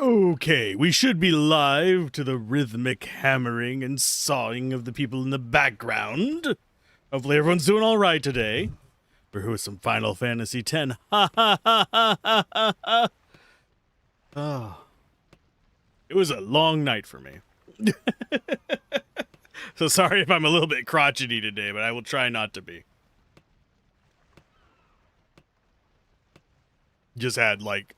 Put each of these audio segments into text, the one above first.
Okay, we should be live to the rhythmic hammering and sawing of the people in the background. Hopefully everyone's doing all right today. For who is some Final Fantasy X? Ha ha ha ha ha ha ha. Oh. It was a long night for me. So sorry if I'm a little bit crotchety today, but I will try not to be. Just had like...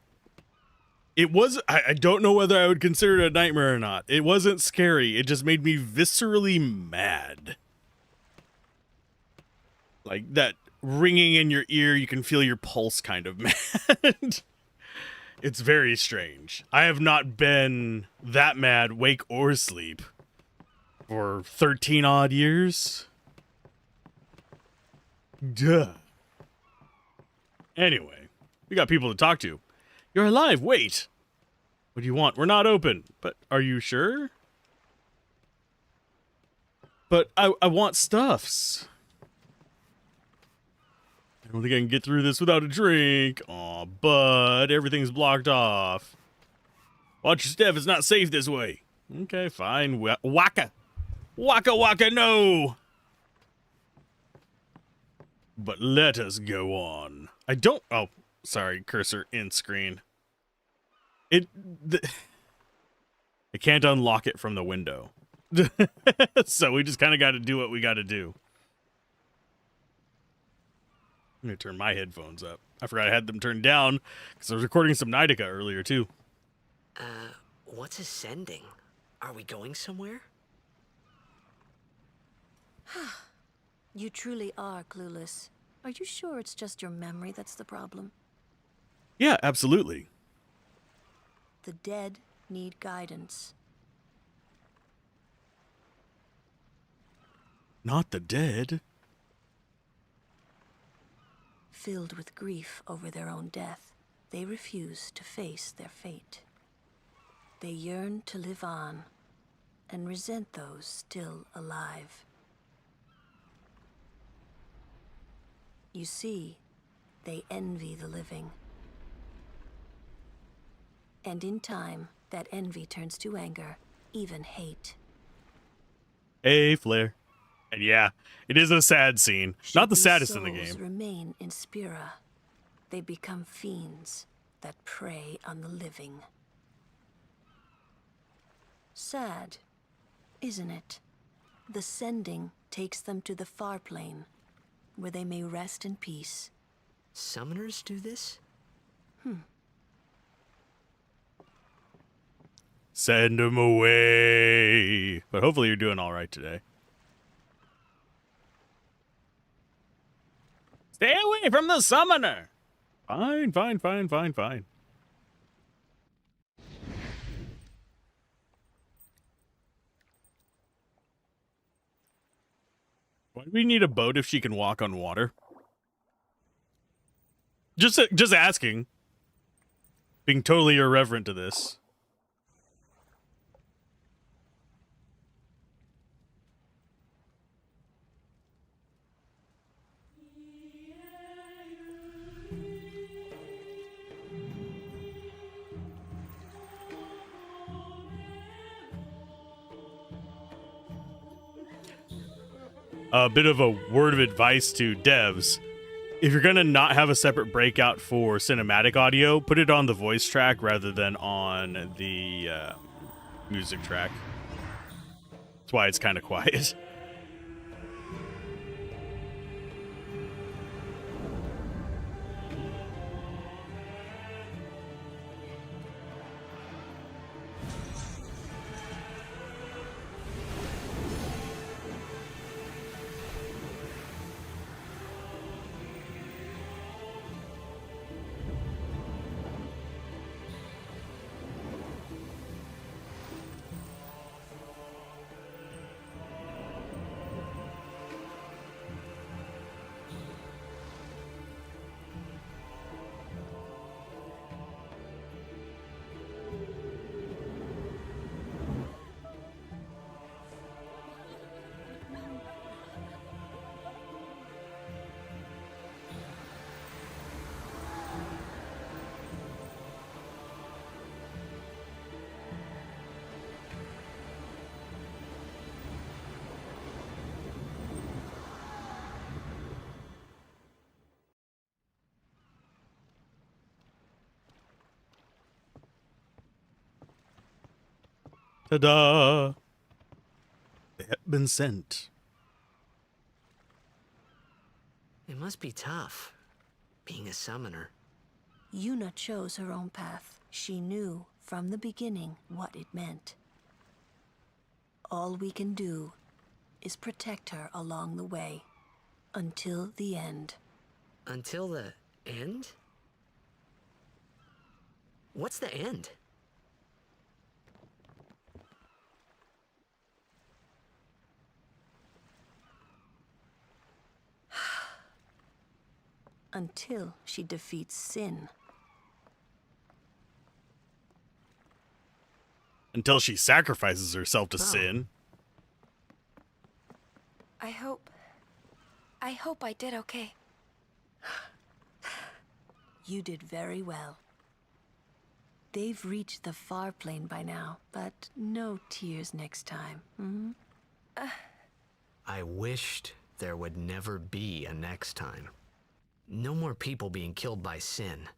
It was... I don't know whether I would consider it a nightmare or not. It wasn't scary. It just made me viscerally mad. Like that ringing in your ear, you can feel your pulse kind of mad. It's very strange. I have not been that mad, wake or sleep, for 13 odd years. Duh. Anyway, we got people to talk to. You're alive, wait. What do you want? We're not open. But are you sure? But I want stuffs. I don't think I can get through this without a drink. Aw, bud, everything's blocked off. Watch your step, it's not safe this way. Okay, fine. Waka. Waka waka no. But let us go on. I don't... Oh, sorry, cursor in screen. I can't unlock it from the window. So we just kind of got to do what we got to do. I'm going to turn my headphones up. I forgot I had them turned down because I was recording some Nidica earlier, too. What's ascending? Are we going somewhere? You truly are clueless. Are you sure it's just your memory that's the problem? Yeah, absolutely. The dead need guidance. Not the dead. Filled with grief over their own death, they refuse to face their fate. They yearn to live on and resent those still alive. You see, they envy the living. And in time, that envy turns to anger, even hate. Hey, Flare. And yeah, it is a sad scene. Not the saddest in the Souls game. remain in Spira. They become fiends that prey on the living. Sad, isn't it? The sending takes them to the far plane, where they may rest in peace. Summoners do this? Send them away. But hopefully you're doing all right today. Stay away from the summoner. Fine, fine, fine, fine, fine. Why do we need a boat if she can walk on water? Just asking. Being totally irreverent to this. A bit of a word of advice to devs. If you're going to not have a separate breakout for cinematic audio, put it on the voice track rather than on the music track. That's why it's kind of quiet. Ta-da! They have been sent. It must be tough, being a summoner. Yuna chose her own path. She knew from the beginning what it meant. All we can do is protect her along the way, until the end. Until the end? What's the end? Until she defeats sin. Until she sacrifices herself to Oh. sin. I hope I did okay. You did very well. They've reached the far plane by now, but no tears next time. Hmm? I wished there would never be a next time. No more people being killed by sin.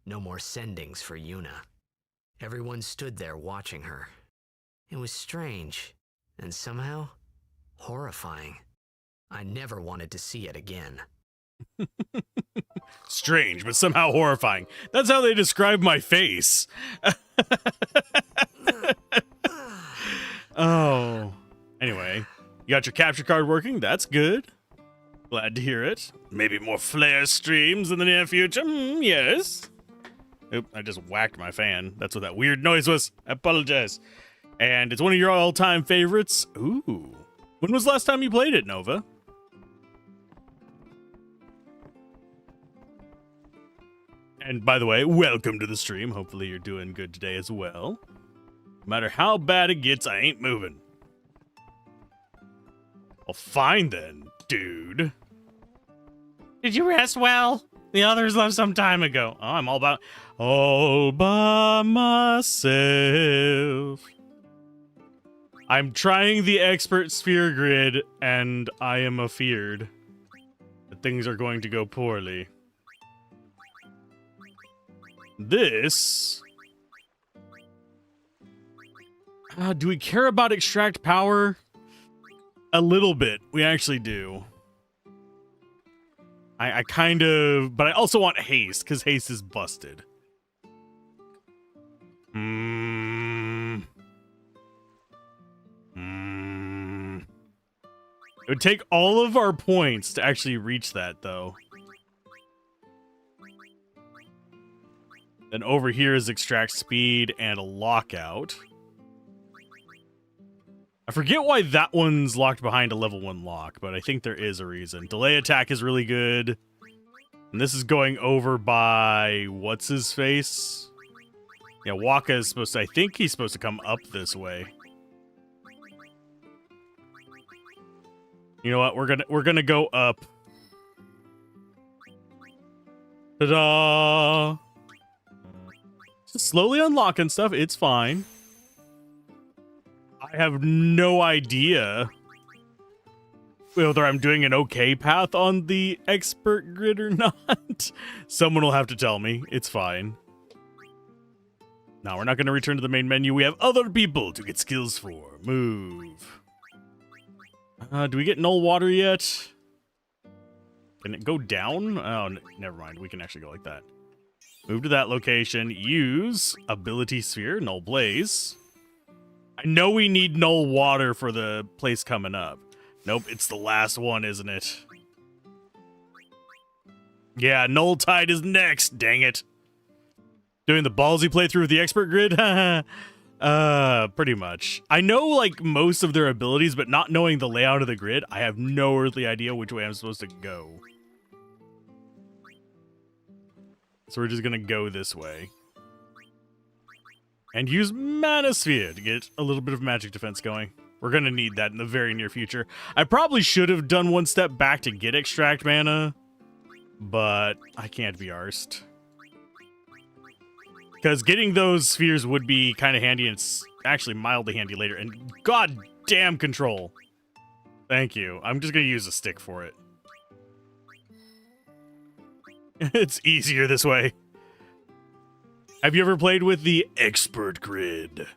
No more sendings for Yuna. Everyone stood there watching her. It was strange, and somehow horrifying. I never wanted to see it again. Strange, but somehow horrifying. That's how they describe my face. Oh. Anyway, you got your capture card working? That's good. Glad to hear it. Maybe more flare streams in the near future? Yes. Oop, I just whacked my fan. That's what that weird noise was. I apologize. And it's one of your all-time favorites. Ooh. When was the last time you played it, Nova? And by the way, welcome to the stream. Hopefully you're doing good today as well. No matter how bad it gets, I ain't moving. Well, fine then, dude. Did you rest well? The others left some time ago. Oh, I'm all by myself. I'm trying the expert sphere grid, and I am afeared that things are going to go poorly. This... do we care about extract power? A little bit. We actually do. I kind of... But I also want haste, because haste is busted. It would take all of our points to actually reach that, though. Then over here is extract speed and a lockout. I forget why that one's locked behind a level 1 lock, but I think there is a reason. Delay attack is really good. And this is going over by... What's his face? Yeah, Waka is supposed to... I think he's supposed to come up this way. You know what? We're gonna go up. Ta-da! Just slowly unlocking stuff. It's fine. I have no idea whether I'm doing an okay path on the expert grid or not. Someone will have to tell me. It's fine. Now, we're not going to return to the main menu. We have other people to get skills for. Move. Do we get null water yet? Can it go down? Oh, never mind. We can actually go like that. Move to that location. Use ability sphere, null blaze. I know we need null water for the place coming up. Nope, it's the last one, isn't it? Yeah, null tide is next, dang it. Doing the ballsy playthrough with the expert grid? Pretty much. I know, like, most of their abilities, but not knowing the layout of the grid, I have no earthly idea which way I'm supposed to go. So we're just gonna go this way. And use Mana Sphere to get a little bit of magic defense going. We're gonna need that in the very near future. I probably should have done one step back to get extract mana, but I can't be arsed. Because getting those spheres would be kind of handy, and it's actually mildly handy later. And god damn control. Thank you. I'm just gonna use a stick for it. It's easier this way. Have you ever played with the expert grid?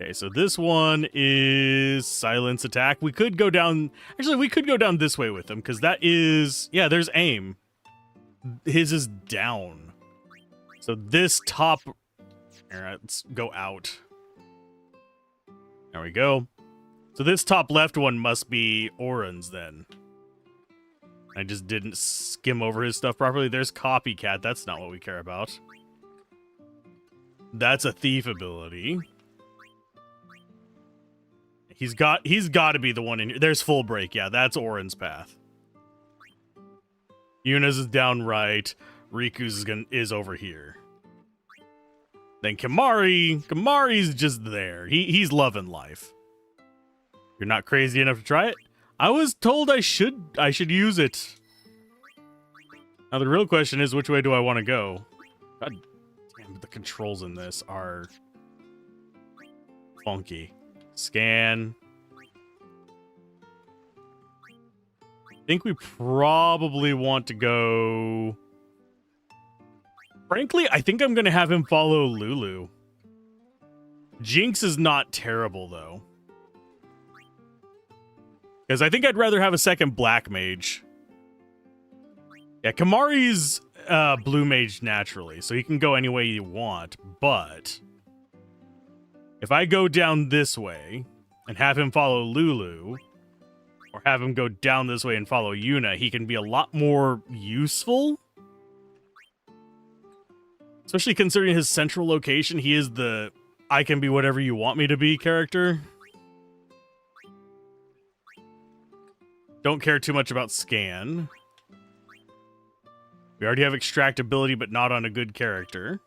Okay, so this one is silence attack. We could go down... Actually, we could go down this way with him, because that is... Yeah, there's aim. His is down. So this top... Alright, let's go out. There we go. So this top left one must be Oren's then. I just didn't skim over his stuff properly. There's Copycat. That's not what we care about. That's a thief ability. He's got to be the one in here. There's Full Break. Yeah, that's Oren's path. Yuna's is down right. Riku's is over here. Then Kimari's just there. He's loving life. You're not crazy enough to try it? I was told I should use it. Now the real question is, which way do I want to go? God damn, the controls in this are funky. Scan. I think we probably want to go... Frankly, I think I'm going to have him follow Lulu. Jinx is not terrible, though. Because I think I'd rather have a second black mage. Yeah, Kimari's blue mage naturally, so he can go any way you want, but... If I go down this way and have him follow Lulu, or have him go down this way and follow Yuna, he can be a lot more useful. Especially considering his central location, he is the I can be whatever you want me to be character. Don't care too much about scan. We already have extractability, but not on a good character.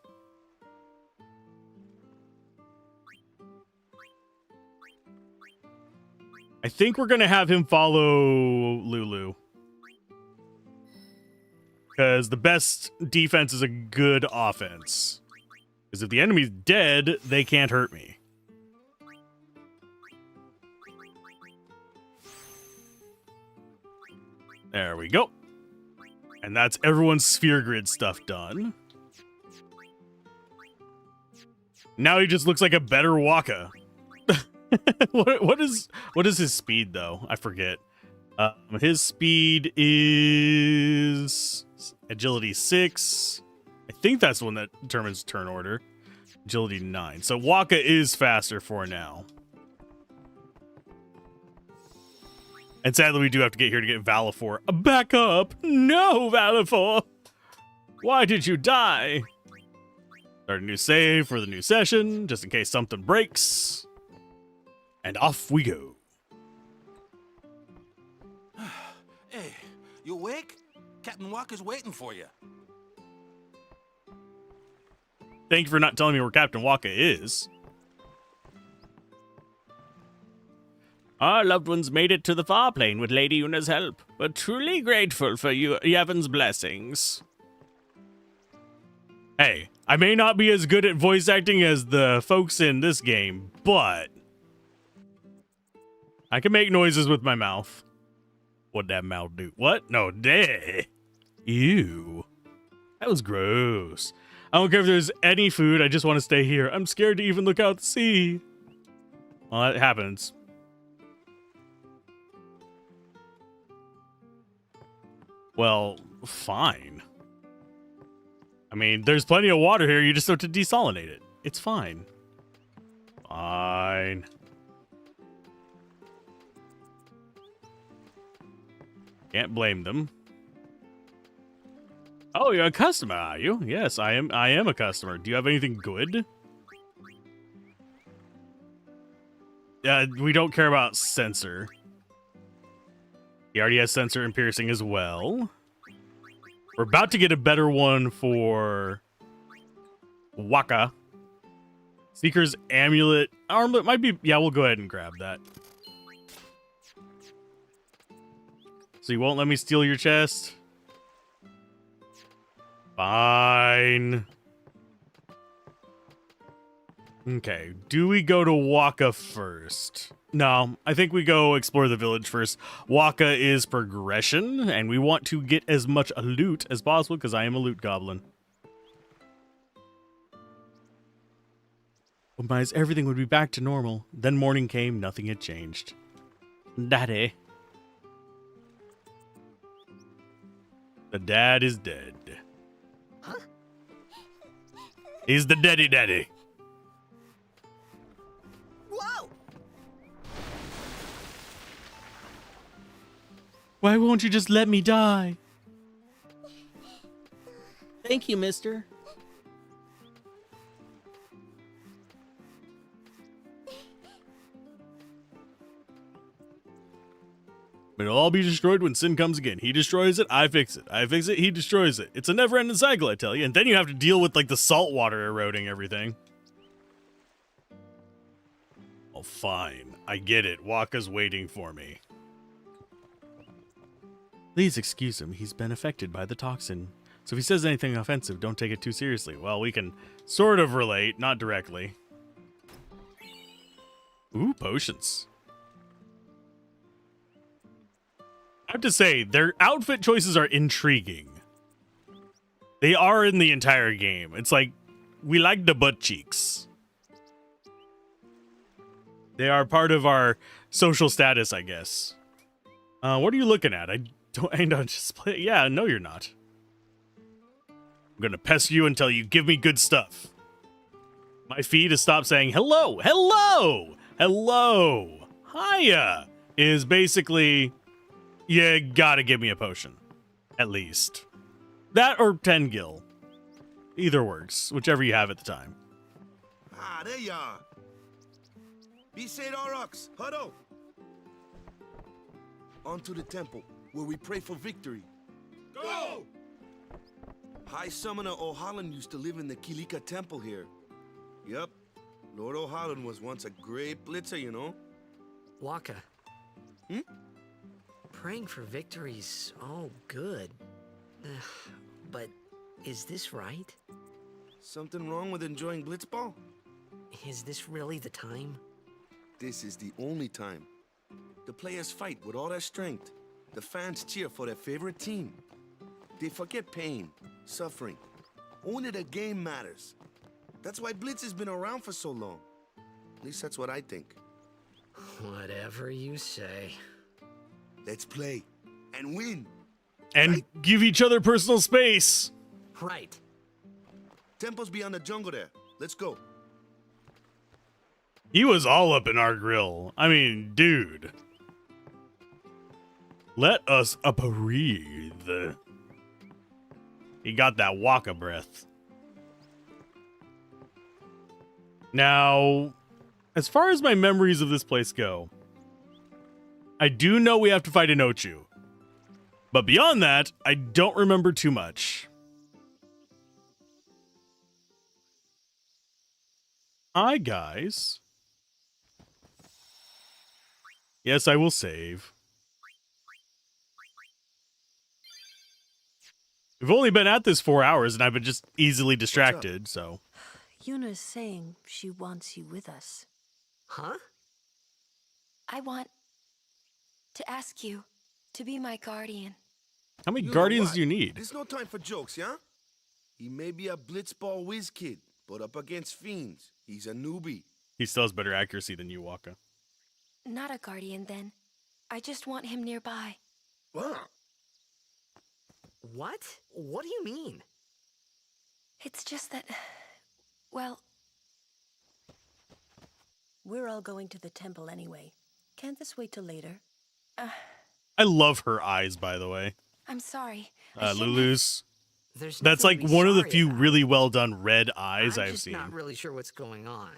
I think we're going to have him follow Lulu. Because the best defense is a good offense. Because if the enemy's dead, they can't hurt me. There we go. And that's everyone's sphere grid stuff done. Now he just looks like a better Waka. What is his speed though? I forget. His speed is agility 6. I think that's the one that determines turn order. Agility 9. So Waka is faster for now. And sadly, we do have to get here to get Valifor. Back up! No, Valifor! Why did you die? Start a new save for the new session, just in case something breaks. And off we go. Hey, you awake? Captain Walker's waiting for you. Thank you for not telling me where Captain Waka is. Our loved ones made it to the far plane with Lady Yuna's help. We're truly grateful for Yevon's blessings. Hey, I may not be as good at voice acting as the folks in this game, but I can make noises with my mouth. What'd that mouth do? What? No, deh. Ew. That was gross. I don't care if there's any food, I just want to stay here. I'm scared to even look out to sea. Well, that happens. Well, fine. I mean, there's plenty of water here, you just have to desalinate it. It's fine. Fine. Can't blame them. Oh, you're a customer, are you? Yes, I am a customer. Do you have anything good? We don't care about sensor. He already has sensor and piercing as well. We're about to get a better one for Waka. Seeker's amulet. Armlet might be... Yeah, we'll go ahead and grab that. So you won't let me steal your chest? Fine. Okay, do we go to Waka first? No, I think we go explore the village first. Waka is progression, and we want to get as much loot as possible because I am a loot goblin. Otherwise, everything would be back to normal. Then morning came, nothing had changed. Daddy. The dad is dead. Huh? He's the daddy. Whoa! Why won't you just let me die? Thank you, mister. But it'll all be destroyed when sin comes again. He destroys it, I fix it. I fix it, he destroys it. It's a never-ending cycle, I tell you. And then you have to deal with, like, the salt water eroding everything. Oh, fine. I get it. Waka's waiting for me. Please excuse him. He's been affected by the toxin. So if he says anything offensive, don't take it too seriously. Well, we can sort of relate, not directly. Ooh, potions. I have to say, their outfit choices are intriguing. They are in the entire game. It's like, we like the butt cheeks. They are part of our social status, I guess. What are you looking at? I don't just play. Yeah, no, you're not. I'm gonna pester you until you give me good stuff. My feed has stopped saying hello, hello, hello, hiya, is basically, you gotta give me a potion. At least. That or 10 gil. Either works, whichever you have at the time. Ah, there you are. Be Saint Aurochs, huddle. On to the temple, where we pray for victory. Go! High Summoner O'Holland used to live in the Kilika Temple here. Yep, Lord O'Holland was once a great blitzer, you know. Waka. Praying for victories, all good. But is this right? Something wrong with enjoying blitzball? Is this really the time? This is the only time. The players fight with all their strength. The fans cheer for their favorite team. They forget pain, suffering. Only the game matters. That's why Blitz has been around for so long. At least that's what I think. Whatever you say. Let's play and win. And give each other personal space. Right. Temple's beyond the jungle there. Let's go. He was all up in our grill. I mean, dude. Let us breathe. He got that Waka breath. Now, as far as my memories of this place go, I do know we have to fight an Ochu. But beyond that, I don't remember too much. Hi, guys. Yes, I will save. We've only been at this 4 hours, and I've been just easily distracted, so... Yuna's saying she wants you with us. Huh? I want to ask you to be my guardian. How many You know guardians what? do you need? There's no time for jokes, yeah? He may be a blitzball whiz kid, but up against fiends, he's a newbie. He still has better accuracy than you, Waka. Not a guardian, then. I just want him nearby. What? What? What do you mean? It's just that, well, We're all going to the temple anyway. Can't this wait till later? I love her eyes, by the way. I'm sorry. I shouldn't have- Lulu's. There's That's nothing like to be one of the sorry few about. really well done red eyes I'm I've just seen. not really sure what's going on.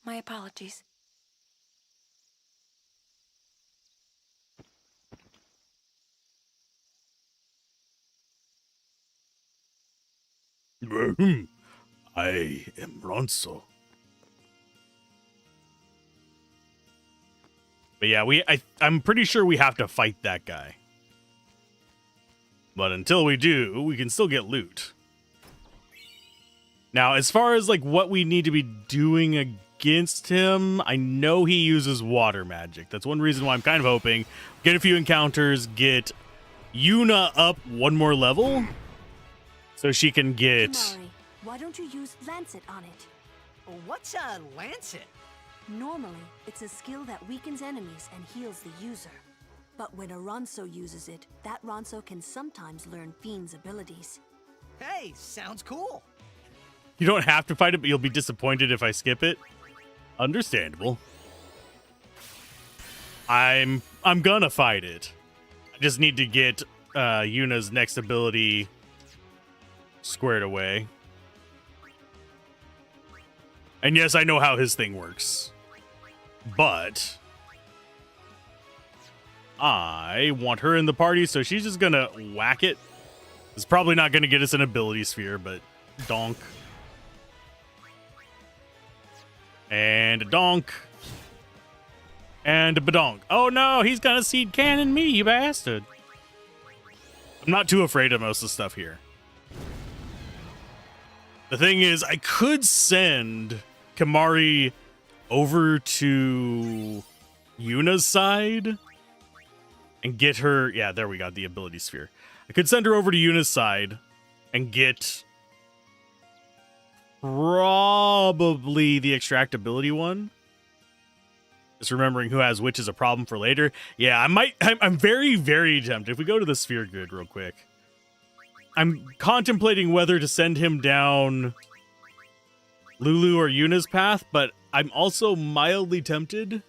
My apologies. I am Ronso. But yeah, I'm pretty sure we have to fight that guy. But until we do, we can still get loot. Now, as far as like what we need to be doing against him, I know he uses water magic. That's one reason why I'm kind of hoping get a few encounters, get Yuna up one more level so she can get... Kamari, why don't you use Lancet on it? What's Lancet? Normally, it's a skill that weakens enemies and heals the user. But when a Ronso uses it, that Ronso can sometimes learn Fiend's abilities. Hey, sounds cool. You don't have to fight it, but you'll be disappointed if I skip it. Understandable. I'm gonna fight it. I just need to get Yuna's next ability squared away. And yes, I know how his thing works. But I want her in the party, so she's just gonna whack it. It's probably not gonna get us an ability sphere, but donk. And a donk. And a badonk. Oh no, he's gonna seed cannon me, you bastard. I'm not too afraid of most of the stuff here. The thing is, I could send Kamari over to Yuna's side and get her. Yeah, there we got the ability sphere. I could send her over to Yuna's side and get probably the extractability one. Just remembering who has which is a problem for later. Yeah, I'm very, very tempted. If we go to the sphere grid real quick, I'm contemplating whether to send him down Lulu or Yuna's path, but I'm also mildly tempted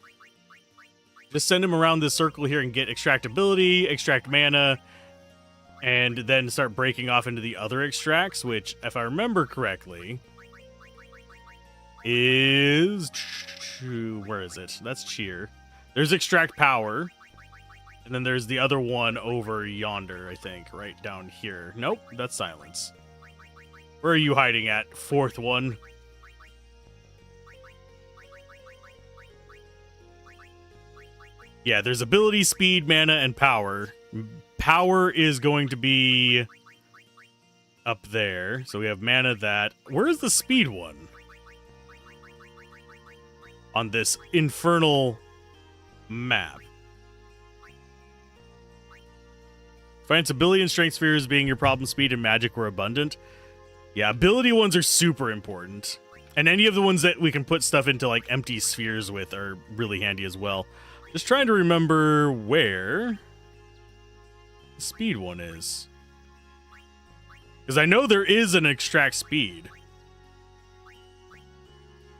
to send him around this circle here and get extractability, extract mana, and then start breaking off into the other extracts, which, if I remember correctly, is... where is it? That's cheer. There's extract power. And then there's the other one over yonder, I think. Right down here. Nope, that's silence. Where are you hiding at? Fourth one. Yeah, there's ability, speed, mana, and power. Power is going to be up there. So we have mana that... Where's the speed one? On this infernal map. Finance ability and strength spheres being your problem, speed and magic were abundant. Yeah, ability ones are super important. And any of the ones that we can put stuff into like empty spheres with are really handy as well. Just trying to remember where the speed one is. Because I know there is an extract speed.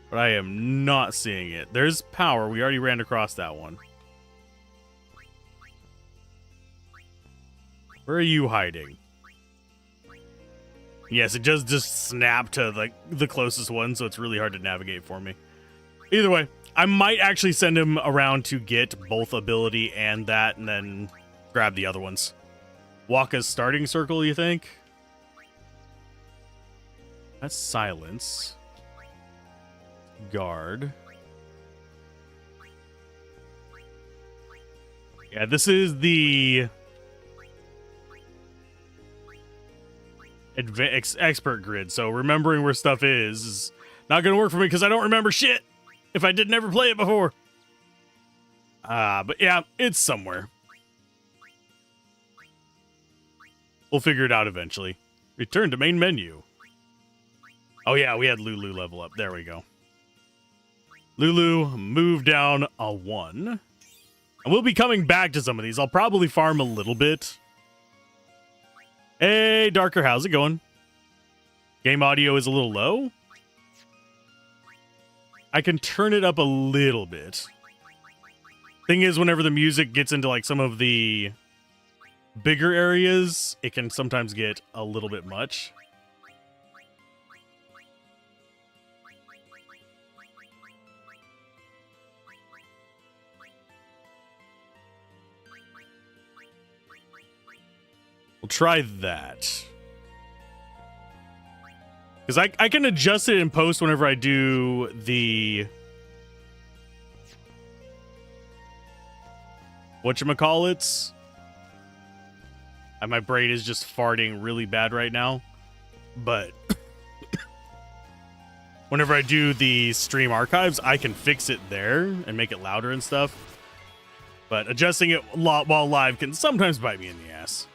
But I am not seeing it. There's power. We already ran across that one. Where are you hiding? Yes, it just snapped to the closest one, so it's really hard to navigate for me. Either way, I might actually send him around to get both ability and that, and then grab the other ones. Waka's starting circle, you think? That's silence. Guard. Yeah, this is the expert grid, so remembering where stuff is not gonna work for me because I don't remember shit if I did never play it before. But yeah, it's somewhere. We'll figure it out eventually. Return to main menu. Oh yeah, we had Lulu level up. There we go. Lulu, move down a 1. And we'll be coming back to some of these. I'll probably farm a little bit. Hey, Darker, how's it going? Game audio is a little low. I can turn it up a little bit. Thing is, whenever the music gets into like some of the bigger areas, it can sometimes get a little bit much. We'll try that. Because I can adjust it in post whenever I do the... whatchamacallits? My brain is just farting really bad right now. But... whenever I do the stream archives, I can fix it there and make it louder and stuff. But adjusting it while live can sometimes bite me in the ass.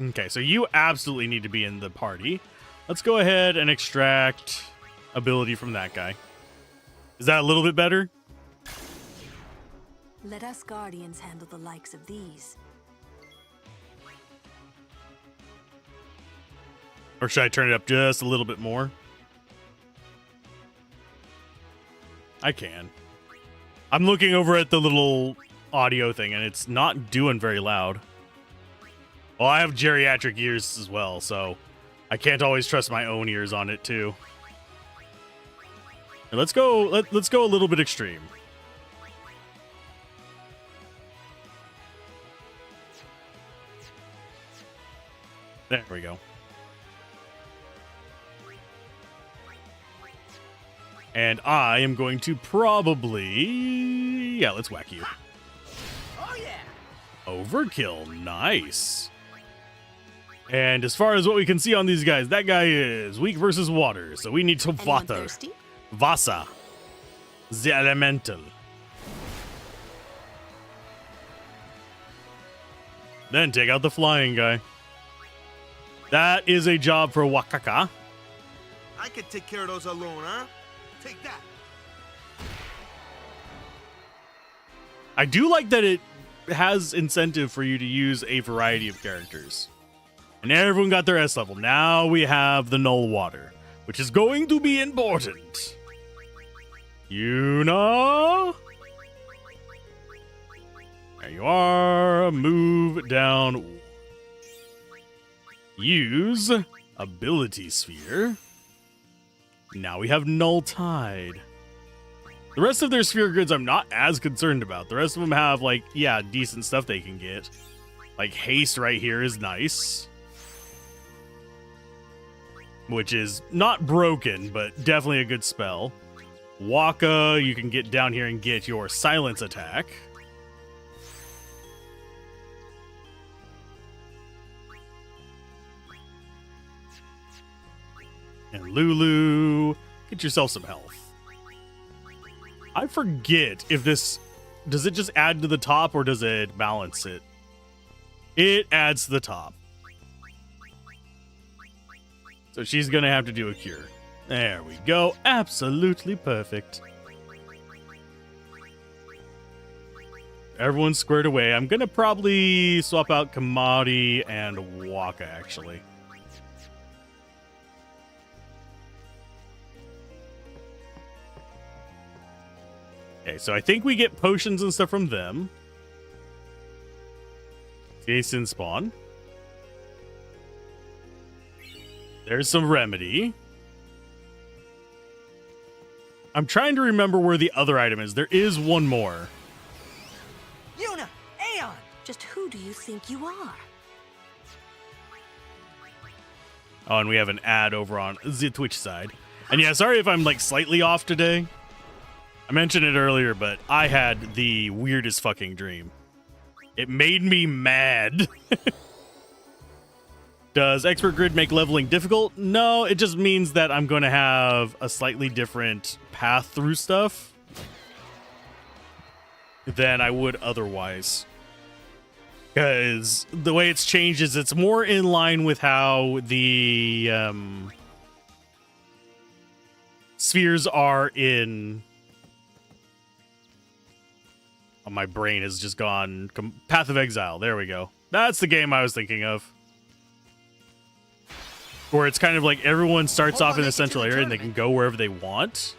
Okay, so you absolutely need to be in the party. Let's go ahead and extract ability from that guy. Is that a little bit better? Let us guardians handle the likes of these. Or should I turn it up just a little bit more? I can. I'm looking over at the little audio thing, and it's not doing very loud. Well, I have geriatric ears as well, so I can't always trust my own ears on it too. And let's go a little bit extreme. There we go. And I am going to probably... Yeah, let's whack you. Oh yeah. Overkill. Nice. And as far as what we can see on these guys, that guy is weak versus water. So we need some Anyone water. thirsty? Vasa. The elemental. Then take out the flying guy. That is a job for Wakaka. I could take care of those alone, huh? Take that. I do like that it has incentive for you to use a variety of characters. And everyone got their S level. Now we have the null water, which is going to be important. Yuna. There you are. Move down. Use ability sphere. Now we have null tide. The rest of their sphere grids I'm not as concerned about. The rest of them have, like, yeah, decent stuff they can get. Like, haste right here is nice. Which is not broken, but definitely a good spell. Waka, you can get down here and get your silence attack. And Lulu, get yourself some health. I forget if this... Does it just add to the top or does it balance it? It adds to the top. So she's going to have to do a cure. There we go. Absolutely perfect. Everyone's squared away. I'm going to probably swap out Kamadi and Waka, actually. Okay, so I think we get potions and stuff from them. Jason spawn. There's some remedy. I'm trying to remember where the other item is. There is one more. Yuna, Aeon. Just who do you think you are? Oh, and we have an ad over on the Twitch side. And yeah, sorry if I'm like slightly off today. I mentioned it earlier, but I had the weirdest fucking dream. It made me mad. Does Expert Grid make leveling difficult? No, it just means that I'm going to have a slightly different path through stuff than I would otherwise. Because the way it's changed is it's more in line with how the spheres are in... Oh, my brain has just gone... Path of Exile. There we go. That's the game I was thinking of. Where it's kind of like everyone starts off in the central area and they can go wherever they want.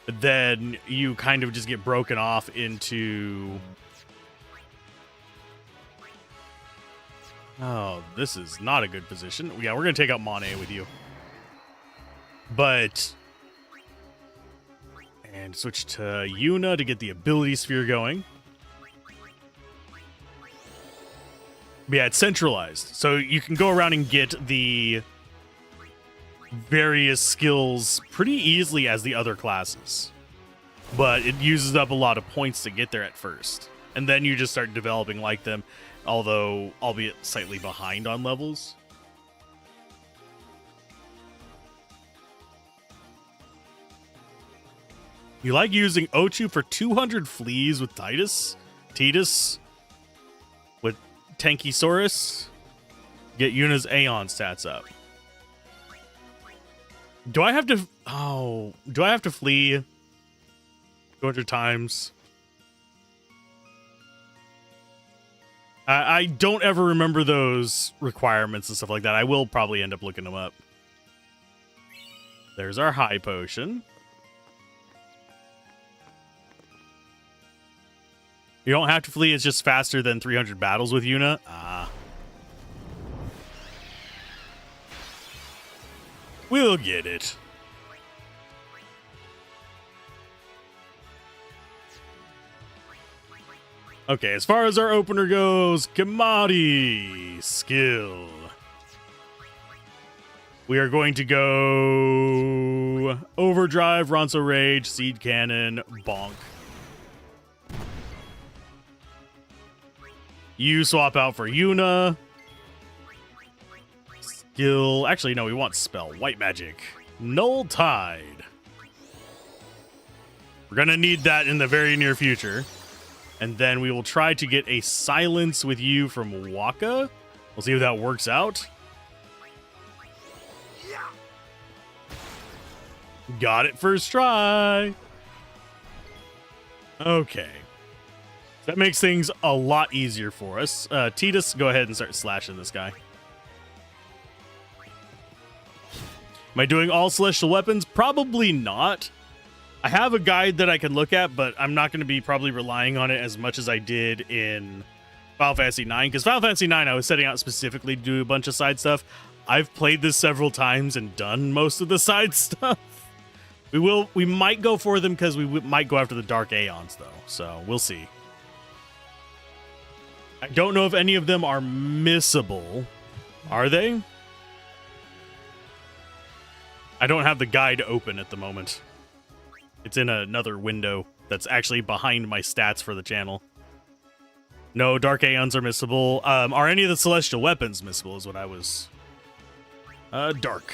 But then you kind of just get broken off into... Oh, this is not a good position. Yeah, we're going to take out Monet with you. But... And switch to Yuna to get the ability sphere going. But yeah, it's centralized. So you can go around and get the various skills pretty easily as the other classes. But it uses up a lot of points to get there at first. And then you just start developing like them, although albeit slightly behind on levels. You like using Ochu for 200 fleas with Titus? With Tankysaurus? Get Yuna's Aeon stats up. Do I have to... Oh, do I have to flee 200 times. I don't ever remember those requirements and stuff like that. I will probably end up looking them up. There's our high potion. You don't have to flee. It's just faster than 300 battles with Yuna. We'll get it. Okay, as far as our opener goes, Kimahri skill. We are going to go Overdrive, Ronso Rage, Seed Cannon, Bonk. You swap out for Yuna. Skill. Actually, no, we want spell. White Magic. Null Tide. We're going to need that in the very near future. And then we will try to get a silence with you from Waka. We'll see if that works out. Got it first try. Okay. That makes things a lot easier for us. Tidus, go ahead and start slashing this guy. Am I doing all celestial weapons? Probably not. I have a guide that I can look at, but I'm not going to be probably relying on it as much as I did in Final Fantasy 9. Because Final Fantasy 9, I was setting out specifically to do a bunch of side stuff. I've played this several times and done most of the side stuff. We might go for them because we might go after the Dark Aeons, though. So we'll see. I don't know if any of them are missable. Are they? I don't have the guide open at the moment. It's in another window that's actually behind my stats for the channel. No, Dark Aeons are missable. Are any of the Celestial Weapons missable is what I was... Dark.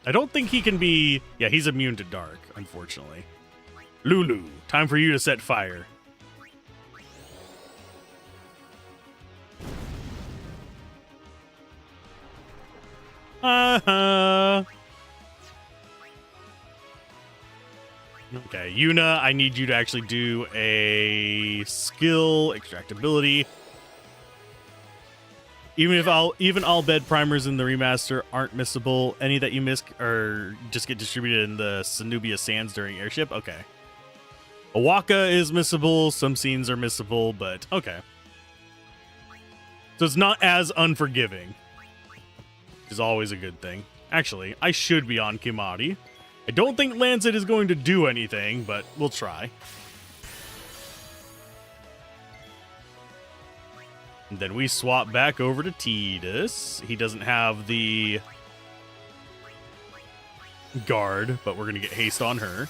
I don't think he can be... Yeah, he's immune to Dark, unfortunately. Lulu, time for you to set fire. Okay, Yuna, I need you to actually do a skill extractability. Even all bed primers in the remaster aren't missable. Any that you miss or just get distributed in the Cenubia Sands during airship. Okay. Awaka is missable. Some scenes are missable, but okay. So it's not as unforgiving, which is always a good thing. Actually, I should be on Kimahri. I don't think Lancet is going to do anything, but we'll try. And then we swap back over to Tidus. He doesn't have the guard, but we're going to get haste on her.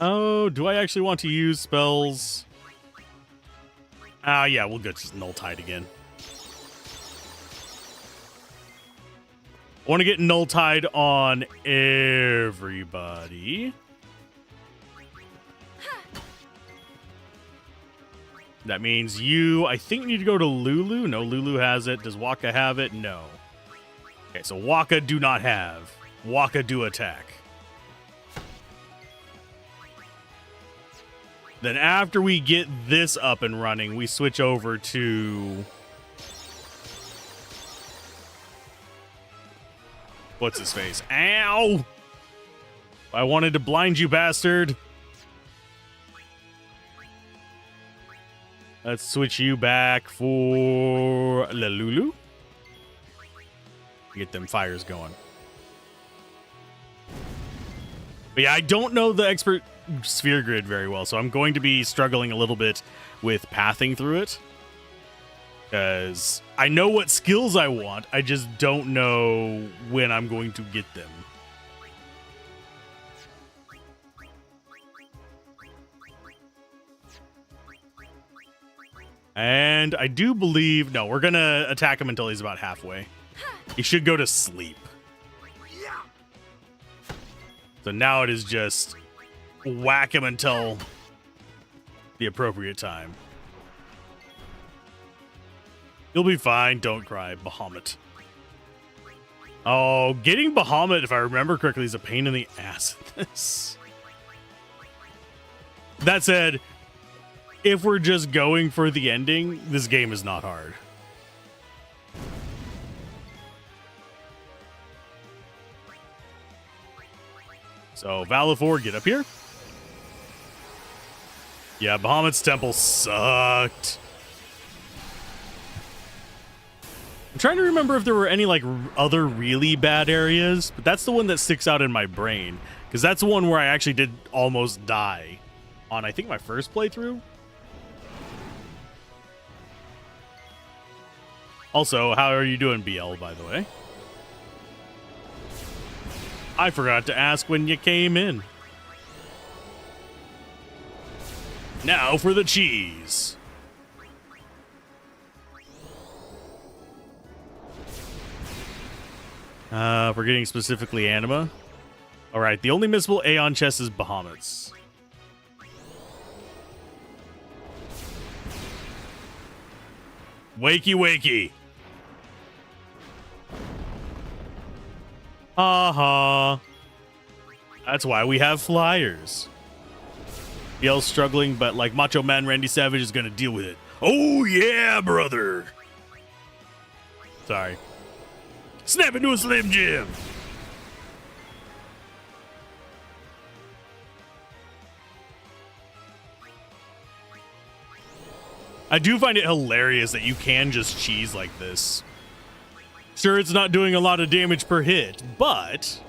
Oh, do I actually want to use spells? Yeah, we'll go just Null Tide again. I want to get Null Tide on everybody. That means you, I think, need to go to Lulu. No, Lulu has it. Does Waka have it? No. Okay, so Waka do not have. Waka do attack. Then after we get this up and running, we switch over to... What's his face? Ow! I wanted to blind you, bastard. Let's switch you back for Lulu. Get them fires going. But yeah, I don't know the expert sphere grid very well, so I'm going to be struggling a little bit with pathing through it. Because I know what skills I want, I just don't know when I'm going to get them. And I do believe... No, we're going to attack him until he's about halfway. He should go to sleep. So now it is just whack him until the appropriate time. You'll be fine. Don't cry, Bahamut. Oh, getting Bahamut, if I remember correctly, is a pain in the ass in this. That said, if we're just going for the ending, this game is not hard. So, Valifor, get up here. Yeah, Bahamut's temple sucked. I'm trying to remember if there were any, like, other really bad areas, but that's the one that sticks out in my brain, because that's the one where I actually did almost die on, I think, my first playthrough. Also, how are you doing, BL, by the way? I forgot to ask when you came in. Now for the cheese. We're getting specifically Anima. Alright, the only missable Aeon chest is Bahamut's. Wakey wakey. That's why we have flyers. BL's struggling, but like Macho Man Randy Savage is gonna deal with it. Oh yeah, brother. Sorry. Snap into a Slim Jim. I do find it hilarious that you can just cheese like this. Sure, it's not doing a lot of damage per hit, but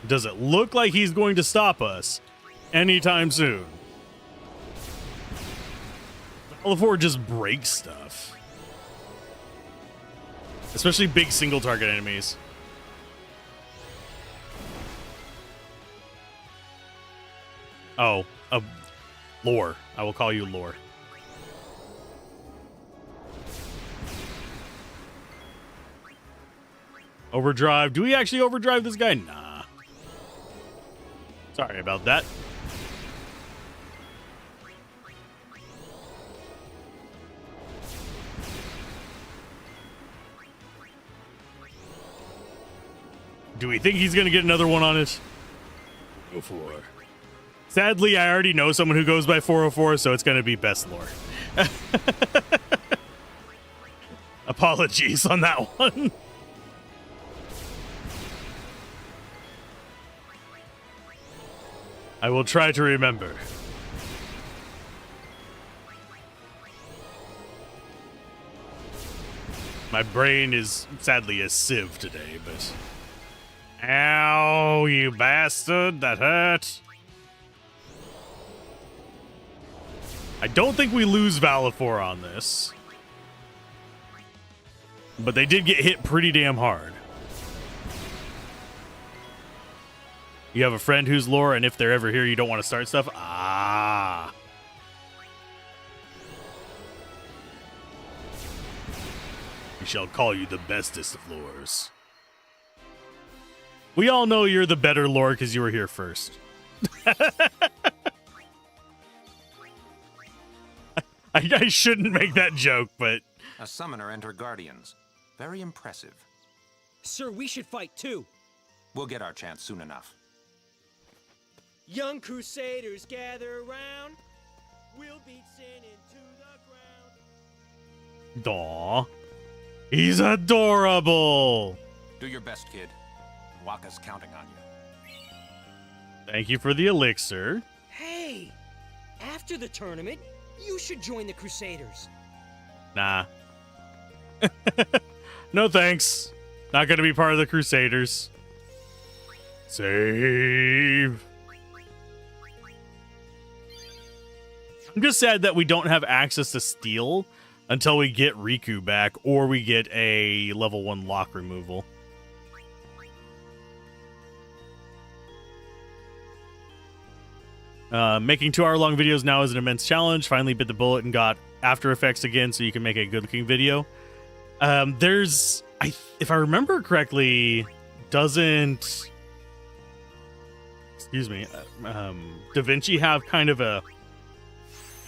does it look like he's going to stop us anytime soon? Valifor just breaks stuff. Especially big single target enemies. Oh, Lore. I will call you Lore. Overdrive. Do we actually overdrive this guy? Nah. Sorry about that. Do we think he's going to get another one on it? Go for it. Sadly, I already know someone who goes by 404, so it's going to be best lore. Apologies on that one. I will try to remember. My brain is sadly a sieve today, but... Ow, you bastard, that hurt. I don't think we lose Valifor on this. But they did get hit pretty damn hard. You have a friend who's lore, and if they're ever here, you don't want to start stuff? Ah. We shall call you the bestest of lores. We all know you're the better lore because you were here first. I shouldn't make that joke, but... A summoner and her guardians. Very impressive. Sir, we should fight too. We'll get our chance soon enough. Young crusaders gather around. We'll beat sin into the ground. Aw. He's adorable. Do your best, kid. Waka's counting on you. Thank you for the elixir. Hey, after the tournament, you should join the Crusaders. Nah. No thanks. Not gonna be part of the Crusaders. Save. I'm just sad that we don't have access to steel until we get Riku back or we get a level 1 lock removal. Making 2-hour-long videos now is an immense challenge. Finally bit the bullet and got After Effects again so you can make a good-looking video. There's... if I remember correctly, doesn't... Excuse me. DaVinci have kind of a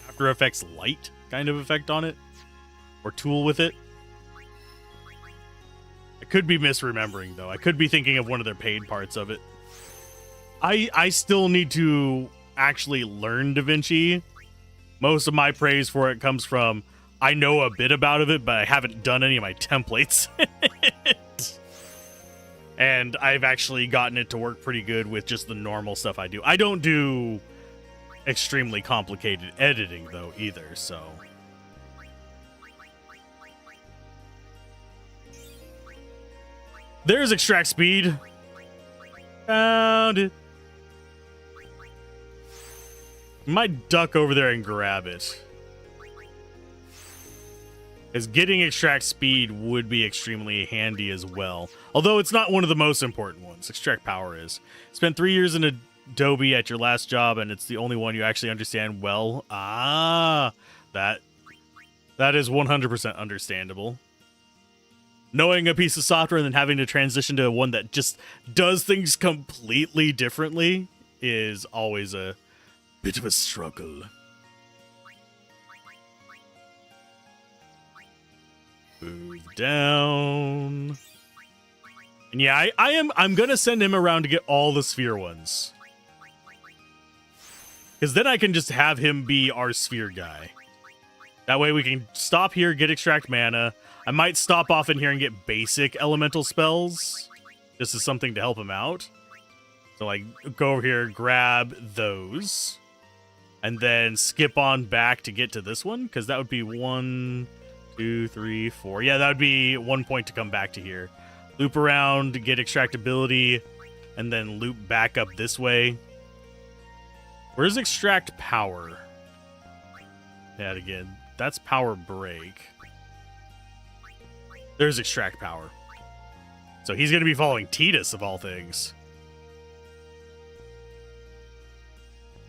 After Effects light kind of effect on it? Or tool with it? I could be misremembering, though. I could be thinking of one of their paid parts of it. I still need to actually learn DaVinci. Most of my praise for it comes from I know a bit about it, but I haven't done any of my templates. And I've actually gotten it to work pretty good with just the normal stuff I do. I don't do extremely complicated editing, though, either, so... There's extract speed. Found it. Might duck over there and grab it. As getting extract speed would be extremely handy as well. Although it's not one of the most important ones. Extract power is. Spent 3 years in Adobe at your last job, and it's the only one you actually understand well. Ah, that is 100% understandable. Knowing a piece of software and then having to transition to one that just does things completely differently is always a bit of a struggle. Move down. And yeah, I'm gonna send him around to get all the sphere ones. Because then I can just have him be our sphere guy. That way we can stop here, get extract mana. I might stop off in here and get basic elemental spells. This is something to help him out. So, like, go over here, grab those. And then skip on back to get to this one. Because that would be 1, 2, 3, 4. Yeah, that would be 1 point to come back to here. Loop around to get extractability. And then loop back up this way. Where's extract power? Yeah, again, that's power break. There's extract power. So he's going to be following Tidus, of all things.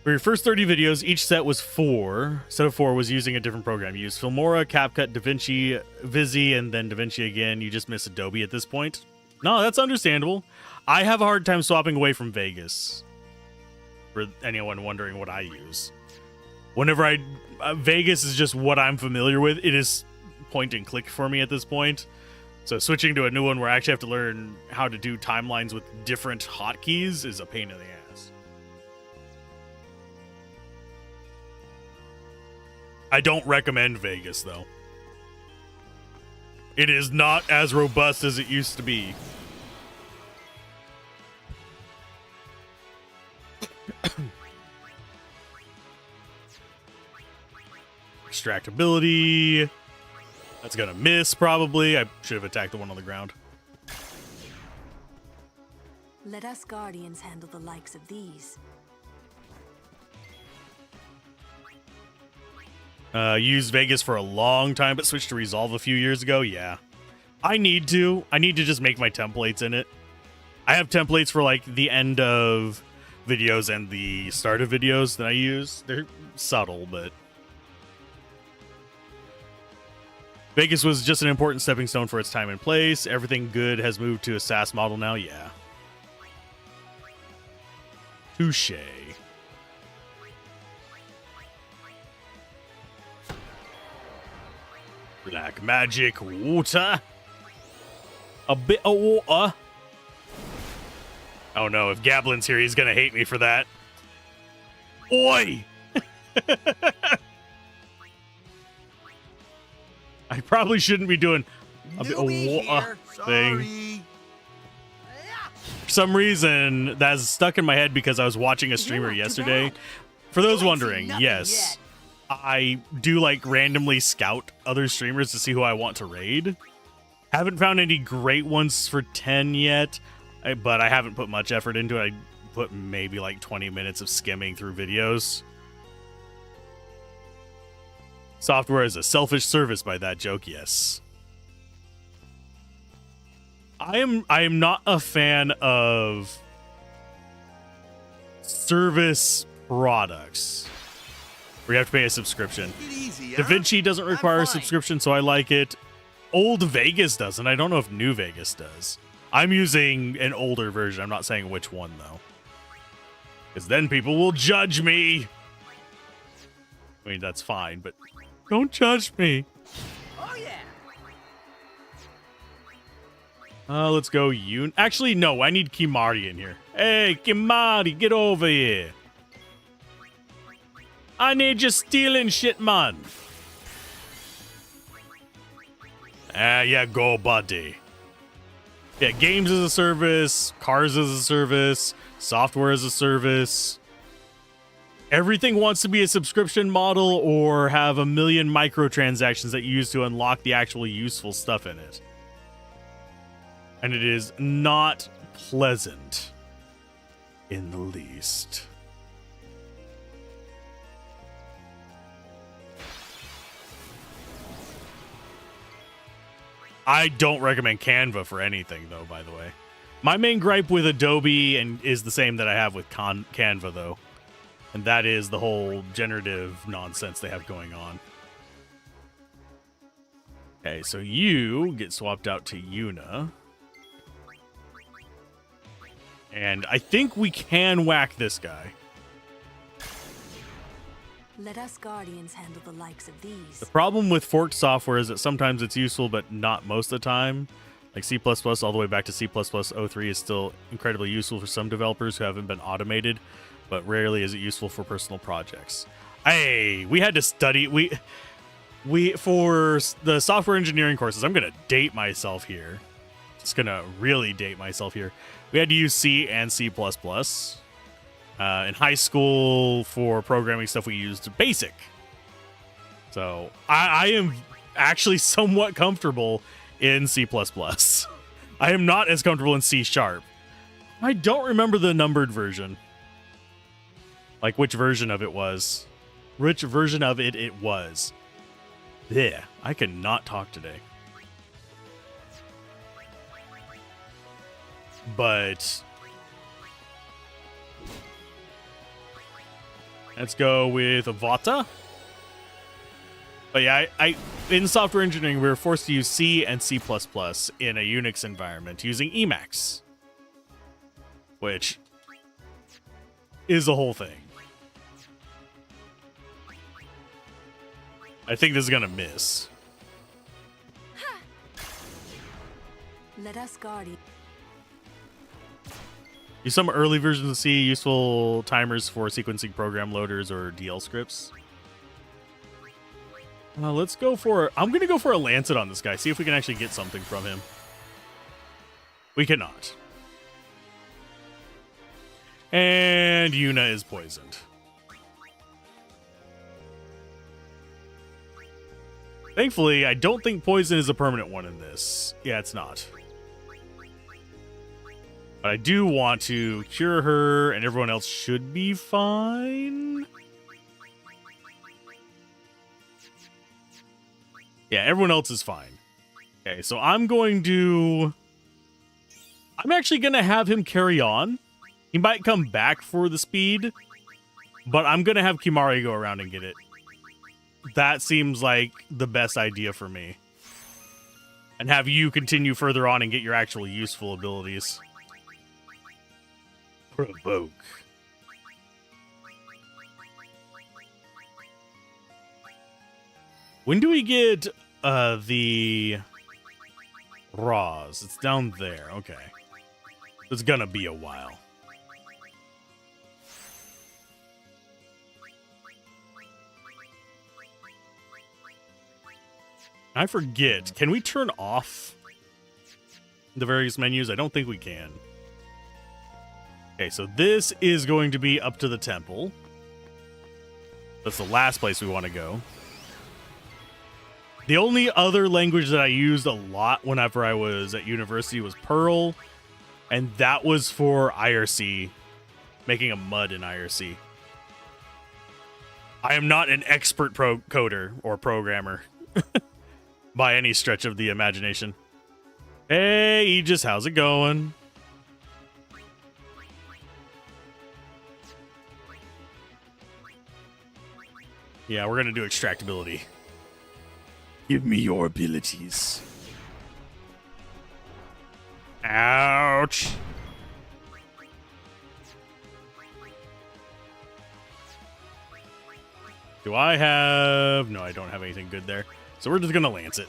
For your first 30 videos, each set was 4. Set of 4 was using a different program. You used Filmora, CapCut, DaVinci, Visi, and then DaVinci again. You just miss Adobe at this point. No, that's understandable. I have a hard time swapping away from Vegas. For anyone wondering what I use. Whenever Vegas is just what I'm familiar with. It is point and click for me at this point. So switching to a new one where I actually have to learn how to do timelines with different hotkeys is a pain in the ass. I don't recommend Vegas, though. It is not as robust as it used to be. Extractability. That's gonna miss, probably. I should have attacked the one on the ground. Let us guardians handle the likes of these. Used Vegas for a long time, but switched to Resolve a few years ago. Yeah. I need to just make my templates in it. I have templates for, like, the end of videos and the start of videos that I use. They're subtle, but... Vegas was just an important stepping stone for its time and place. Everything good has moved to a SaaS model now. Yeah. Touche. Black magic water. A bit of water. Oh no, if Gablin's here, he's gonna hate me for that. Oi! I probably shouldn't be doing a bit of water thing. For some reason, that's stuck in my head because I was watching a streamer yesterday. For those wondering, yes, I do like randomly scout other streamers to see who I want to raid. Haven't found any great ones for 10 yet, but I haven't put much effort into it. I put maybe like 20 minutes of skimming through videos. Software is a selfish service by that joke, yes. I am not a fan of service products where you have to pay a subscription. DaVinci doesn't require a subscription, so I like it. Old Vegas doesn't. I don't know if New Vegas does. I'm using an older version. I'm not saying which one, though. Because then people will judge me. I mean, that's fine, but don't judge me. Oh yeah. Let's go Actually, no, I need Kimari in here. Hey, Kimari, get over here. I need you stealing shit, man. Yeah, go, buddy. Yeah, games as a service, cars as a service, software as a service. Everything wants to be a subscription model or have a million microtransactions that you use to unlock the actual useful stuff in it. And it is not pleasant in the least. I don't recommend Canva for anything, though, by the way. My main gripe with Adobe is the same that I have with Canva, though. And that is the whole generative nonsense they have going on. Okay, so you get swapped out to Yuna. And I think we can whack this guy. Let us Guardians handle the likes of these. The problem with forked software is that sometimes it's useful, but not most of the time. Like C++ all the way back to C++ 03 is still incredibly useful for some developers who haven't been automated, but rarely is it useful for personal projects. Hey, we had to study. We for the software engineering courses, I'm going to date myself here. Just going to really date myself here. We had to use C and C++. In high school, for programming stuff, we used BASIC. So I am actually somewhat comfortable in C++. I am not as comfortable in C#. I don't remember the numbered version. Like which version of it was. Which version of it was. Yeah, I cannot talk today. But let's go with Avata. But yeah, I in software engineering, we were forced to use C and C++ in a Unix environment using Emacs, which is the whole thing. I think this is gonna miss. Let us Guardian. Use some early versions of C, useful timers for sequencing program loaders or DL scripts. Let's go for... I'm going to go for a Lancet on this guy. See if we can actually get something from him. We cannot. And Yuna is poisoned. Thankfully, I don't think poison is a permanent one in this. Yeah, it's not. But I do want to cure her, and everyone else should be fine. Yeah, everyone else is fine. Okay, so I'm actually going to have him carry on. He might come back for the speed, but I'm going to have Kimari go around and get it. That seems like the best idea for me. And have you continue further on and get your actual useful abilities. Provoke. When do we get the Raws? It's down there. Okay. It's gonna be a while. I forget. Can we turn off the various menus? I don't think we can. Okay, so this is going to be up to the temple. That's the last place we want to go. The only other language that I used a lot whenever I was at university was Perl, and that was for IRC, making a mud in IRC. I am not an expert coder or programmer by any stretch of the imagination. Hey, Aegis, how's it going? Yeah, we're going to do extractability. Give me your abilities. Ouch. Do I have... No, I don't have anything good there. So we're just going to lance it.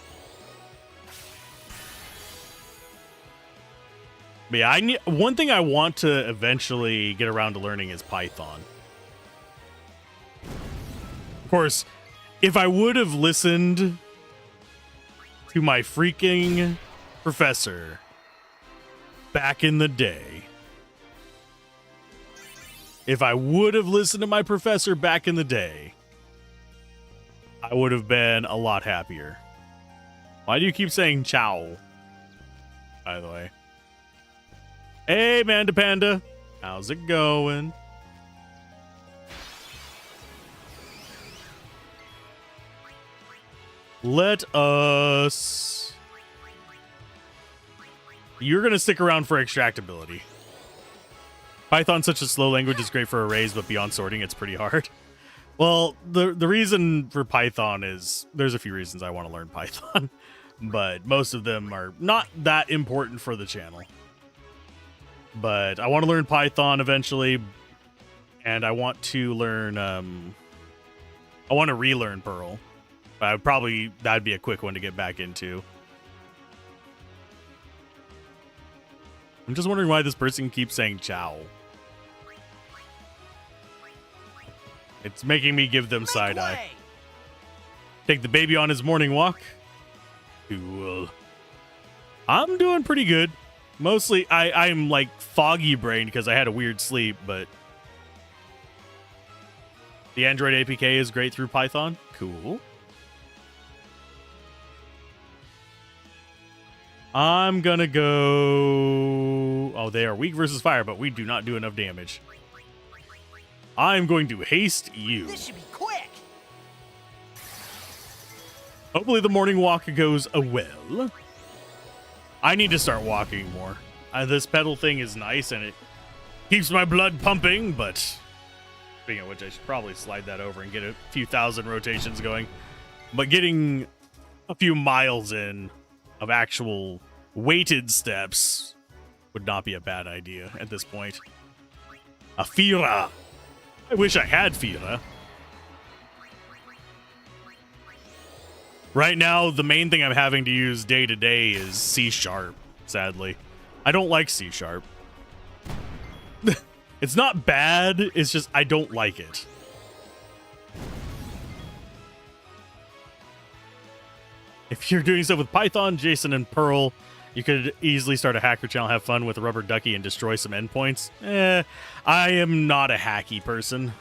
But yeah, one thing I want to eventually get around to learning is Python. Of course, if I would have listened to my freaking professor back in the day, I would have been a lot happier. Why do you keep saying chow? By the way. Hey, Manda Panda. How's it going? Let us... You're going to stick around for extractability. Python's such a slow language, it's great for arrays, but beyond sorting, it's pretty hard. Well, the reason for Python is... There's a few reasons I want to learn Python. But most of them are not that important for the channel. But I want to learn Python eventually. And I want to learn... I want to relearn Perl. That'd be a quick one to get back into. I'm just wondering why this person keeps saying chow. It's making me give them side eye. Take the baby on his morning walk. Cool. I'm doing pretty good. Mostly, I'm like foggy brained because I had a weird sleep, but the Android APK is great through Python. Cool. I'm gonna go... Oh, they are weak versus fire, but we do not do enough damage. I'm going to haste you. This should be quick. Hopefully the morning walk goes well. I need to start walking more. This pedal thing is nice, and it keeps my blood pumping, but... Speaking of which, I should probably slide that over and get a few thousand rotations going. But getting a few miles in of actual weighted steps would not be a bad idea at this point. A Fira. I wish I had Fira. Right now, the main thing I'm having to use day to day is C#, sadly. I don't like C#. It's not bad, it's just I don't like it. If you're doing stuff with Python, JSON, and Perl, you could easily start a hacker channel, have fun with a rubber ducky, and destroy some endpoints. I am not a hacky person.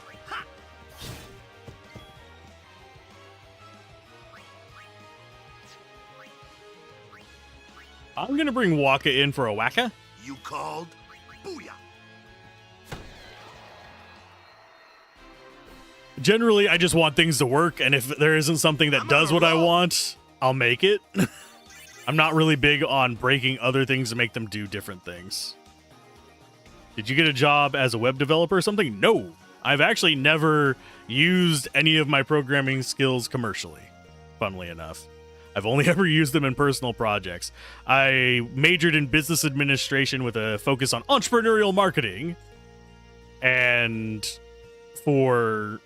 I'm gonna bring Waka in for a wacka. You called? Booyah! Generally, I just want things to work, and if there isn't something that does what I want, I'll make it. I'm not really big on breaking other things to make them do different things. Did you get a job as a web developer or something? No. I've actually never used any of my programming skills commercially, funnily enough. I've only ever used them in personal projects. I majored in business administration with a focus on entrepreneurial marketing. And for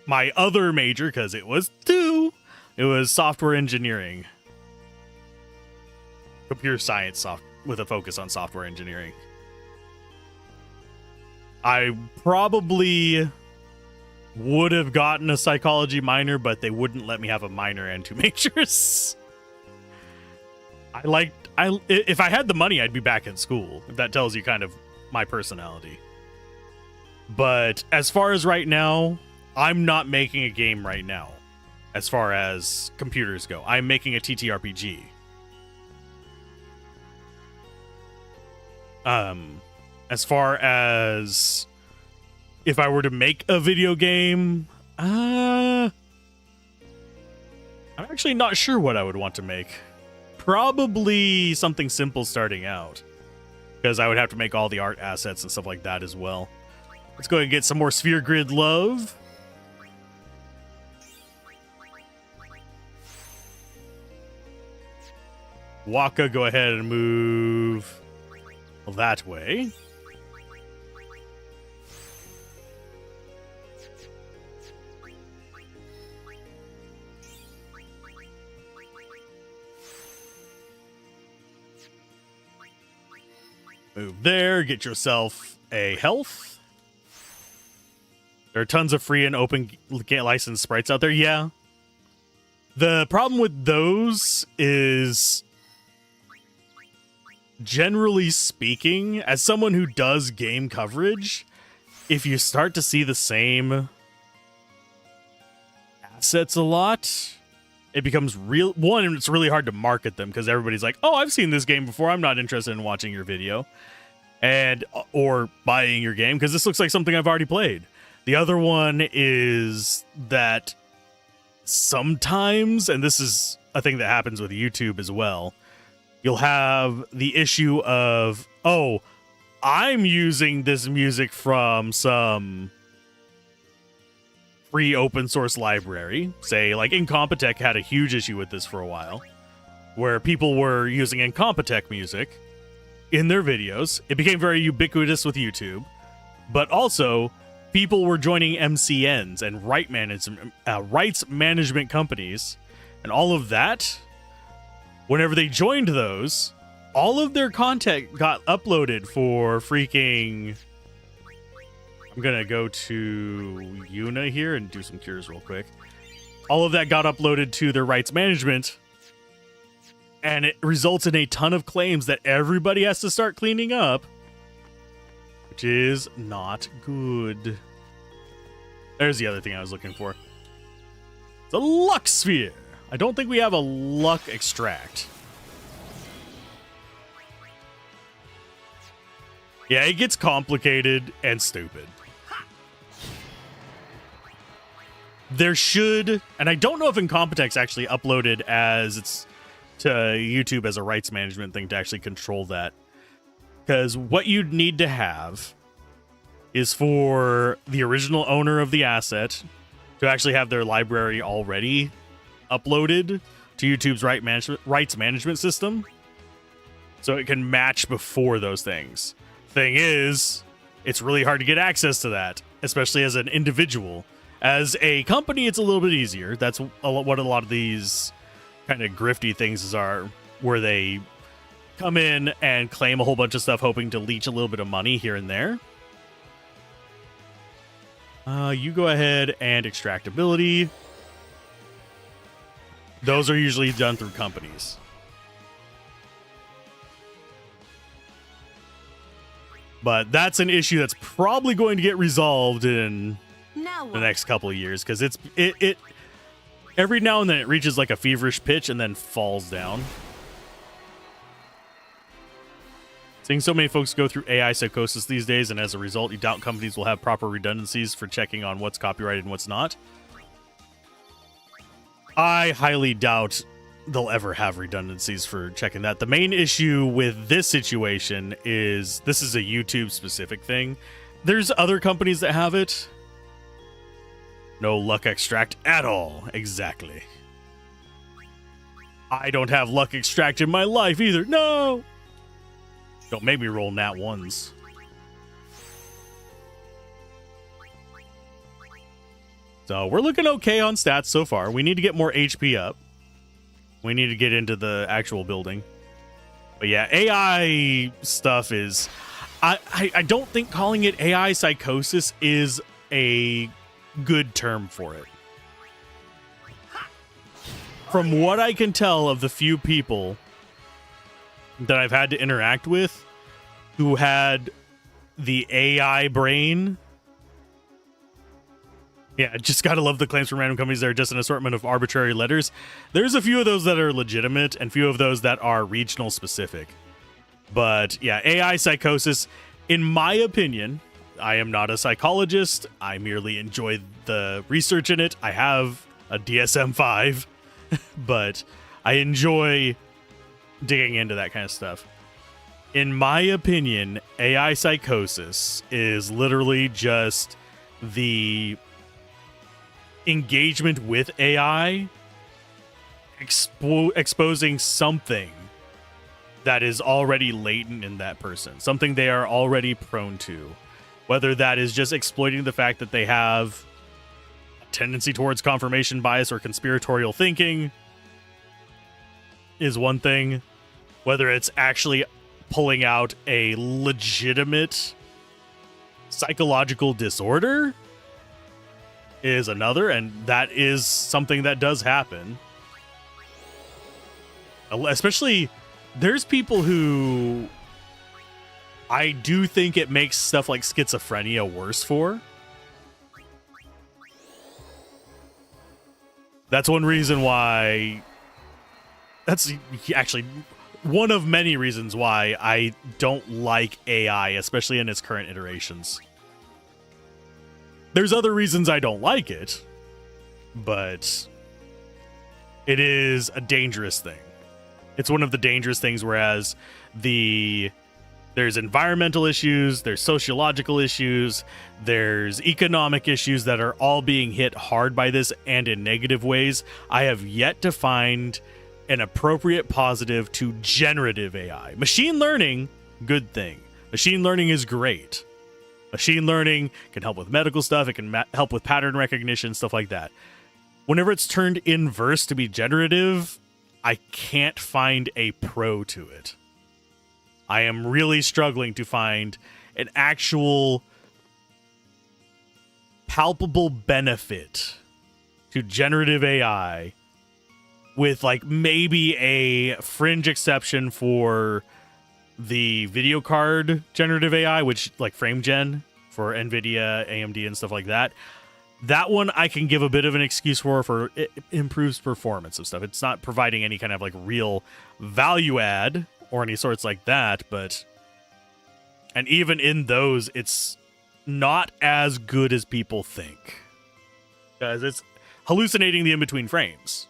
my other major, because it was two, it was software engineering. Computer science with a focus on software engineering. I probably would have gotten a psychology minor, but they wouldn't let me have a minor and two majors. If I had the money, I'd be back in school. If that tells you kind of my personality. But as far as right now, I'm not making a game right now. As far as computers go, I'm making a TTRPG. As far as if I were to make a video game, I'm actually not sure what I would want to make. Probably something simple starting out, because I would have to make all the art assets and stuff like that as well. Let's go ahead and get some more Sphere Grid love. Waka, go ahead and move that way. Move there, get yourself a health. There are tons of free and open licensed sprites out there. Yeah. The problem with those is, generally speaking, as someone who does game coverage, if you start to see the same assets a lot, it becomes real. One, it's really hard to market them because everybody's like, oh, I've seen this game before. I'm not interested in watching your video or buying your game because this looks like something I've already played. The other one is that sometimes, and this is a thing that happens with YouTube as well, you'll have the issue of, oh, I'm using this music from some free open source library. Say, like Incompetech had a huge issue with this for a while, where people were using Incompetech music in their videos. It became very ubiquitous with YouTube, but also people were joining MCNs and rights management companies, and all of that. Whenever they joined those, all of their content got uploaded for freaking... I'm gonna go to Yuna here and do some cures real quick. All of that got uploaded to their rights management, and it results in a ton of claims that everybody has to start cleaning up, which is not good. There's the other thing I was looking for. The luck sphere. I don't think we have a luck extract. Yeah, it gets complicated and stupid. There should, and I don't know if Incompetech's actually uploaded as it's to YouTube as a rights management thing to actually control that. Because what you'd need to have is for the original owner of the asset to actually have their library already uploaded to YouTube's rights management system, so it can match before those things. Thing is, it's really hard to get access to that, especially as an individual. As a company, it's a little bit easier. That's what a lot of these kind of grifty things are, where they come in and claim a whole bunch of stuff, hoping to leech a little bit of money here and there. You go ahead and extractability. Those are usually done through companies. But that's an issue that's probably going to get resolved in the next couple of years, because it every now and then it reaches like a feverish pitch and then falls down. Seeing so many folks go through AI psychosis these days, and as a result, you doubt companies will have proper redundancies for checking on what's copyrighted and what's not. I highly doubt they'll ever have redundancies for checking that. The main issue with this situation is this is a YouTube specific thing. There's other companies that have it. No luck extract at all. Exactly. I don't have luck extract in my life either. No! Don't make me roll nat ones. So we're looking okay on stats so far. We need to get more HP up. We need to get into the actual building. But yeah, AI stuff is... I don't think calling it AI psychosis is a good term for it. From what I can tell of the few people that I've had to interact with who had the AI brain... Yeah, just gotta love the claims from random companies that are just an assortment of arbitrary letters. There's a few of those that are legitimate and few of those that are regional specific. But yeah, AI psychosis, in my opinion, I am not a psychologist. I merely enjoy the research in it. I have a DSM-5, but I enjoy digging into that kind of stuff. In my opinion, AI psychosis is literally just the engagement with AI exposing something that is already latent in that person, something they are already prone to, whether that is just exploiting the fact that they have a tendency towards confirmation bias or conspiratorial thinking is one thing, whether it's actually pulling out a legitimate psychological disorder is another, and that is something that does happen. Especially, there's people who I do think it makes stuff like schizophrenia worse for. That's one reason why. That's actually one of many reasons why I don't like AI, especially in its current iterations. There's other reasons I don't like it, but it is a dangerous thing. It's one of the dangerous things, whereas there's environmental issues, there's sociological issues, there's economic issues that are all being hit hard by this and in negative ways. I have yet to find an appropriate positive to generative AI. Machine learning, good thing. Machine learning is great. Machine learning can help with medical stuff. It can help with pattern recognition, stuff like that. Whenever it's turned inverse to be generative, I can't find a pro to it. I am really struggling to find an actual palpable benefit to generative AI, with like maybe a fringe exception for the video card generative AI, which like frame gen for NVIDIA, AMD, and stuff like that. That one I can give a bit of an excuse for it improves performance of stuff. It's not providing any kind of like real value add or any sorts like that, and even in those, it's not as good as people think, because it's hallucinating the in-between frames.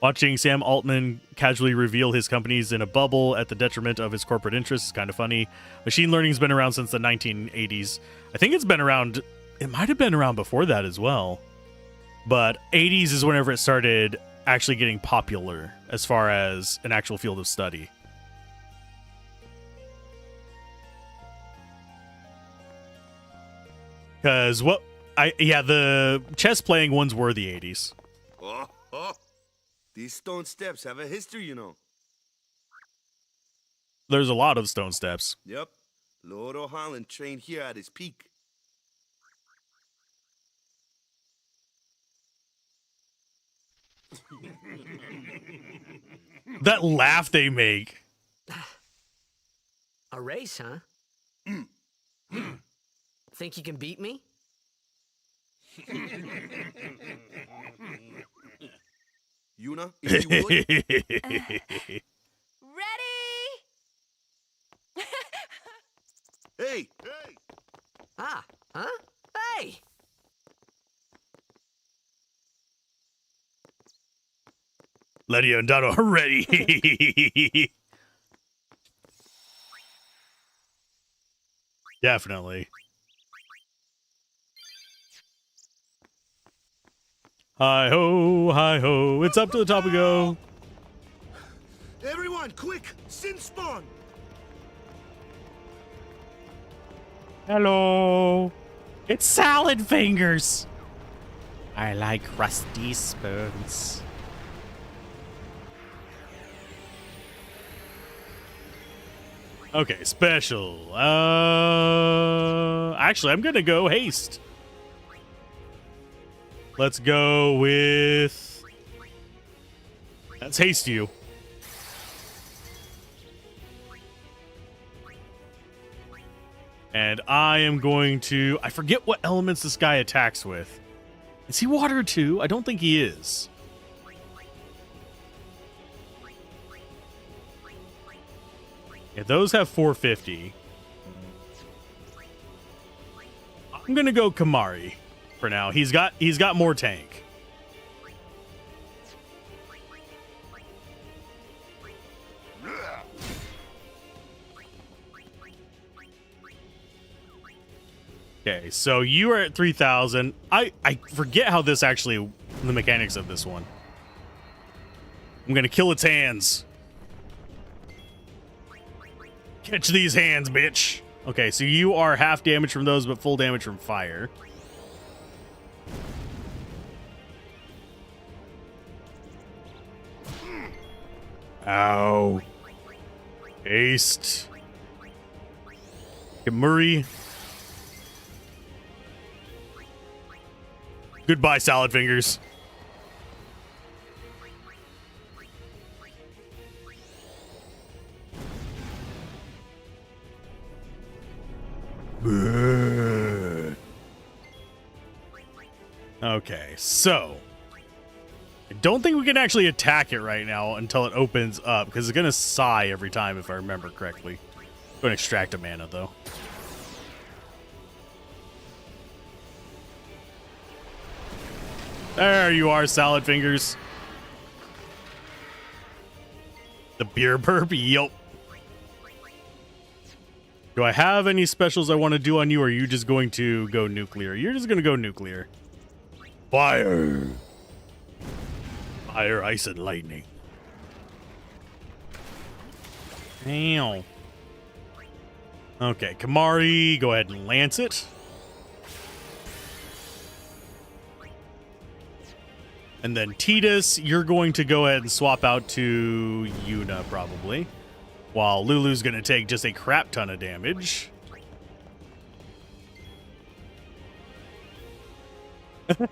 Watching Sam Altman casually reveal his company's in a bubble at the detriment of his corporate interests is kind of funny. Machine learning's been around since the 1980s. I think it's been around, it might have been around before that as well. But 80s is whenever it started actually getting popular as far as an actual field of study. Because the chess playing ones were the 80s. Oh. These stone steps have a history, you know. There's a lot of stone steps. Yep. Lord O'Holland trained here at his peak. That laugh they make. A race, huh? Think you can beat me? Yuna, if you would. Ready? Hey! Huh? Hey! Letty and Dado are ready. Definitely. Hi ho, it's up to the top we go. Everyone, quick! Sin spawn! Hello. It's salad fingers. I like rusty spoons. Okay, special. Actually, I'm gonna go haste. Let's go with... Let's haste you. And I am going to... I forget what elements this guy attacks with. Is he water too? I don't think he is. Yeah, those have 450. I'm gonna go Kamari for now. He's got more tank. Okay, so you are at 3,000. I forget how this actually, the mechanics of this one. I'm gonna kill its hands. Catch these hands, bitch. Okay, so you are half damage from those, but full damage from fire. Ow. Haste. Get Murray. Goodbye, salad fingers. Okay, so I don't think we can actually attack it right now until it opens up, because it's gonna sigh every time if I remember correctly. I'm gonna extract a mana though. There you are, salad fingers. The beer burp, yup. Do I have any specials I want to do on you, or are you just going to go nuclear? You're just going to go nuclear. Fire. Fire, ice, and lightning. Ow. Okay, Kamari, go ahead and lance it. And then Titus, you're going to go ahead and swap out to Yuna, probably. While Lulu's going to take just a crap ton of damage.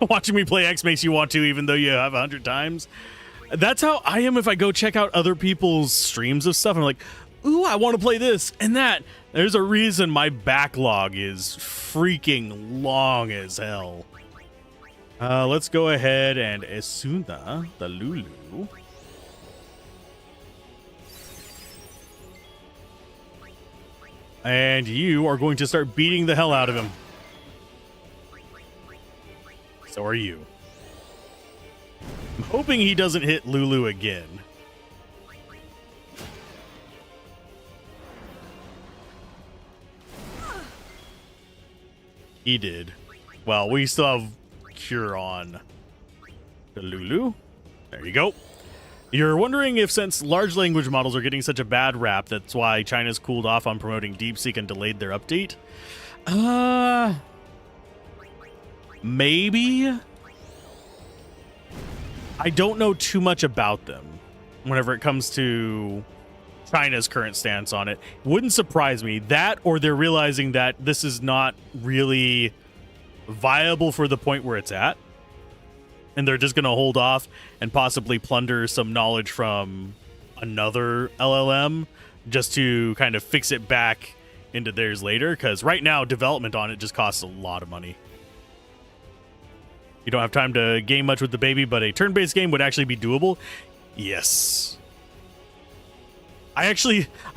Watching me play X makes you want to, even though you have 100 times. That's how I am if I go check out other people's streams of stuff. I'm like, ooh, I want to play this and that. There's a reason my backlog is freaking long as hell. Let's go ahead and Esuna, the Lulu. And you are going to start beating the hell out of him. So are you. I'm hoping he doesn't hit Lulu again. He did. Well, we still have Cure on the Lulu. There you go. You're wondering if, since large language models are getting such a bad rap, that's why China's cooled off on promoting DeepSeek and delayed their update? Maybe? I don't know too much about them whenever it comes to China's current stance on it. Wouldn't surprise me. That, or they're realizing that this is not really viable for the point where it's at. And they're just going to hold off and possibly plunder some knowledge from another LLM just to kind of fix it back into theirs later. Because right now, development on it just costs a lot of money. You don't have time to game much with the baby, but a turn-based game would actually be doable. Yes. I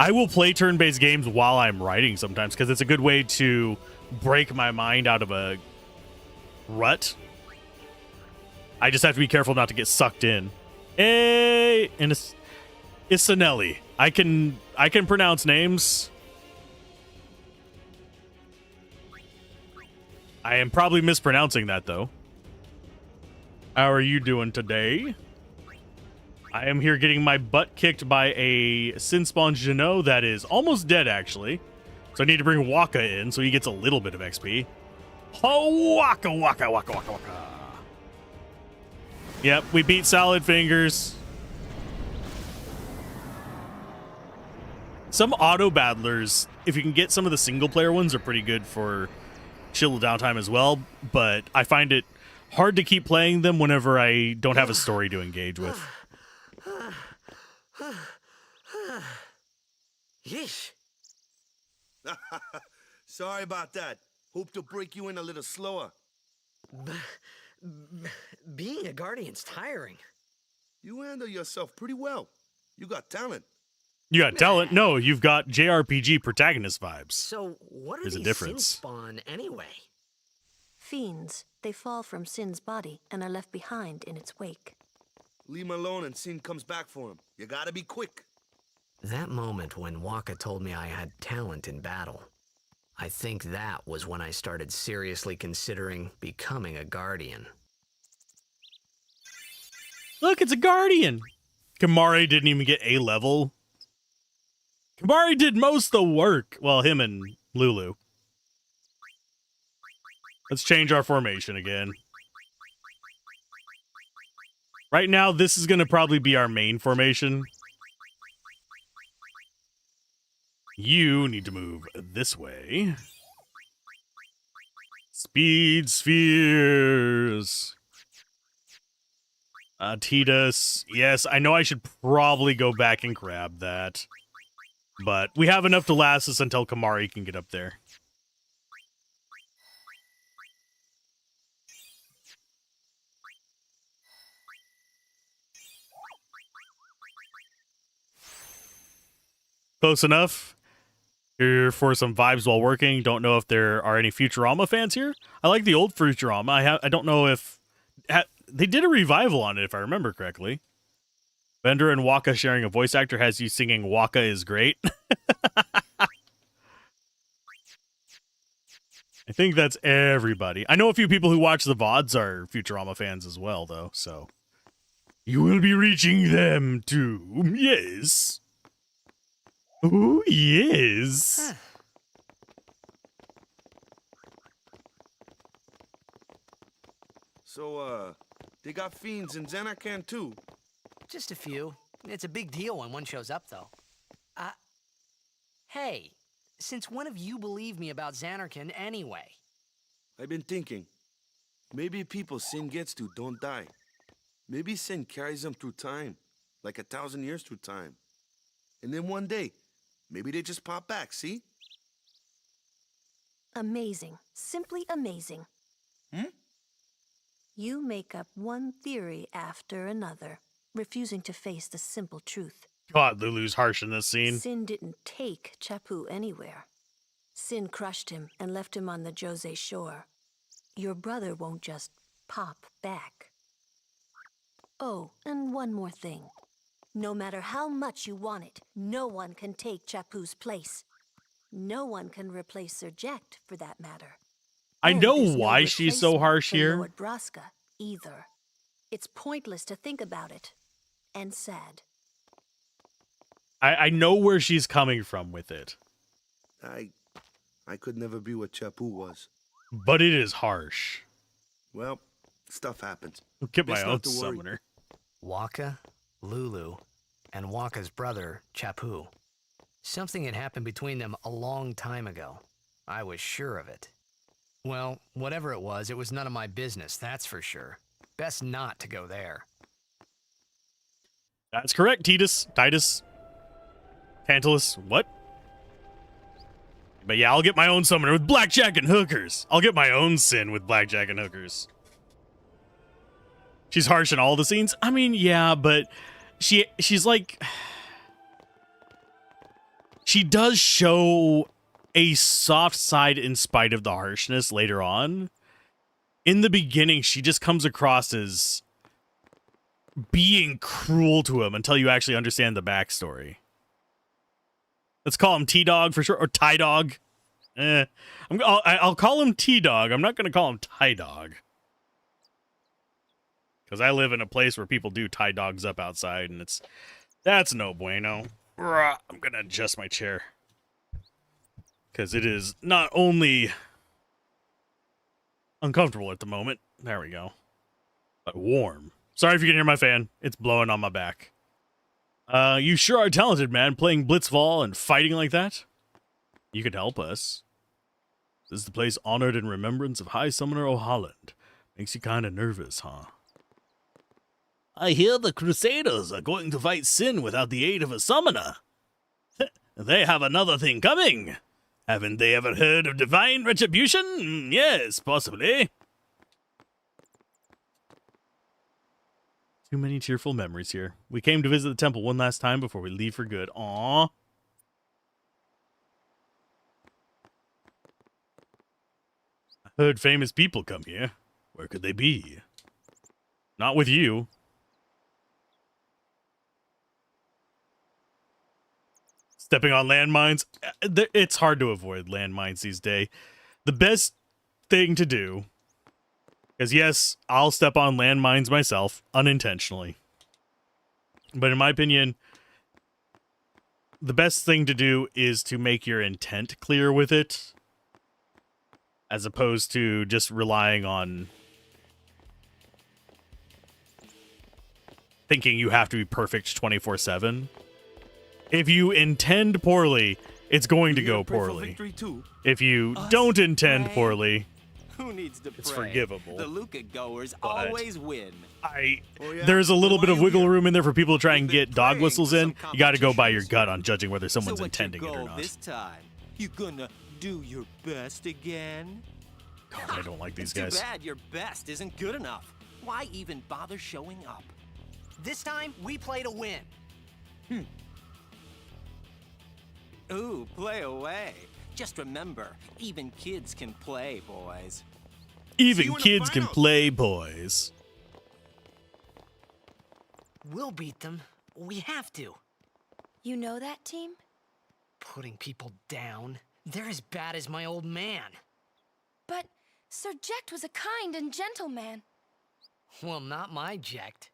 will play turn-based games while I'm writing sometimes because it's a good way to break my mind out of a rut. I just have to be careful not to get sucked in. Hey, and it's Sinelli. I can pronounce names. I am probably mispronouncing that though. How are you doing today? I am here getting my butt kicked by a Sinspawn Jeannot that is almost dead actually. So I need to bring Waka in so he gets a little bit of XP. Oh, Waka, Waka, Waka, Waka, Waka. Yep, we beat Salad Fingers. Some auto battlers, if you can get some of the single player ones, are pretty good for chill downtime as well. But I find it hard to keep playing them whenever I don't have a story to engage with. Yeesh. Sorry about that. Hope to break you in a little slower. Being a guardian's tiring. You handle yourself pretty well. You got talent. You got talent? No, you've got JRPG protagonist vibes. So what are There's a these difference. Spawn anyway? Fiends, they fall from Sin's body and are left behind in its wake. Leave him alone and Sin comes back for him. You gotta be quick. That moment when Waka told me I had talent in battle, I think that was when I started seriously considering becoming a guardian. Look, it's a guardian. Kamari didn't even get A level. Kamari did most of the work. Well, him and Lulu. Let's change our formation again. Right now, this is going to probably be our main formation. You need to move this way. Speed spheres. Titus. Yes, I know I should probably go back and grab that. But we have enough to last us until Kamari can get up there. Close enough. Here for some vibes while working. Don't know if there are any Futurama fans here. I like the old Futurama. I don't know if... they did a revival on it, if I remember correctly. Bender and Waka sharing a voice actor has you singing Waka is great. I think that's everybody. I know a few people who watch the VODs are Futurama fans as well, though, so... You will be reaching them, too. Yes. Oh, yes. So, they got fiends in Xanarkand too. Just a few. It's a big deal when one shows up, though. Hey, since when have you believed me about Xanarkand anyway? I've been thinking. Maybe people sin gets to don't die. Maybe sin carries them through time, like 1,000 years through time. And then one day, maybe they just pop back, see? Amazing. Simply amazing. You make up one theory after another, refusing to face the simple truth. God, Lulu's harsh in this scene. Sin didn't take Chappu anywhere. Sin crushed him and left him on the Jose shore. Your brother won't just pop back. Oh, and one more thing. No matter how much you want it, no one can take Chappu's place. No one can replace Serject, for that matter. I And know there's no why she's so harsh replacement for here. Lord Braska, either. It's pointless to think about it. And sad. I know where she's coming from with it. I could never be what Chappu was. But it is harsh. Well, stuff happens. I'll get my Best own not to worry. summoner. Waka, Lulu, and Waka's brother, Chappu. Something had happened between them a long time ago. I was sure of it. Well, whatever it was none of my business, that's for sure. Best not to go there. That's correct, Titus. Tantalus, what? But yeah, I'll get my own summoner with blackjack and hookers. I'll get my own sin with blackjack and hookers. She's harsh in all the scenes. I mean, yeah, but she's like... She does show a soft side in spite of the harshness later on. In the beginning, she just comes across as being cruel to him until you actually understand the backstory. Let's call him T-Dog for sure, or Ty-Dog. I'll call him T-Dog. I'm not going to call him Ty-Dog. Because I live in a place where people do tie dogs up outside, and that's no bueno. I'm going to adjust my chair. Because it is not only uncomfortable at the moment, there we go, but warm. Sorry if you can hear my fan. It's blowing on my back. You sure are talented, man, playing Blitzball and fighting like that. You could help us. This is the place honored in remembrance of High Summoner O'Holland. Makes you kind of nervous, huh? I hear the Crusaders are going to fight Sin without the aid of a summoner. They have another thing coming. Haven't they ever heard of divine retribution? Yes, possibly. Too many tearful memories here. We came to visit the temple one last time before we leave for good. Aww. I heard famous people come here. Where could they be? Not with you. Stepping on landmines. It's hard to avoid landmines these days. The best thing to do, because yes, I'll step on landmines myself, unintentionally. But in my opinion, the best thing to do is to make your intent clear with it, as opposed to just relying on thinking you have to be perfect 24/7. If you intend poorly, it's going to You go here pray for poorly. victory too? If you Us don't intend pray? poorly, Who needs to it's pray? forgivable. The Luca goers But- always win. Oh, yeah? There's a little Then bit why of you wiggle here? room in there for people to try We've and been get dog praying whistles for in. some You got to go by your competition gut this on judging whether someone's so what intending your it or goal not. this time? You gonna do your best again? God, I don't like these It's guys. too bad your best isn't good enough. Why even bother showing up? This time, we play to win. Ooh, play away. Just remember, even kids can play, boys. Even you in the kids can finals. play, boys. We'll beat them. We have to. You know that team? Putting people down. They're as bad as my old man. But Sir Jecht was a kind and gentle man. Well, not my Jecht.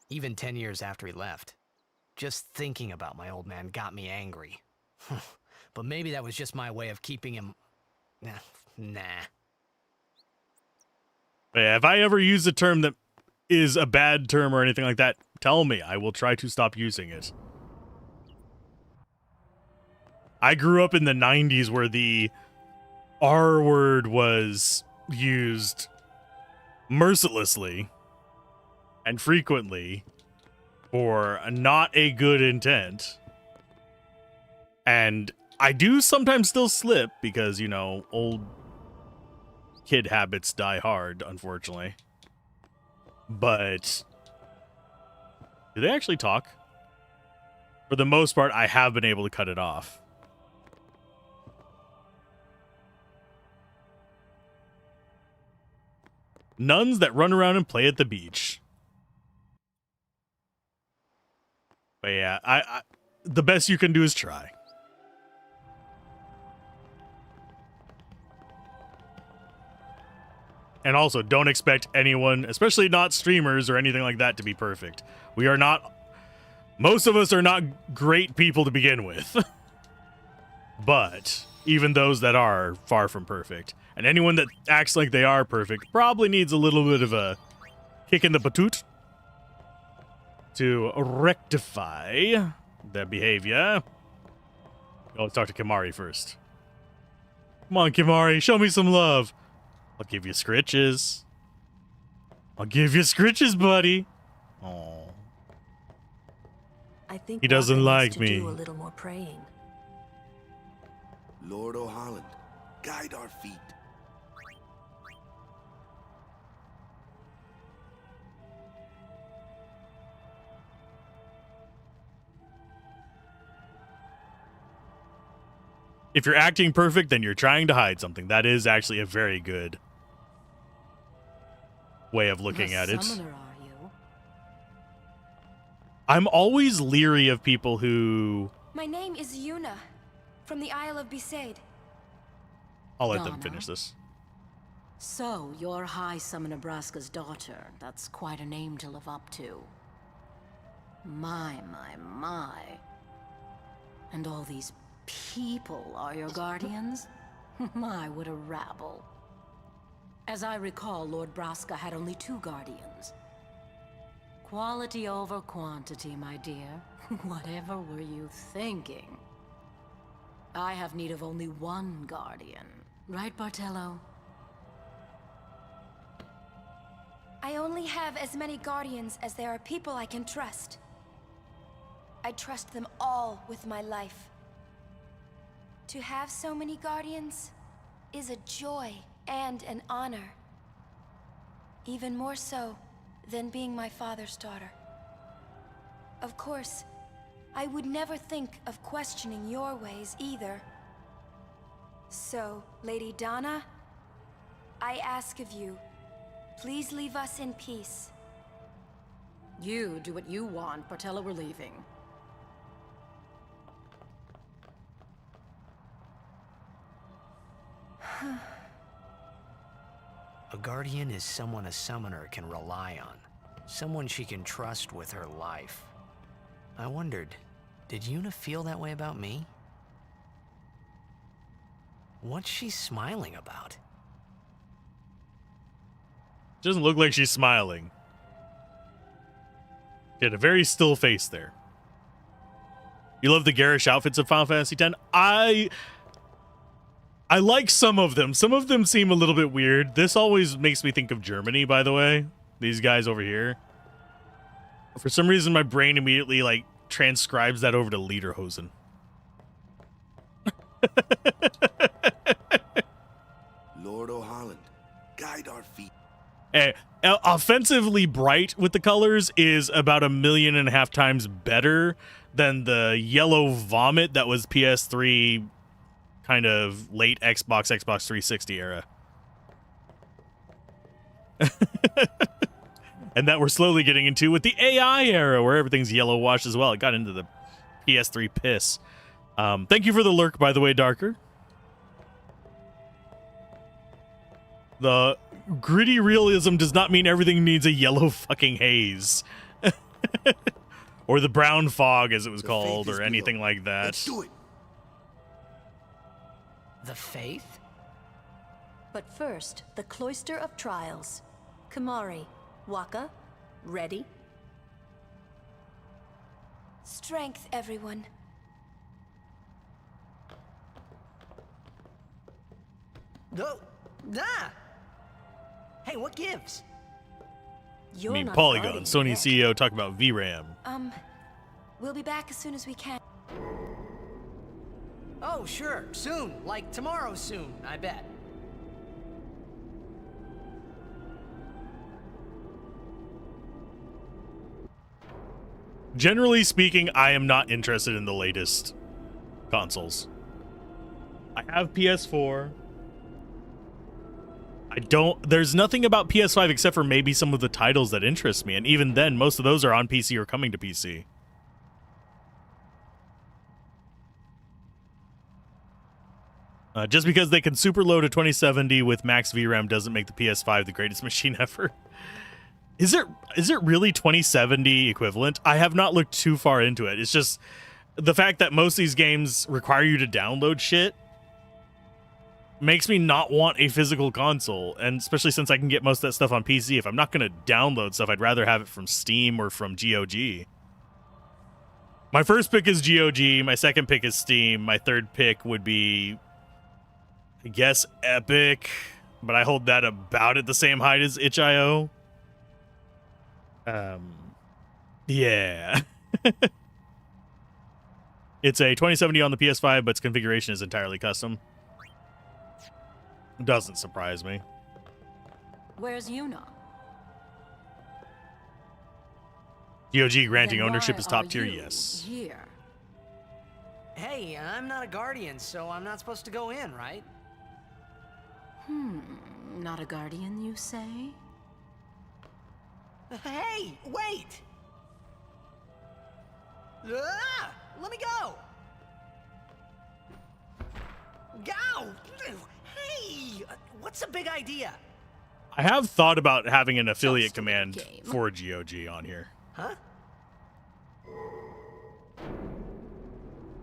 Even 10 years after he left. Just thinking about my old man got me angry. But maybe that was just my way of keeping him... Nah. But yeah, if I ever use a term that is a bad term or anything like that, tell me. I will try to stop using it. I grew up in the 90s where the R word was used mercilessly and frequently for not a good intent. And I do sometimes still slip because, you know, old kid habits die hard, unfortunately. But do they actually talk? For the most part, I have been able to cut it off. Nuns that run around and play at the beach. But yeah, I the best you can do is try. And also, don't expect anyone, especially not streamers or anything like that, to be perfect. We are not... Most of us are not great people to begin with. But even those that are, far from perfect. And anyone that acts like they are perfect probably needs a little bit of a kick in the patoot to rectify their behavior. Let's talk to Kimari first. Come on, Kimari, show me some love. I'll give you scritches. I'll give you scritches, buddy. Oh, I think He doesn't Walker like needs to me. do a little more praying. Lord O'Holland, guide our feet. if you're acting perfect, then you're trying to hide something. That is actually a very good way of looking at it. Summoner, are you? I'm always leery of people who... My name is Yuna, from the Isle of Besaid. I'll let them Donna? finish this. So, you're High Summoner Braska's daughter. That's quite a name to live up to. My. And all these people are your guardians? My, what a rabble. As I recall, Lord Braska had only 2 guardians. Quality over quantity, my dear. Whatever were you thinking? I have need of only 1 guardian. Right, Bartello? I only have as many guardians as there are people I can trust. I trust them all with my life. To have so many guardians is a joy and an honor. Even more so than being my father's daughter. Of course, I would never think of questioning your ways either. So, Lady Donna, I ask of you, please leave us in peace. You do what you want, Bartello, we're leaving. A guardian is someone a summoner can rely on. Someone she can trust with her life. I wondered, did Yuna feel that way about me? What's she smiling about? Doesn't look like she's smiling. She had a very still face there. You love the garish outfits of Final Fantasy X? I like some of them. Some of them seem a little bit weird. This always makes me think of Germany, by the way. These guys over here. For some reason, my brain immediately, like, transcribes that over to Lederhosen. Lord O'Holland, guide our feet. Offensively bright with the colors is about 1.5 million times better than the yellow vomit that was PS3 kind of late Xbox 360 era. And that we're slowly getting into with the AI era where everything's yellow washed as well. It got into the PS3 piss. Thank you for the lurk, by the way, Darker. The gritty realism does not mean everything needs a yellow fucking haze. Or the brown fog, as it was called, or anything like that. Let's do it. The faith? But first, the Cloister of Trials. Kamari, Waka, ready? Strength, everyone. No. Nah. Hey, what gives? You're I mean, not Polygon, guarding Sony yet. CEO, talk about VRAM. We'll be back as soon as we can. Oh, sure. Soon. Like tomorrow soon, I bet. Generally speaking, I am not interested in the latest consoles. I have PS4. There's nothing about PS5 except for maybe some of the titles that interest me. And even then, most of those are on PC or coming to PC. Just because they can superload a 2070 with max VRAM doesn't make the PS5 the greatest machine ever. Is it really 2070 equivalent? I have not looked too far into it. It's just the fact that most of these games require you to download shit makes me not want a physical console, and especially since I can get most of that stuff on PC. If I'm not going to download stuff, I'd rather have it from Steam or from GOG. My first pick is GOG, my second pick is Steam, my third pick would be, I guess, Epic, but I hold that about at the same height as itch.io. Yeah. It's a 2070 on the PS5, but its configuration is entirely custom. Doesn't surprise me. Where's Yuna? GOG granting Then ownership why is top are tier, you yes. Here. Hey, I'm not a guardian, so I'm not supposed to go in, right? Not a guardian, you say? Hey, wait! Ah, let me go! Go! Hey! What's the big idea? I have thought about having an affiliate Just a command game. for GOG on here. Huh?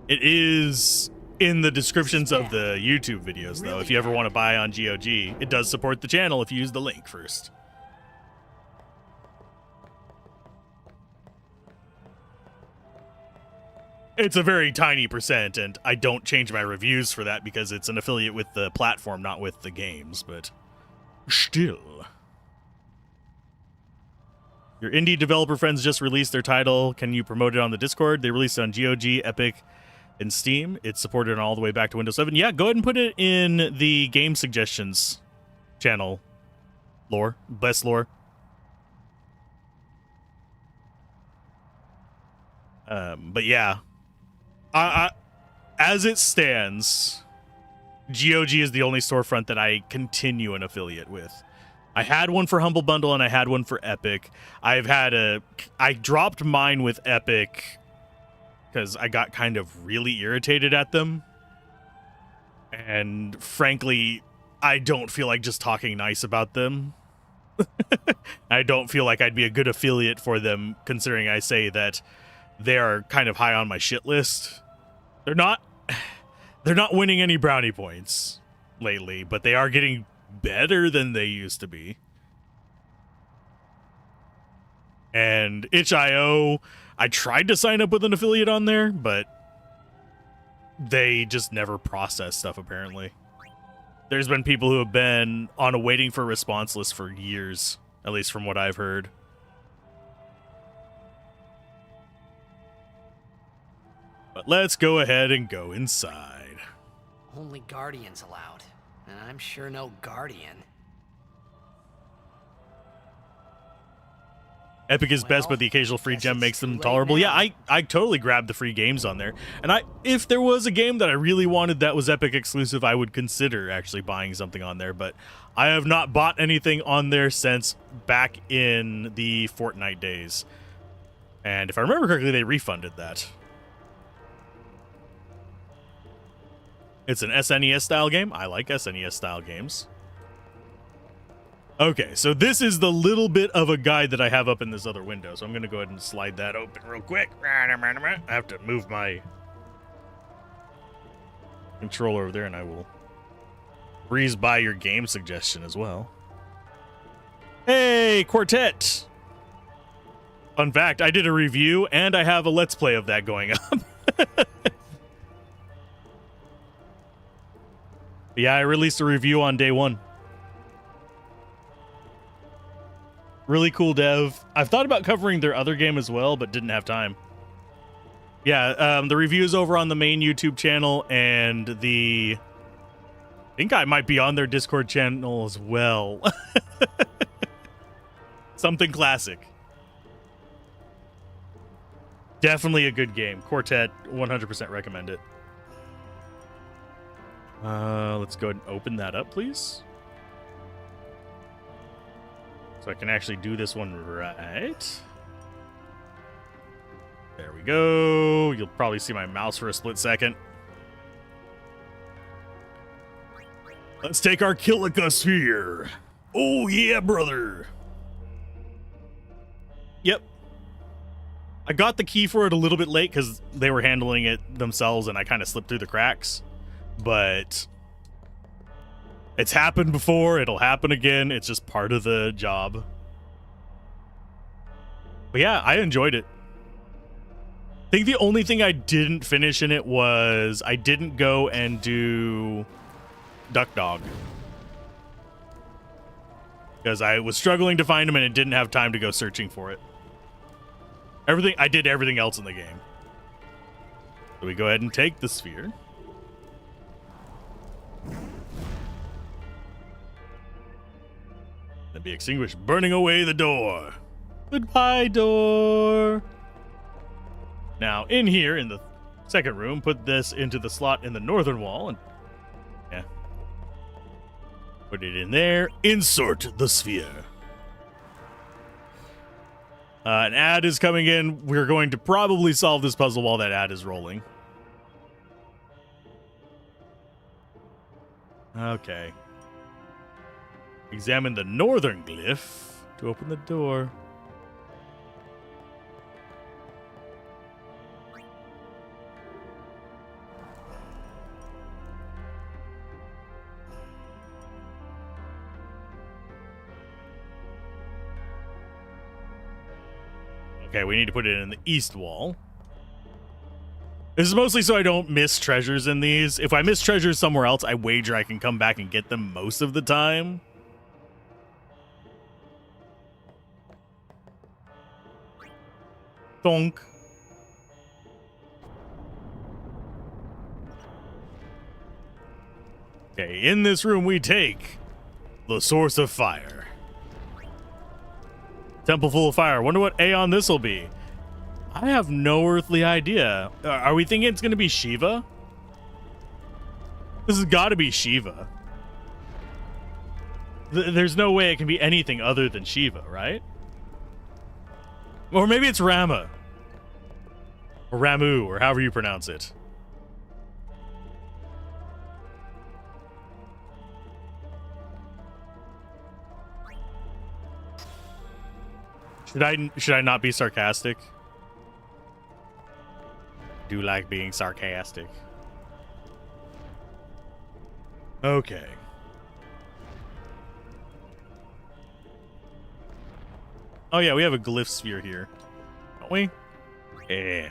It is in the descriptions of the YouTube videos, though. If you ever want to buy on GOG, it does support the channel if you use the link first. It's a very tiny percent, and I don't change my reviews for that because it's an affiliate with the platform, not with the games, but still. Your indie developer friends just released their title. Can you promote it on the Discord? They released it on GOG, Epic, and Steam. It's supported all the way back to Windows 7. Yeah, go ahead and put it in the game suggestions channel. Lore. Best lore. But yeah. As it stands, GOG is the only storefront that I continue an affiliate with. I had one for Humble Bundle and I had one for Epic. I dropped mine with Epic because I got kind of really irritated at them. And frankly, I don't feel like just talking nice about them. I don't feel like I'd be a good affiliate for them, considering I say that they are kind of high on my shit list. They're not winning any brownie points lately, but they are getting better than they used to be. And itch.io, I tried to sign up with an affiliate on there, but they just never process stuff, apparently. There's been people who have been on a waiting for response list for years, at least from what I've heard. But let's go ahead and go inside. Only Guardians allowed. And I'm sure no Guardian. Epic is best, but the occasional free gem makes them tolerable. Yeah, I totally grabbed the free games on there. And if there was a game that I really wanted that was Epic exclusive, I would consider actually buying something on there. But I have not bought anything on there since back in the Fortnite days. And if I remember correctly, they refunded that. It's an SNES style game. I like SNES style games. Okay, so this is the little bit of a guide that I have up in this other window. So I'm going to go ahead and slide that open real quick. I have to move my controller over there, and I will breeze by your game suggestion as well. Hey, Quartet! Fun fact, I did a review, and I have a Let's Play of that going up. Yeah, I released a review on day one. Really cool dev. I've thought about covering their other game as well, but didn't have time. Yeah, the review is over on the main YouTube channel, and I think I might be on their Discord channel as well. Something classic. Definitely a good game. Quartet, 100% recommend it. Let's go ahead and open that up, please. So I can actually do this one right. There we go. You'll probably see my mouse for a split second. Let's take our Kilika Sphere. Oh, yeah, brother. Yep. I got the key for it a little bit late because they were handling it themselves and I kind of slipped through the cracks. But it's happened before. It'll happen again. It's just part of the job. But yeah, I enjoyed it. I think the only thing I didn't finish in it was I didn't go and do Duck Dog. Because I was struggling to find him and it didn't have time to go searching for it. I did everything else in the game. So we go ahead and take the sphere. Then be extinguished, burning away the door. Goodbye, door. Now, in here, in the second room, put this into the slot in the northern wall. And yeah. Put it in there. Insert the sphere. An ad is coming in. We're going to probably solve this puzzle while that ad is rolling. Okay. Examine the northern glyph to open the door. Okay, we need to put it in the east wall. This is mostly so I don't miss treasures in these. If I miss treasures somewhere else, I wager I can come back and get them most of the time. Donk. Okay, in this room we take the source of fire. Temple full of fire. Wonder what Aeon this will be. I have no earthly idea. Are we thinking it's going to be Shiva? This has got to be Shiva. There's no way it can be anything other than Shiva, right? Or maybe it's Rama. Or Ramu, or however you pronounce it. Should I not be sarcastic? Do like being sarcastic. Okay. Oh yeah, we have a glyph sphere here, don't we? Yeah.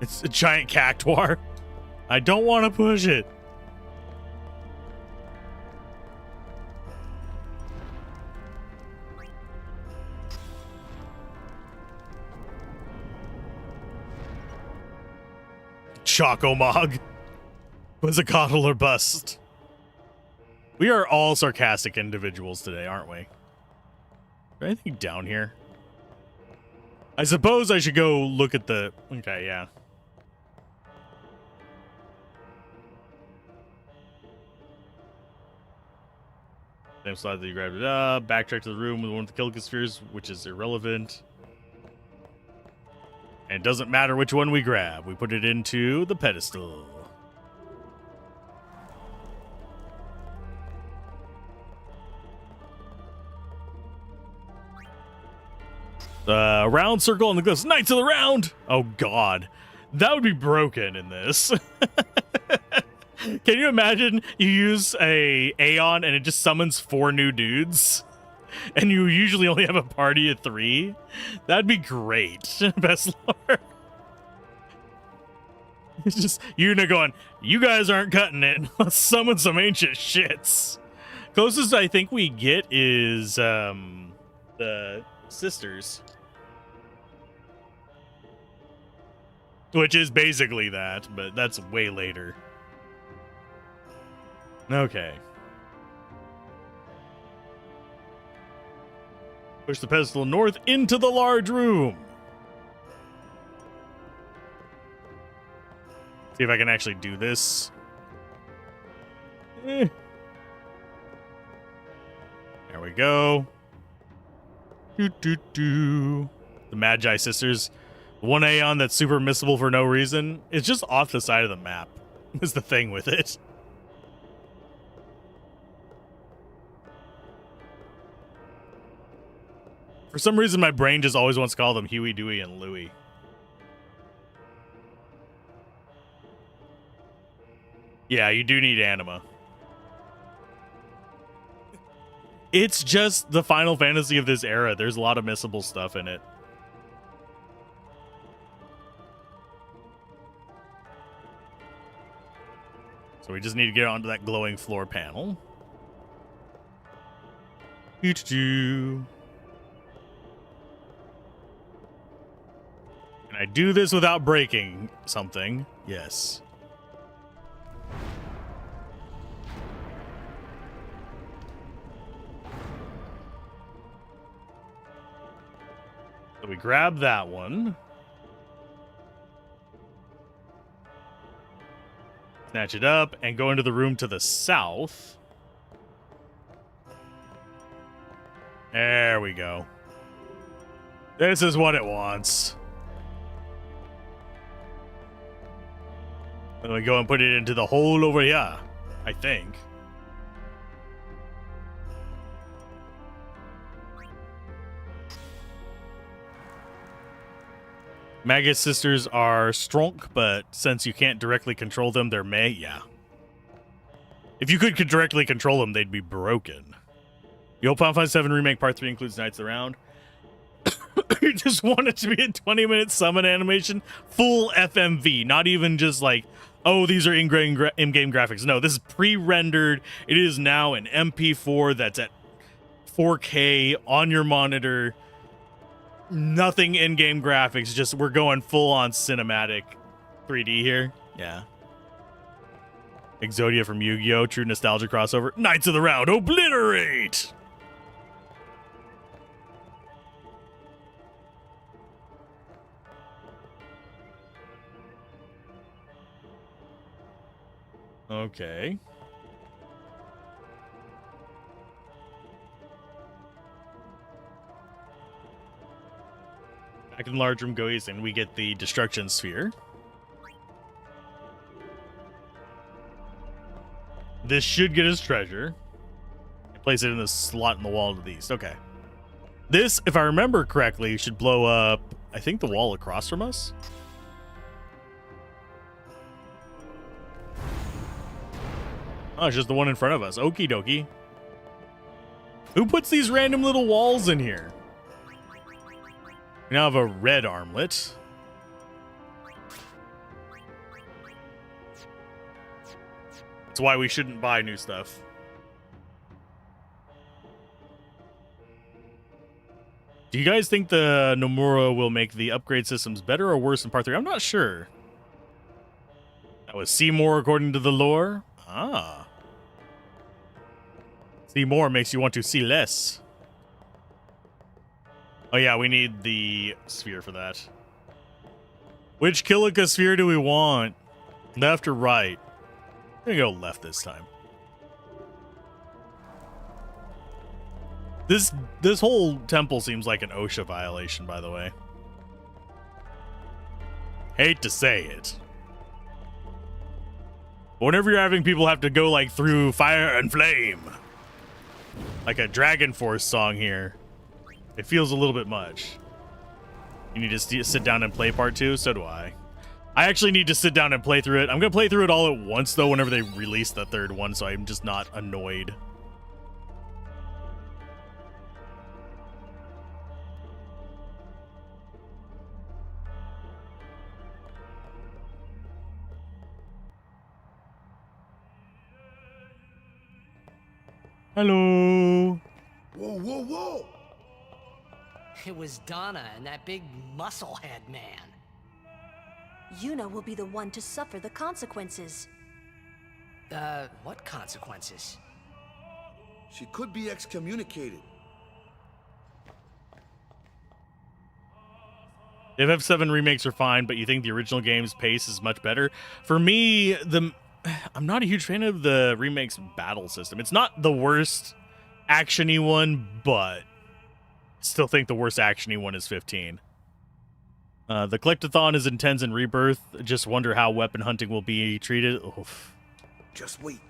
It's a giant cactuar. I don't want to push it. Chocomog. Quizzicoatl or bust. We are all sarcastic individuals today, aren't we? Is there anything down here? I suppose I should go look at the... Okay, yeah. Same slide that you grabbed it up. Backtrack to the room with one of the Killica spheres, which is irrelevant. And it doesn't matter which one we grab. We put it into the pedestal. The round circle on the glyphs. Knights of the Round! Oh, God. That would be broken in this. Can you imagine you use a Aeon and it just summons 4 new dudes? And you usually only have a party of 3? That'd be great. Best lore. It's just Yuna going, you guys aren't cutting it. Let's summon some ancient shits. Closest I think we get is the sisters. Which is basically that, but that's way later. Okay. Push the pedestal north into the large room. See if I can actually do this. There we go. The Magi sisters. One Aeon that's super missable for no reason. It's just off the side of the map. Is the thing with it. For some reason, my brain just always wants to call them Huey, Dewey, and Louie. Yeah, you do need anima. It's just the Final Fantasy of this era. There's a lot of missable stuff in it. So we just need to get onto that glowing floor panel. Can I do this without breaking something? Yes. So we grab that one. Snatch it up and go into the room to the south. There we go. This is what it wants. Then we go and put it into the hole over here, I think. Magus sisters are strong, but since you can't directly control them, they're yeah. If you could directly control them, they'd be broken. The old Final Fantasy VII Remake Part 3 includes Knights of the Round. You just want it to be a 20-minute summon animation, full FMV, not even just like, oh, these are in-game graphics. No, this is pre-rendered. It is now an MP4 that's at 4K on your monitor. Nothing in-game graphics, just we're going full-on cinematic 3D here. Yeah. Exodia from Yu-Gi-Oh! True nostalgia crossover. Knights of the Round, obliterate! Okay. Back in the large room, go east, and we get the destruction sphere. This should get us treasure. Place it in the slot in the wall to the east. Okay. This, if I remember correctly, should blow up, I think, the wall across from us. Oh, it's just the one in front of us. Okie dokie. Who puts these random little walls in here? We now have a red armlet. That's why we shouldn't buy new stuff. Do you guys think the Nomura will make the upgrade systems better or worse in Part 3? I'm not sure. That was see more according to the lore. Ah. See more makes you want to see less. Oh yeah, we need the sphere for that. Which Kilika sphere do we want? Left or right? I'm gonna go left this time. This whole temple seems like an OSHA violation, by the way. Hate to say it. But whenever you're having people have to go like through fire and flame, like a Dragon Force song here, it feels a little bit much. You need to sit down and play part 2? So do I. I actually need to sit down and play through it. I'm going to play through it all at once, though, whenever they release the third one, so I'm just not annoyed. Hello. Whoa, whoa, whoa! It was Donna and that big musclehead man. Yuna will be the one to suffer the consequences. What consequences? She could be excommunicated. The FF7 remakes are fine, but you think the original game's pace is much better? For me, I'm not a huge fan of the remake's battle system. It's not the worst action-y one, but I still think the worst action-y one is 15. The Collectathon is intense in Rebirth. Just wonder how weapon hunting will be treated. Oof. Just wait.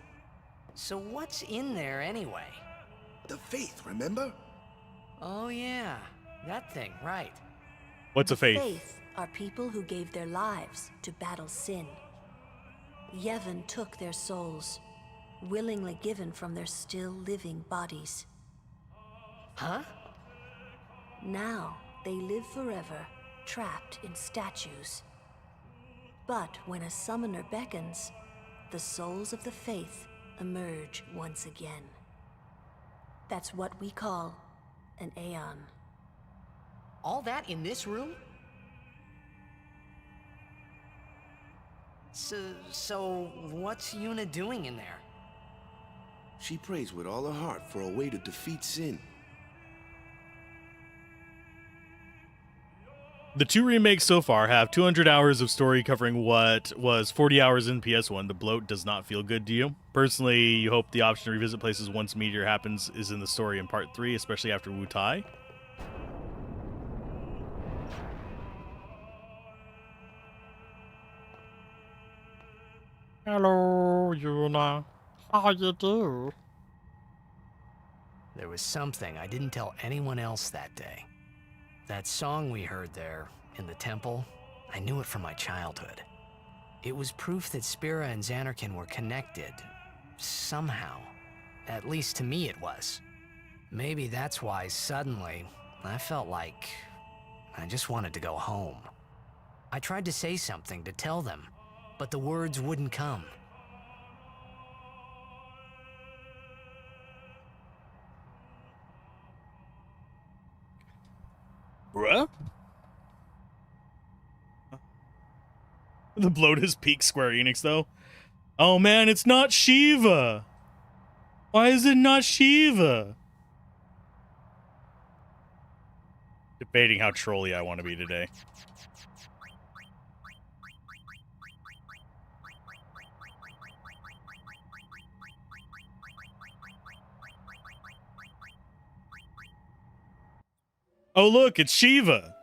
So what's in there anyway? The faith, remember? Oh yeah, that thing, right. What's a faith? Faith are people who gave their lives to battle sin. Yevon took their souls, willingly given from their still living bodies. Huh? Now they live forever, trapped in statues. But when a summoner beckons, the souls of the faith emerge once again. That's what we call an Aeon. All that in this room? So what's Yuna doing in there? She prays with all her heart for a way to defeat sin. The 2 remakes so far have 200 hours of story covering what was 40 hours in PS1. The bloat does not feel good to you. Personally, you hope the option to revisit places once Meteor happens is in the story in Part 3, especially after Wu Tai. Hello, Yuna. How you do? There was something I didn't tell anyone else that day. That song we heard there, in the temple, I knew it from my childhood. It was proof that Spira and Xanarkin were connected, somehow. At least to me it was. Maybe that's why, suddenly, I felt like I just wanted to go home. I tried to say something to tell them, but the words wouldn't come. Bruh? The bloat is peak Square Enix, though. Oh man, it's not Shiva! Why is it not Shiva? Debating how trolly I want to be today. Oh look, it's Shiva!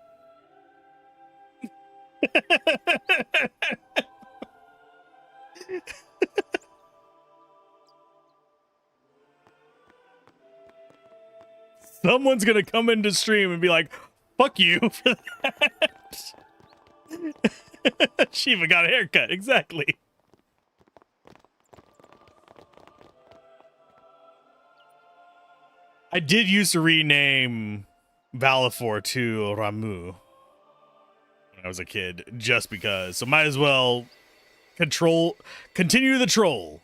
Someone's gonna come into stream and be like, fuck you for that. Shiva got a haircut, exactly. I did used to rename Valifor to Ramu when I was a kid, just because. So might as well continue the troll.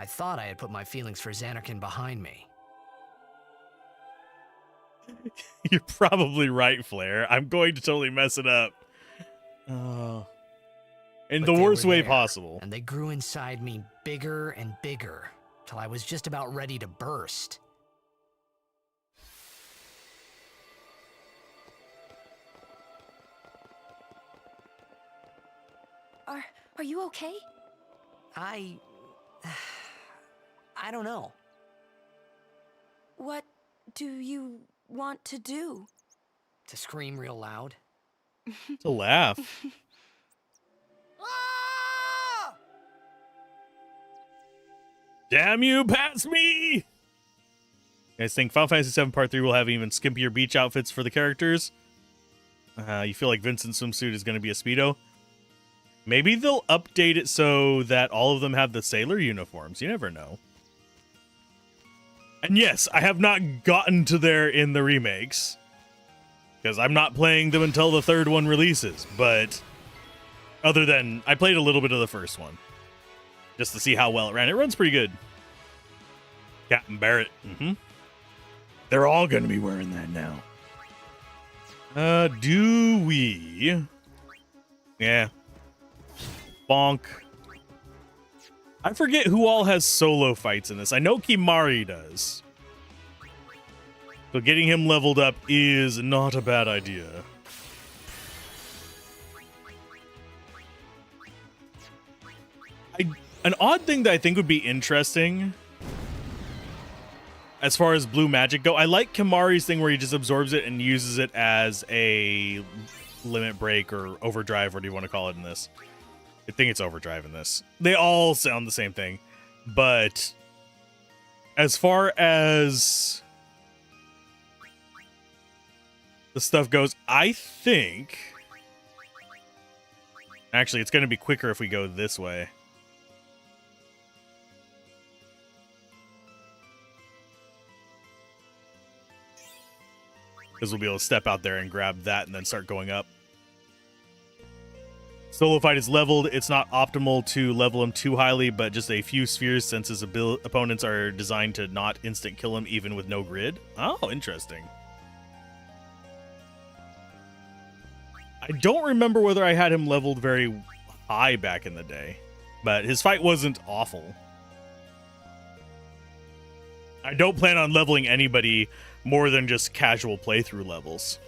thought I had put my feelings for Xanarkin behind me. You're probably right, Flair. I'm going to totally mess it up. In But the they worst were way there, possible. And they grew inside me bigger and bigger, till I was just about ready to burst. Are you okay? I don't know. What do you want to do? To scream real loud. To laugh. Damn you, pass me! You guys think Final Fantasy VII Part 3 will have even skimpier beach outfits for the characters? You feel like Vincent's swimsuit is going to be a Speedo? Maybe they'll update it so that all of them have the sailor uniforms. You never know. And yes, I have not gotten to there in the remakes, because I'm not playing them until the third one releases. But other than, I played a little bit of the first one, just to see how well it ran. It runs pretty good. Captain Barrett. They're all going to be wearing that now. Do we? Yeah. Bonk. I forget who all has solo fights in this. I know Kimari does. So getting him leveled up is not a bad idea. An odd thing that I think would be interesting as far as blue magic go, I like Kimari's thing where he just absorbs it and uses it as a limit break or overdrive, what do you want to call it in this? I think it's overdrive in this. They all sound the same thing. But as far as the stuff goes, I think... Actually, it's going to be quicker if we go this way. Because we'll be able to step out there and grab that and then start going up. Solo fight is leveled. It's not optimal to level him too highly, but just a few spheres since his opponents are designed to not instant kill him even with no grid. Oh, interesting. I don't remember whether I had him leveled very high back in the day, but his fight wasn't awful. I don't plan on leveling anybody more than just casual playthrough levels.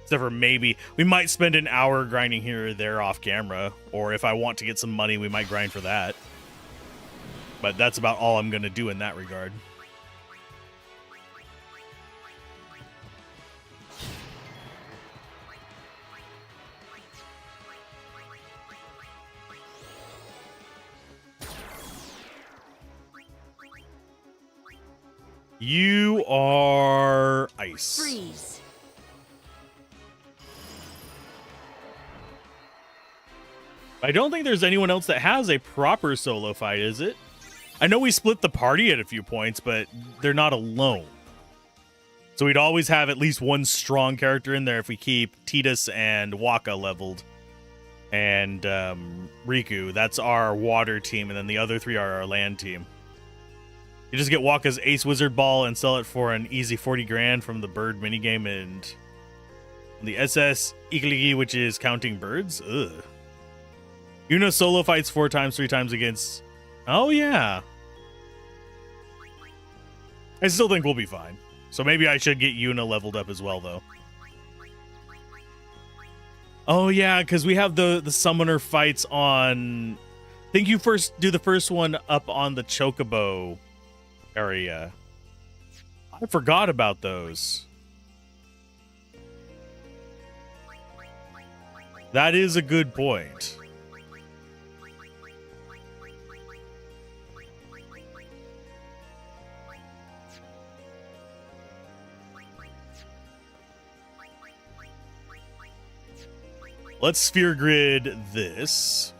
Except for maybe we might spend an hour grinding here or there off camera, or if I want to get some money, we might grind for that. But that's about all I'm going to do in that regard. You are ice. Freeze. I don't think there's anyone else that has a proper solo fight, is it? I know we split the party at a few points, but they're not alone. So we'd always have at least one strong character in there if we keep Tidus and Waka leveled. And Riku, that's our water team, and then the other three are our land team. You just get Waka's Ace Wizard Ball and sell it for an easy 40 grand from the bird minigame and the SS Ikiligi, which is counting birds. Ugh. Yuna solo fights 4 times, 3 times against... Oh, yeah. I still think we'll be fine. So maybe I should get Yuna leveled up as well, though. Oh, yeah, because we have the summoner fights on... I think you first do the first one up on the Chocobo area. I forgot about those. That is a good point. Let's sphere grid this.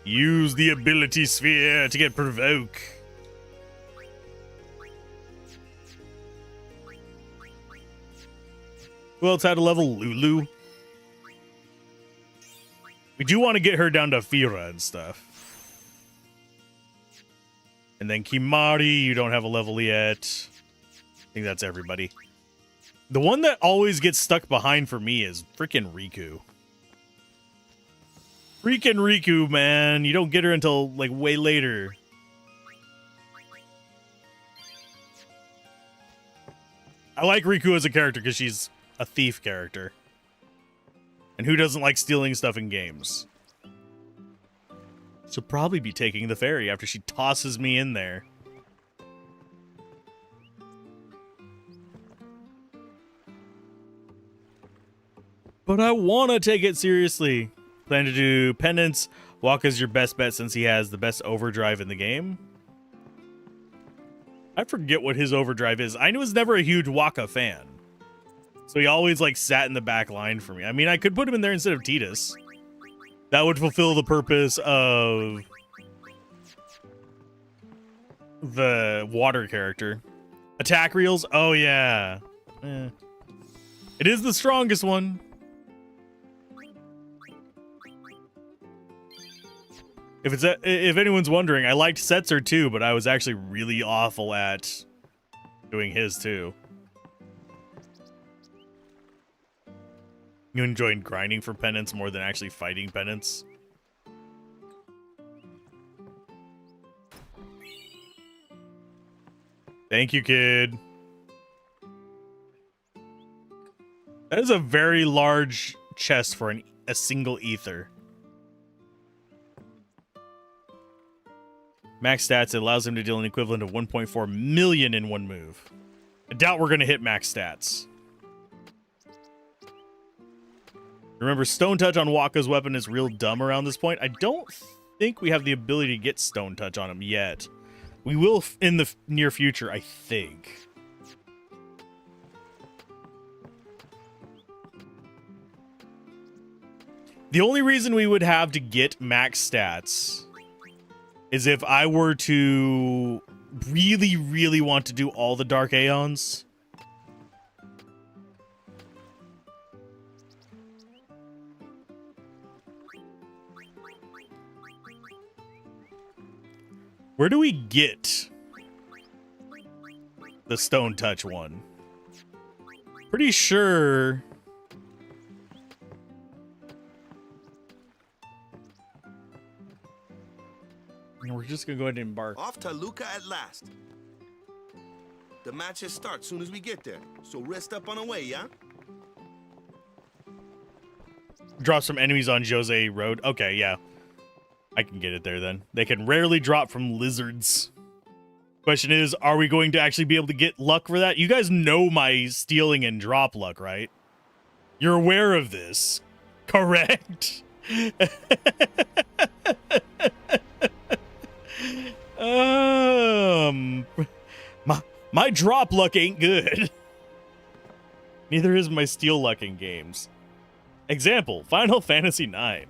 Use the ability sphere to get provoke. Who else had a level? Lulu. We do want to get her down to Fira and stuff. And then Kimari, you don't have a level yet. I think that's everybody. The one that always gets stuck behind for me is freaking Riku. Freaking Riku, man. You don't get her until, like, way later. I like Riku as a character because she's a thief character. And who doesn't like stealing stuff in games? She'll probably be taking the ferry after she tosses me in there. But I want to take it seriously. Plan to do penance. Wakka's your best bet since he has the best overdrive in the game. I forget what his overdrive is. I was never a huge Wakka fan. So he always, like, sat in the back line for me. I mean, I could put him in there instead of Titus. That would fulfill the purpose of the water character. Attack reels? Oh, yeah. It is the strongest one. If anyone's wondering, I liked Setzer too, but I was actually really awful at doing his too. You enjoyed grinding for penance more than actually fighting penance? Thank you, kid. That is a very large chest for a single ether. Max stats, it allows him to deal an equivalent of 1.4 million in one move. I doubt we're going to hit max stats. Remember, Stone Touch on Wakka's weapon is real dumb around this point. I don't think we have the ability to get Stone Touch on him yet. We will in the near future, I think. The only reason we would have to get max stats is if I were to really, really want to do all the Dark Aeons. Where do we get the Stone Touch one? Pretty sure... We're just gonna go ahead and embark. Off to Luca at last. The matches start soon as we get there, so rest up on the way, yeah? Drop some enemies on Jose Road. Okay, yeah. I can get it there then. They can rarely drop from lizards. Question is, are we going to actually be able to get luck for that? You guys know my stealing and drop luck, right? You're aware of this, correct? My drop luck ain't good. Neither is my steal luck in games. Example, Final Fantasy IX.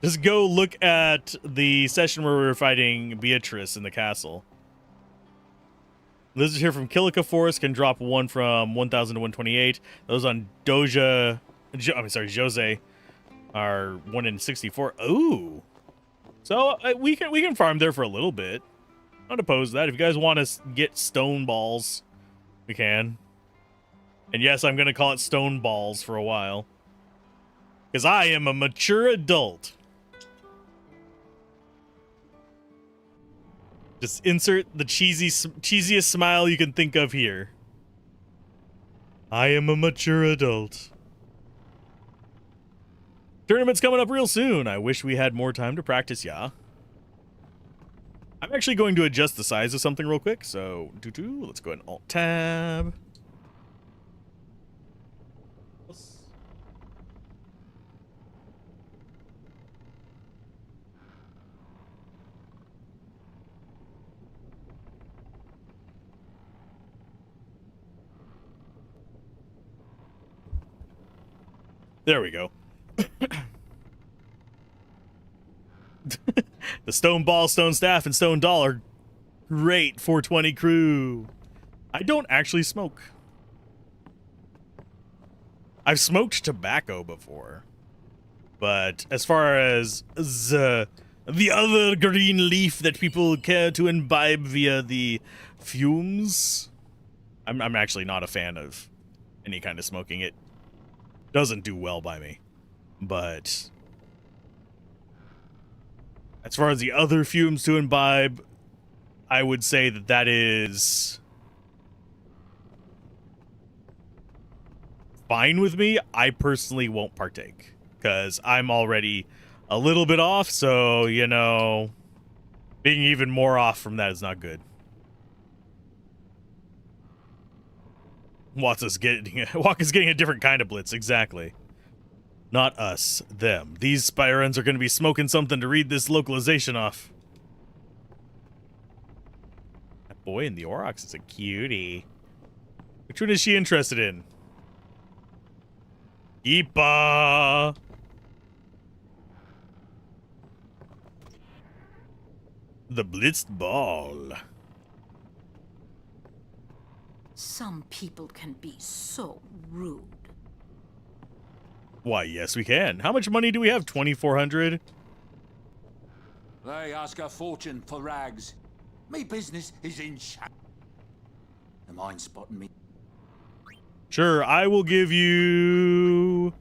Just go look at the session where we were fighting Beatrice in the castle. Lizards here from Kilika Forest can drop one from 1,000 to 128. Those on Jose are 1 in 64. Ooh. So we can farm there for a little bit. Not opposed to that. If you guys want to get stone balls, we can. And yes, I'm going to call it stone balls for a while. Because I am a mature adult. Just insert the cheesiest smile you can think of here. I am a mature adult. Tournament's coming up real soon. I wish we had more time to practice, yeah. I'm actually going to adjust the size of something real quick. So, let's go ahead and Alt-Tab. There we go. The Stone Ball, Stone Staff, and Stone Doll are great 420 crew. I don't actually smoke. I've smoked tobacco before. But as far as The other green leaf that people care to imbibe via the fumes. I'm actually not a fan of any kind of smoking. It doesn't do well by me. But as far as the other fumes to imbibe, I would say that that is fine with me. I personally won't partake because I'm already a little bit off, so, you know, being even more off from that is not good. Waka's getting a different kind of blitz, exactly. Not us, them. These Spirens are going to be smoking something to read this localization off. That boy in the Aurochs is a cutie. Which one is she interested in? Ipa! The blitzed ball. Some people can be so rude. Why, yes, we can. How much money do we have? 2,400? They ask a fortune for rags. Me business is in The mind spotting me. Sure, I will give you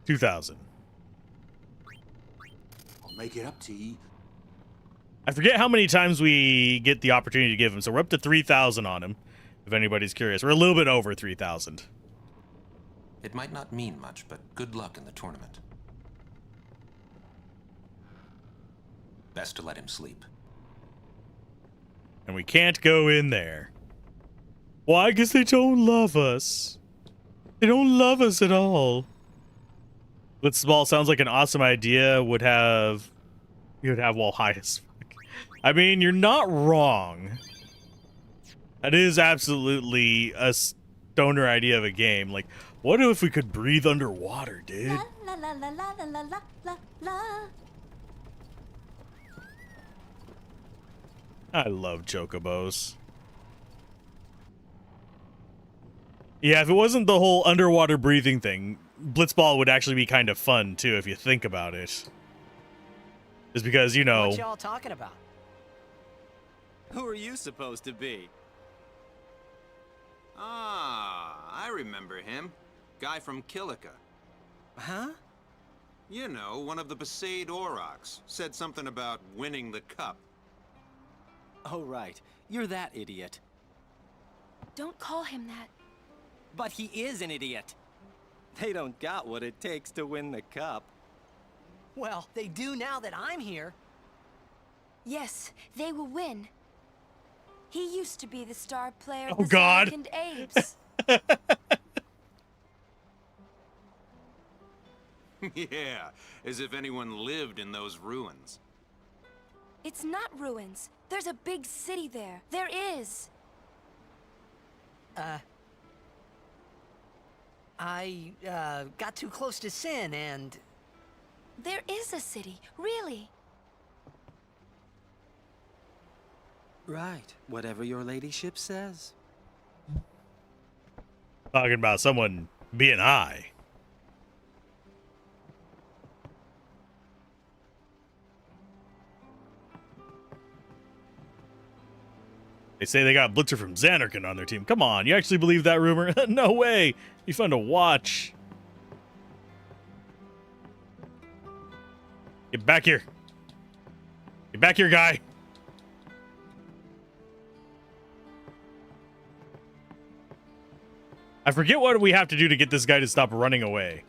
2,000. I'll make it up to ye. I forget how many times we get the opportunity to give him, so we're up to 3,000 on him, if anybody's curious. We're a little bit over 3,000. It might not mean much, but good luck in the tournament. Best to let him sleep. And we can't go in there. Why? Because they don't love us. They don't love us at all. Blitzball sounds like an awesome idea. You would have wall high as fuck. I mean, you're not wrong. That is absolutely a stoner idea of a game. Like, what if we could breathe underwater, dude? La la la la la la la la. I love chocobos. Yeah, if it wasn't the whole underwater breathing thing, Blitzball would actually be kind of fun, too, if you think about it. Just because, you know... What y'all talking about? Who are you supposed to be? Ah, I remember him. Guy from Kilika. Huh? You know, one of the Besaid Aurochs. Said something about winning the cup. Oh, right. You're that idiot. Don't call him that. But he is an idiot. They don't got what it takes to win the cup. Well, they do now that I'm here. Yes, they will win. He used to be the star player of Oh, the God. Second Apes. Yeah, as if anyone lived in those ruins. It's not ruins. There's a big city there. There is. I got too close to Sin and... There is a city, really. Right. Whatever your ladyship says. Talking about someone being high. They say they got Blitzer from Xanarkand on their team. Come on, you actually believe that rumor? No way. Be fun to watch. Get back here. Get back here, guy. I forget what we have to do to get this guy to stop running away.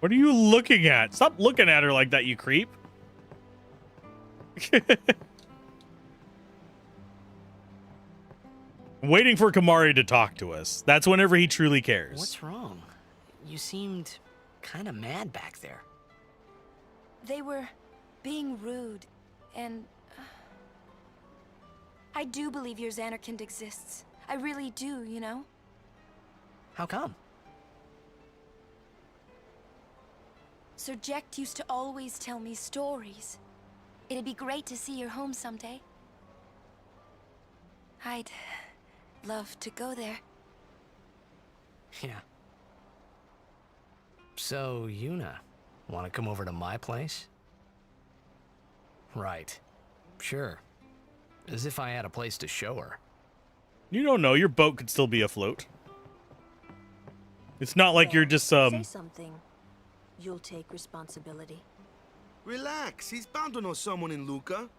What are you looking at? Stop looking at her like that, you creep. Waiting for Kamari to talk to us. That's whenever he truly cares. What's wrong? You seemed kind of mad back there. They were being rude, and... I do believe your Xanarkand exists. I really do, you know? How come? Sir Jecht used to always tell me stories. It'd be great to see your home someday. I'd love to go there. Yeah. So, Yuna, want to come over to my place? Right. Sure. As if I had a place to show her. You don't know. Your boat could still be afloat. It's not like you're just Say something. You'll take responsibility. Relax. He's bound to know someone in Luca.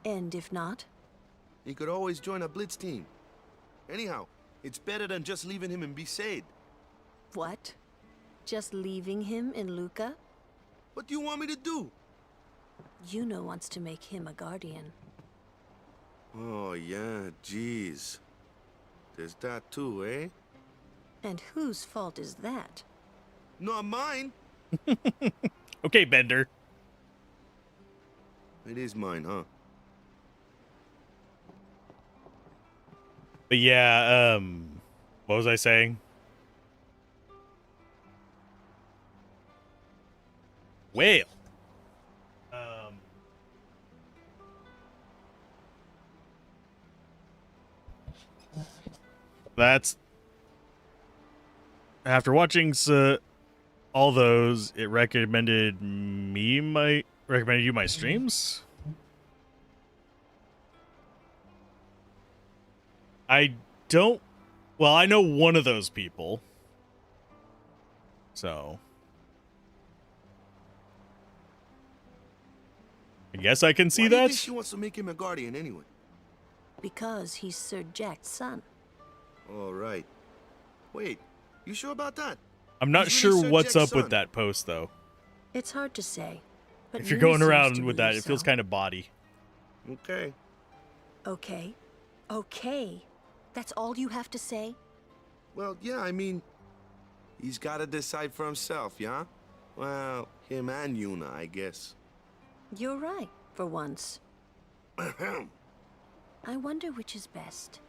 And if not? He could always join a blitz team. Anyhow, it's better than just leaving him in Besaid. What? Just leaving him in Luca? What do you want me to do? Yuna wants to make him a guardian. Oh, yeah, jeez. There's that too, eh? And whose fault is that? Not mine. Okay, Bender. It is mine, huh? But yeah, what was I saying? Whale. That's after watching all those, it recommended you my streams. I don't. Well, I know one of those people. So I guess I can see Why do you that. think she wants to make him a guardian anyway? Because he's Sir Jack's son. All right. Wait, you sure about that? I'm not He's sure really Sir what's Jack's up with son. that post, though. It's hard to say. But If you're Yuna going seems around to with that, believe it feels so. kind of body. Okay. Okay. Okay. That's all you have to say? Well, yeah, I mean, he's got to decide for himself, yeah? Well, him and Yuna, I guess. You're right, for once. I wonder which is best.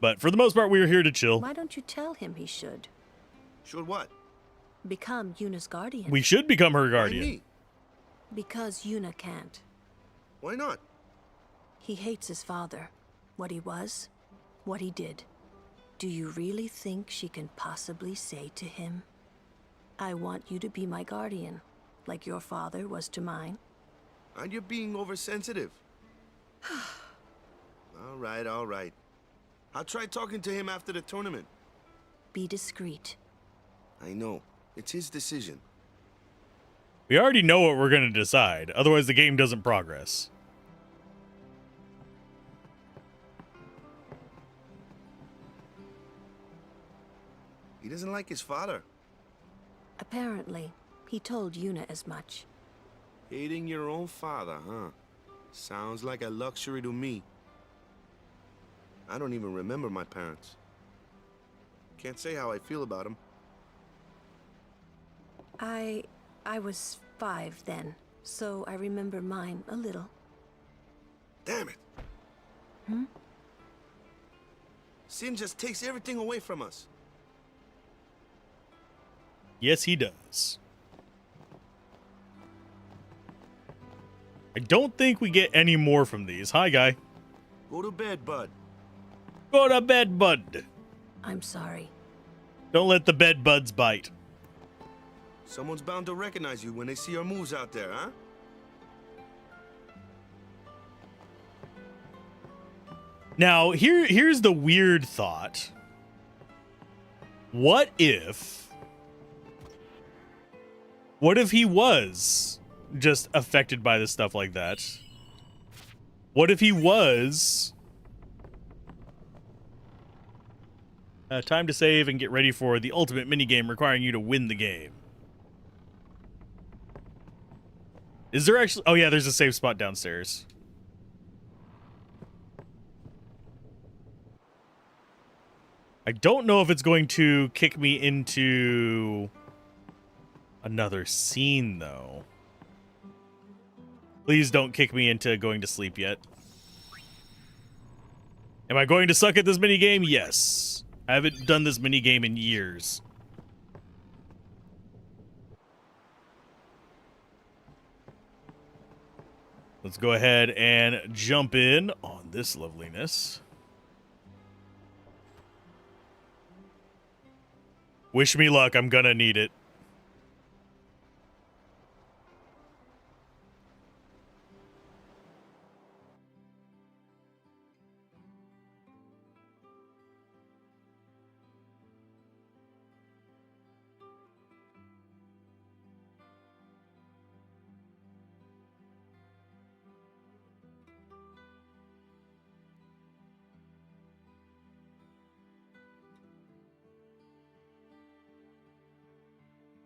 But for the most part, we were here to chill. Why don't you tell him he should? Should what? Become Yuna's guardian. We should become her Why guardian. me? Because Yuna can't. Why not? He hates his father. What he was, what he did. Do you really think she can possibly say to him, I want you to be my guardian, like your father was to mine? And you're being oversensitive. All right, all right. I'll try talking to him after the tournament. Be discreet. I know. It's his decision. We already know what we're going to decide. Otherwise, the game doesn't progress. He doesn't like his father. Apparently, he told Yuna as much. Hating your own father, huh? Sounds like a luxury to me. I don't even remember my parents. Can't say how I feel about them. I was 5 then, so I remember mine a little. Damn it! Hmm? Sin just takes everything away from us. Yes, he does. I don't think we get any more from these. Hi, guy. Go to bed, bud. Go to bed, bud. I'm sorry. Don't let the bed buds bite. Someone's bound to recognize you when they see your moves out there, huh? Now, here's the weird thought. What if he was just affected by this stuff like that? What if he was... time to save and get ready for the ultimate minigame requiring you to win the game. Is there actually... Oh, yeah, there's a save spot downstairs. I don't know if it's going to kick me into another scene, though. Please don't kick me into going to sleep yet. Am I going to suck at this minigame? Yes. I haven't done this minigame in years. Let's go ahead and jump in on this loveliness. Wish me luck. I'm gonna need it.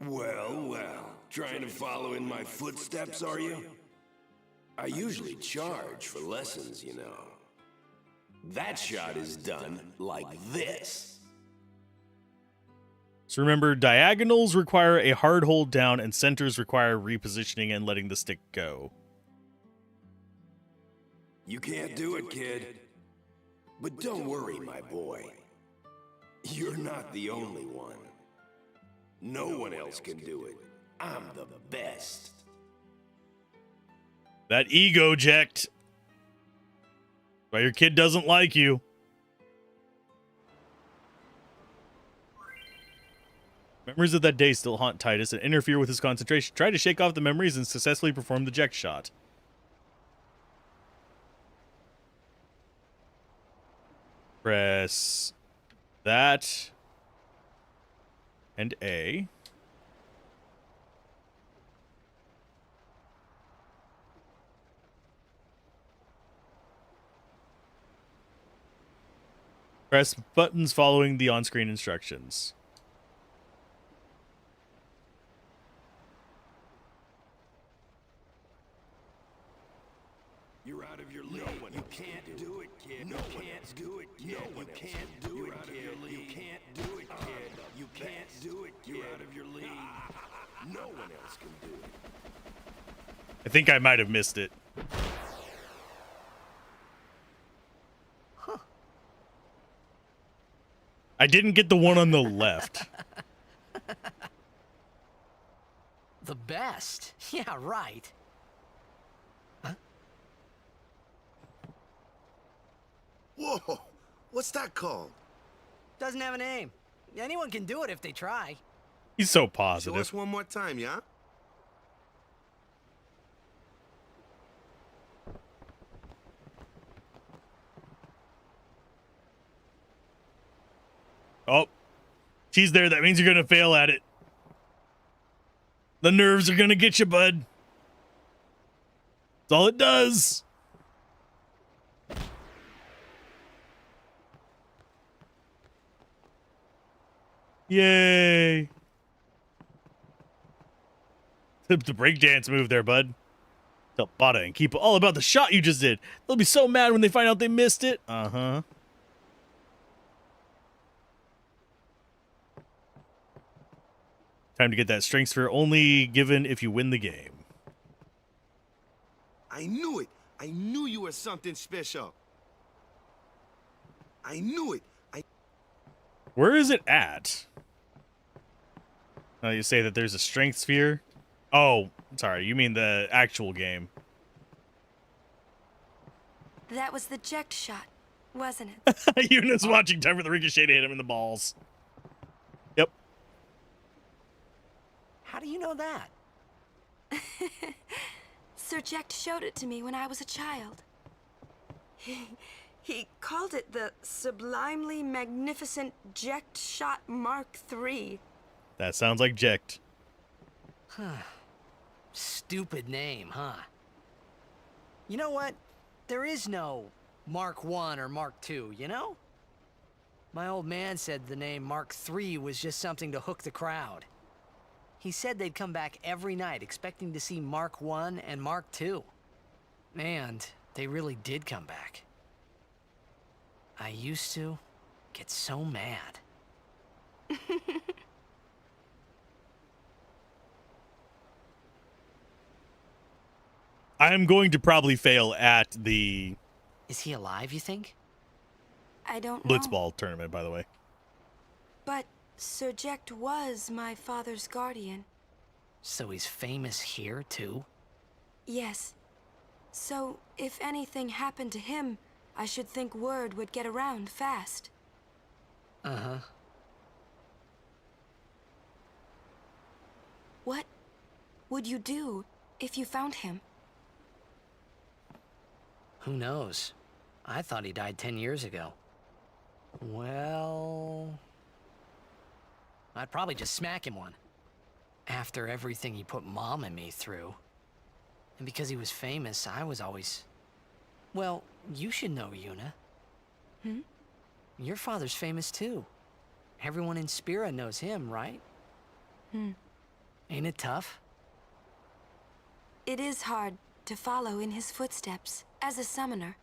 Well, well. Trying to follow in my footsteps, are you? I usually charge for lessons, you know. That shot is done like this. So remember, diagonals require a hard hold down, and centers require repositioning and letting the stick go. You can't do it, kid. But don't worry, my boy. You're not the only one. No one else can do it. I'm the best. That ego ject. Why your kid doesn't like you. Memories of that day still haunt Titus and interfere with his concentration. Try to shake off the memories and successfully perform the ject shot. Press that and A. Press buttons following the on-screen instructions. You're out of your league. You can't do it, kid. You can't do it, kid. You can't do it, kid. You can't do it, kid. You can't do it, kid. You're out of your league. No one else can do it. I think I might have missed it. Huh. I didn't get the one on the left. The best? Yeah, right. Whoa! What's that called? Doesn't have a name. Anyone can do it if they try. He's so Show positive. us one more time, yeah? Oh, she's there. That means you're going to fail at it. The nerves are going to get you, bud. That's all it does. Yay. The breakdance move there, bud. Tell Bada and Keepa all about the shot you just did. They'll be so mad when they find out they missed it. Uh-huh. Time to get that strength sphere, only given if you win the game. I knew it. I knew you were something special. I knew it. Where is it at? Oh, you say that there's a strength sphere? Oh, sorry. You mean the actual game. That was the ject shot, wasn't it? Yuna's watching time for the ricochet to hit him in the balls. Yep. How do you know that? Sir Ject showed it to me when I was a child. He called it the Sublimely Magnificent Ject Shot Mark III. That sounds like Ject. Stupid name, huh? You know what? There is no Mark I or Mark II, you know? My old man said the name Mark III was just something to hook the crowd. He said they'd come back every night expecting to see Mark I and Mark II. And they really did come back. I used to get so mad. I'm going to probably fail at the Is he alive, you think? I don't know. Blitzball tournament, by the way. But Sir Ject was my father's guardian. So he's famous here, too? Yes. So, if anything happened to him, I should think word would get around fast. Uh-huh. What would you do if you found him? Who knows? I thought he died 10 years ago. Well, I'd probably just smack him one. After everything he put Mom and me through. And because he was famous, I was always... Well, you should know, Yuna. Hmm? Your father's famous too. Everyone in Spira knows him, right? Ain't it tough? It is hard to follow in his footsteps as a summoner.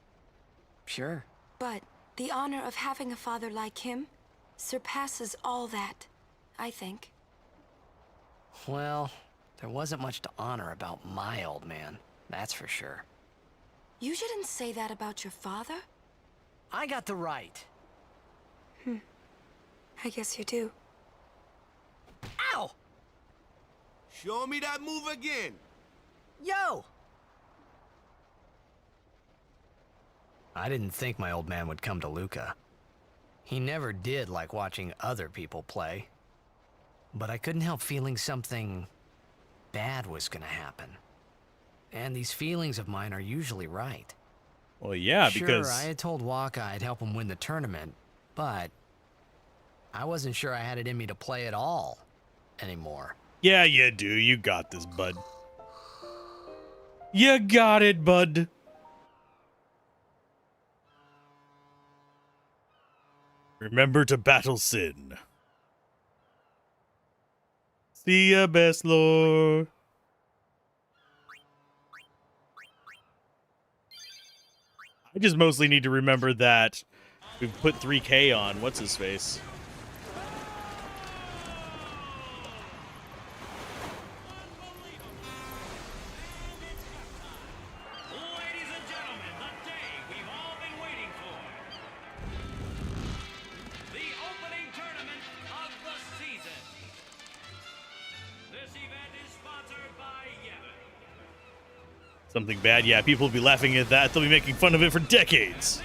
Sure. But the honor of having a father like him surpasses all that, I think. Well, there wasn't much to honor about my old man, that's for sure. You shouldn't say that about your father. I got the right. I guess you do. Ow! Show me that move again. Yo! I didn't think my old man would come to Luca. He never did like watching other people play. But I couldn't help feeling something bad was gonna happen. And these feelings of mine are usually right. Well, yeah, because... Sure, I had told Waka I'd help him win the tournament, but I wasn't sure I had it in me to play at all anymore. Yeah, you do. You got this, bud. You got it, bud. Remember to battle sin. See ya, best lord. I just mostly need to remember that we've put 3K on. What's his face? Ladies and gentlemen, the day we've all been waiting for. The opening tournament of the season. This event is sponsored by Yemen. Something bad? Yeah, people will be laughing at that. They'll be making fun of it for decades.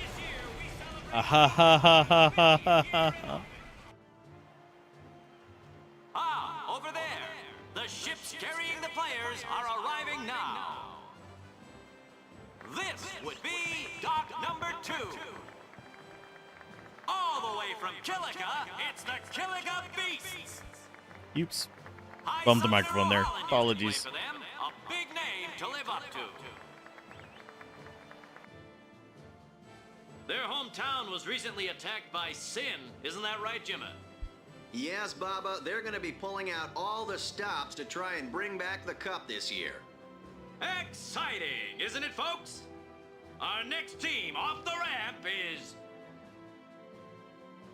Ha ha ha ha ha ha ha. Ah, over there. The ships carrying the players are arriving now. This would be dock number 2. All the way from Kilika, it's the Kilika Beasts. Oops. Bumped the microphone there. Apologies. For them, a big name to live up to. Their hometown was recently attacked by Sin. Isn't that right, Jimma? Yes, Baba, they're gonna be pulling out all the stops to try and bring back the cup this year. Exciting, isn't it, folks? Our next team off the ramp is...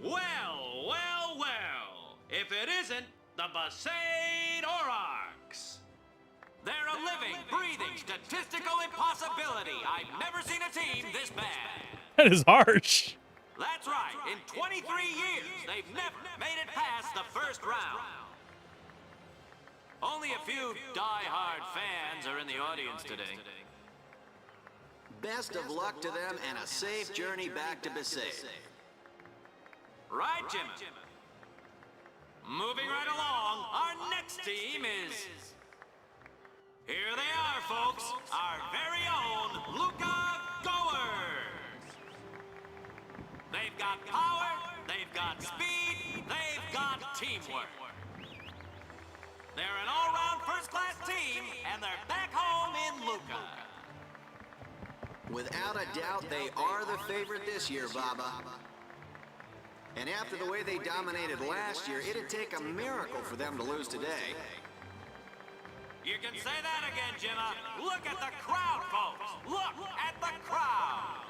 Well, well, well. If it isn't the Besaid Aurochs. They're a living, breathing, statistical impossibility. I've never seen a team this bad. That is harsh. That's right. In 23 years, they've never made it past the first round. Only a few die-hard fans are in the audience today. Best of luck to them and a safe journey back to Besaid. Right, Jim? Moving right along, our next team is... Here they are, folks. Our very own Luca Goers. They've got power, they've got speed, they've got teamwork. They're an all-round first-class team, and they're back home in Luca. Without a doubt, they are the favorite this year, Baba. And after the way they dominated last year, it'd take a miracle for them to lose today. You can say that again, Jimma. Look at the crowd, folks. Look at the crowd.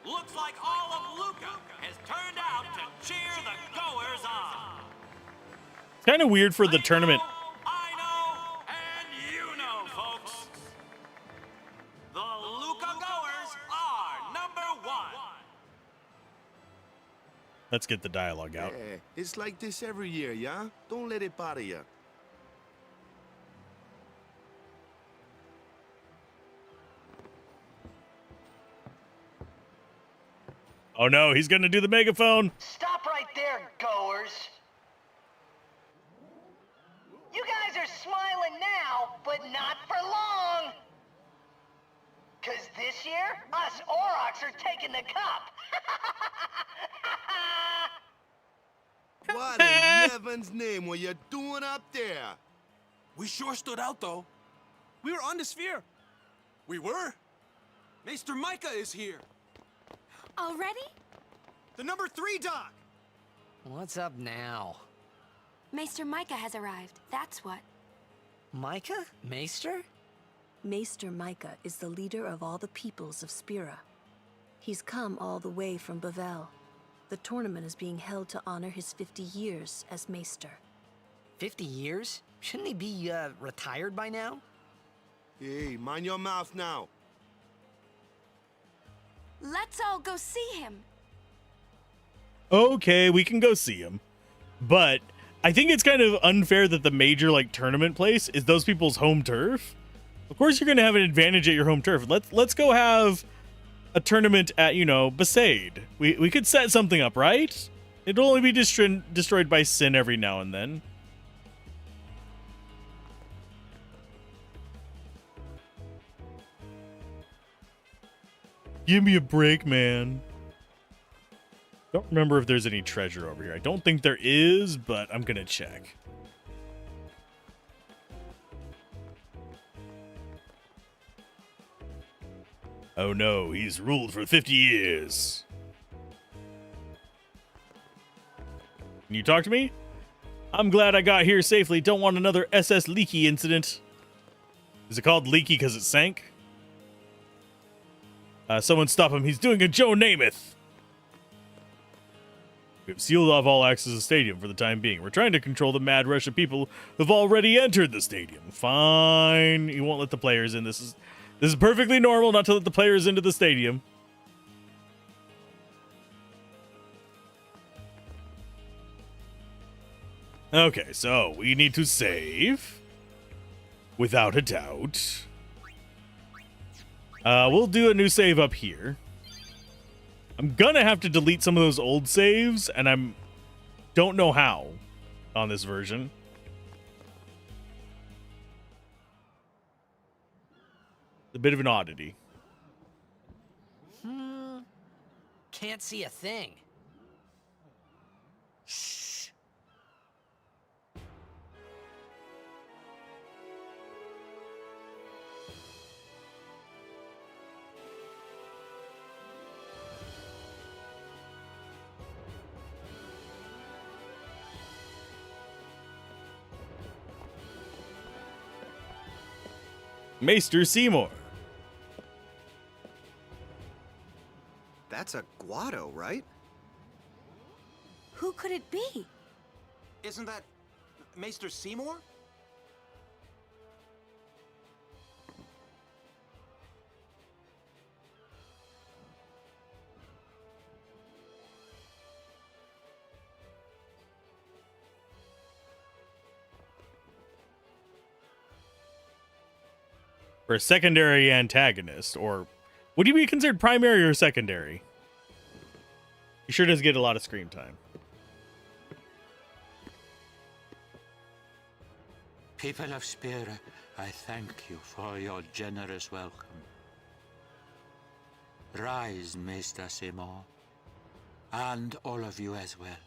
Looks like all of Luca has turned out to cheer the Goers on. It's kind of weird for the tournament. I know, and you know, folks. The Luca Goers are number 1. Let's get the dialogue out. Yeah, it's like this every year, yeah? Don't let it bother you. Oh no, he's gonna do the megaphone. Stop right there, goers. You smiling now, but not for long. 'Cause this year, us Aurochs are taking the cup. What in heaven's name were you doing up there? We sure stood out, though. We were on the sphere. We were. Maester Micah is here. Already? The number 3 doc. What's up now? Maester Micah has arrived, that's what. Micah? Maester? Maester Micah is the leader of all the peoples of Spira. He's come all the way from Bavel. The tournament is being held to honor his 50 years as Maester. 50 years? Shouldn't he be, retired by now? Hey, mind your mouth now. Let's all go see him. Okay, we can go see him. But I think it's kind of unfair that the major like tournament place is those people's home turf. Of course you're going to have an advantage at your home turf. Let's go have a tournament at, you know, Besaid. We could set something up, right? It'll only be destroyed by sin every now and then. Give me a break, man. Don't remember if there's any treasure over here. I don't think there is, but I'm gonna check. Oh no, he's ruled for 50 years. Can you talk to me? I'm glad I got here safely. Don't want another SS Leaky incident. Is it called Leaky because it sank? Someone stop him. He's doing a Joe Namath. We've sealed off all access to the stadium for the time being. We're trying to control the mad rush of people who've already entered the stadium. Fine. You won't let the players in. This is perfectly normal not to let the players into the stadium. Okay, so we need to save. Without a doubt. We'll do a new save up here. I'm gonna have to delete some of those old saves, and don't know how on this version. A bit of an oddity. Can't see a thing. Shh. Maester Seymour. That's a Guado, right? Who could it be? Isn't that Maester Seymour? For a secondary antagonist, or would he be considered primary or secondary? He sure does get a lot of screen time. People of Spira, I thank you for your generous welcome. Rise, Maester Seymour, and all of you as well.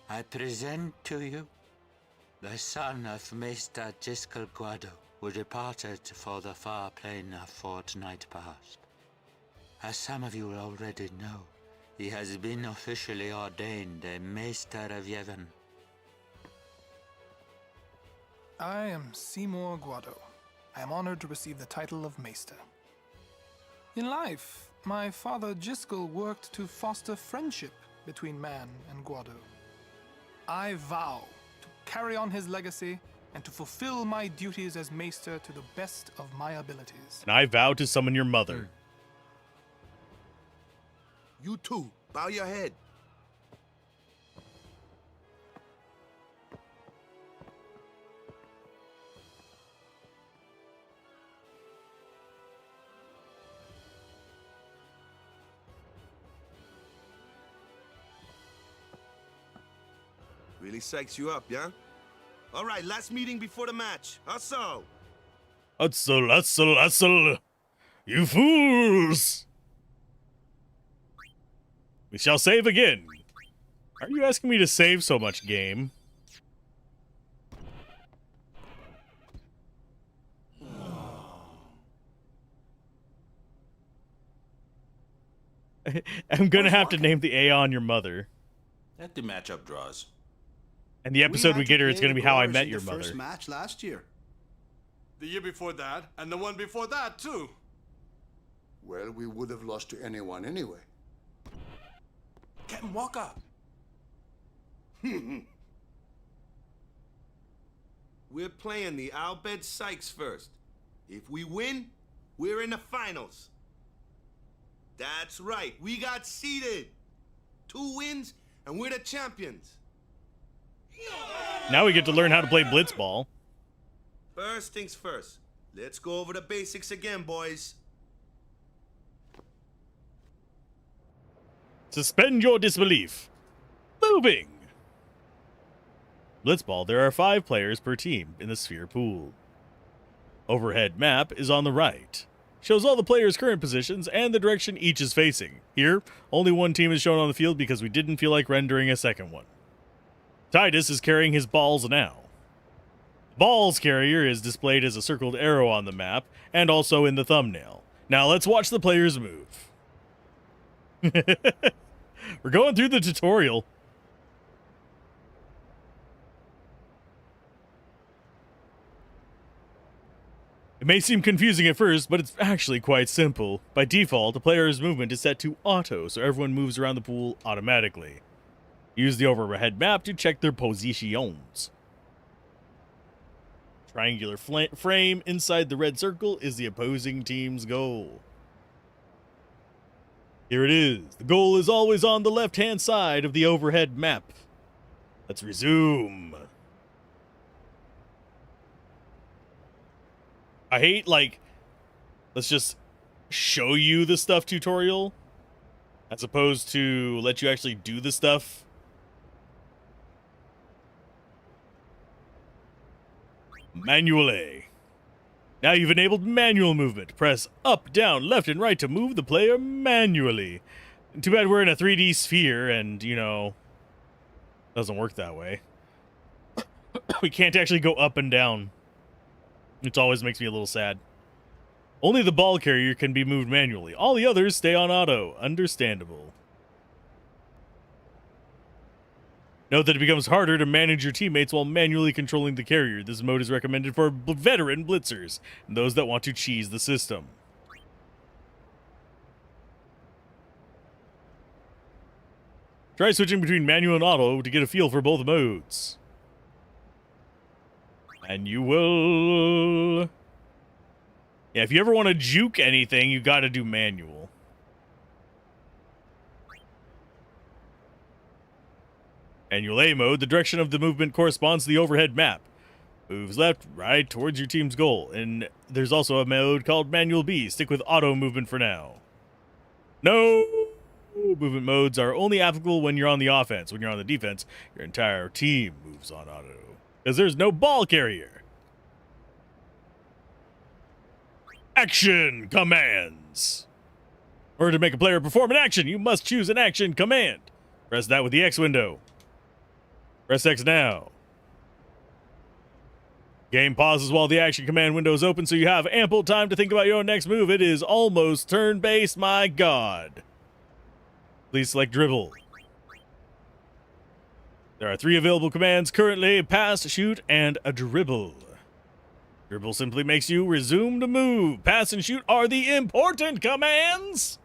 I present to you the son of Maester Giskel Guado, who departed for the far plain a fortnight past. As some of you already know, he has been officially ordained a Maester of Yevon. I am Seymour Guado. I am honored to receive the title of Maester. In life, my father Giskel worked to foster friendship between man and Guado. I vow to carry on his legacy and to fulfill my duties as Maester to the best of my abilities. And I vow to summon your mother. You too. Bow your head. Really psychs you up, yeah? All right, last meeting before the match. Hustle. Hustle, hustle, hustle. You fools. We shall save again. Are you asking me to save so much, game? I'm gonna have to name the Aeon your mother. Let the matchup draws. And the episode we get her, it's gonna be How I Met Your Mother. First match last year. The year before that, and the one before that, too. Well, we would have lost to anyone anyway. Captain, walk up. We're playing the Albed Sykes first. If we win, we're in the finals. That's right, we got seeded. 2 wins, and we're the champions. Now we get to learn how to play blitzball. First things first. Let's go over the basics again, boys. Suspend your disbelief. Moving. Blitzball, there are 5 players per team in the sphere pool. Overhead map is on the right. Shows all the players' current positions and the direction each is facing. Here, only one team is shown on the field because we didn't feel like rendering a second one. Titus is carrying his balls now. Balls carrier is displayed as a circled arrow on the map and also in the thumbnail. Now let's watch the players move. We're going through the tutorial. It may seem confusing at first, but it's actually quite simple. By default, the player's movement is set to auto, so everyone moves around the pool automatically. Use the overhead map to check their positions. Triangular frame inside the red circle is the opposing team's goal. Here it is. The goal is always on the left-hand side of the overhead map. Let's resume. I hate, like, let's just show you the stuff tutorial as opposed to let you actually do the stuff. Manual A. Now you've enabled manual movement. Press up, down, left, and right to move the player manually. Too bad we're in a 3D sphere and, you know, doesn't work that way. We can't actually go up and down. Which always makes me a little sad. Only the ball carrier can be moved manually. All the others stay on auto. Understandable. Note that it becomes harder to manage your teammates while manually controlling the carrier. This mode is recommended for veteran blitzers and those that want to cheese the system. Try switching between manual and auto to get a feel for both modes. And you will... Yeah, if you ever want to juke anything, you gotta do manual. Manual A mode, the direction of the movement corresponds to the overhead map. Moves left, right, towards your team's goal. And there's also a mode called Manual B. Stick with auto movement for now. No! Movement modes are only applicable when you're on the offense. When you're on the defense, your entire team moves on auto. Because there's no ball carrier. Action commands. In order to make a player perform an action, you must choose an action command. Press that with the X window. Press X now. Game pauses while the action command window is open, so you have ample time to think about your next move. It is almost turn-based, my god. Please select dribble. There are 3 available commands currently: pass, shoot, and a dribble. Dribble simply makes you resume to move. Pass and shoot are the important commands.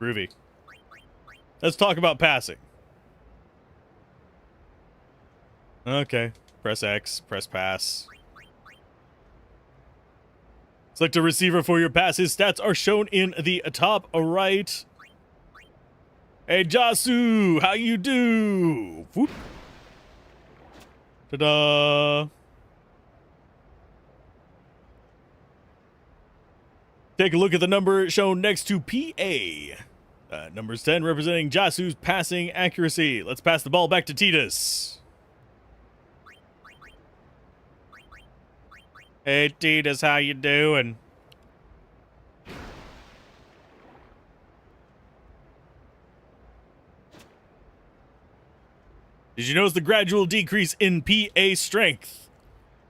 Groovy. Let's talk about passing. Okay. Press X, press pass. Select a receiver for your pass. His stats are shown in the top right. Hey, Jasu, how you do? Whoop. Ta-da. Take a look at the number shown next to PA. Numbers 10 representing Jasu's passing accuracy. Let's pass the ball back to Titus. Hey, Titus, how you doing? Did you notice the gradual decrease in PA strength?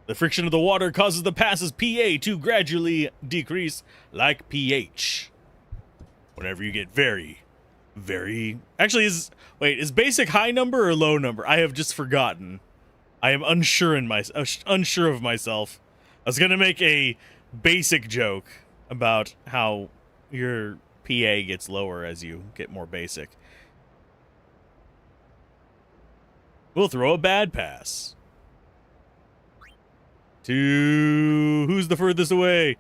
The friction of the water causes the pass's PA to gradually decrease like pH. Whenever you get very... Actually, is basic high number or low number? I have just forgotten. I am unsure of myself. I was gonna make a basic joke about how your PA gets lower as you get more basic. We'll throw a bad pass. To... who's the furthest away?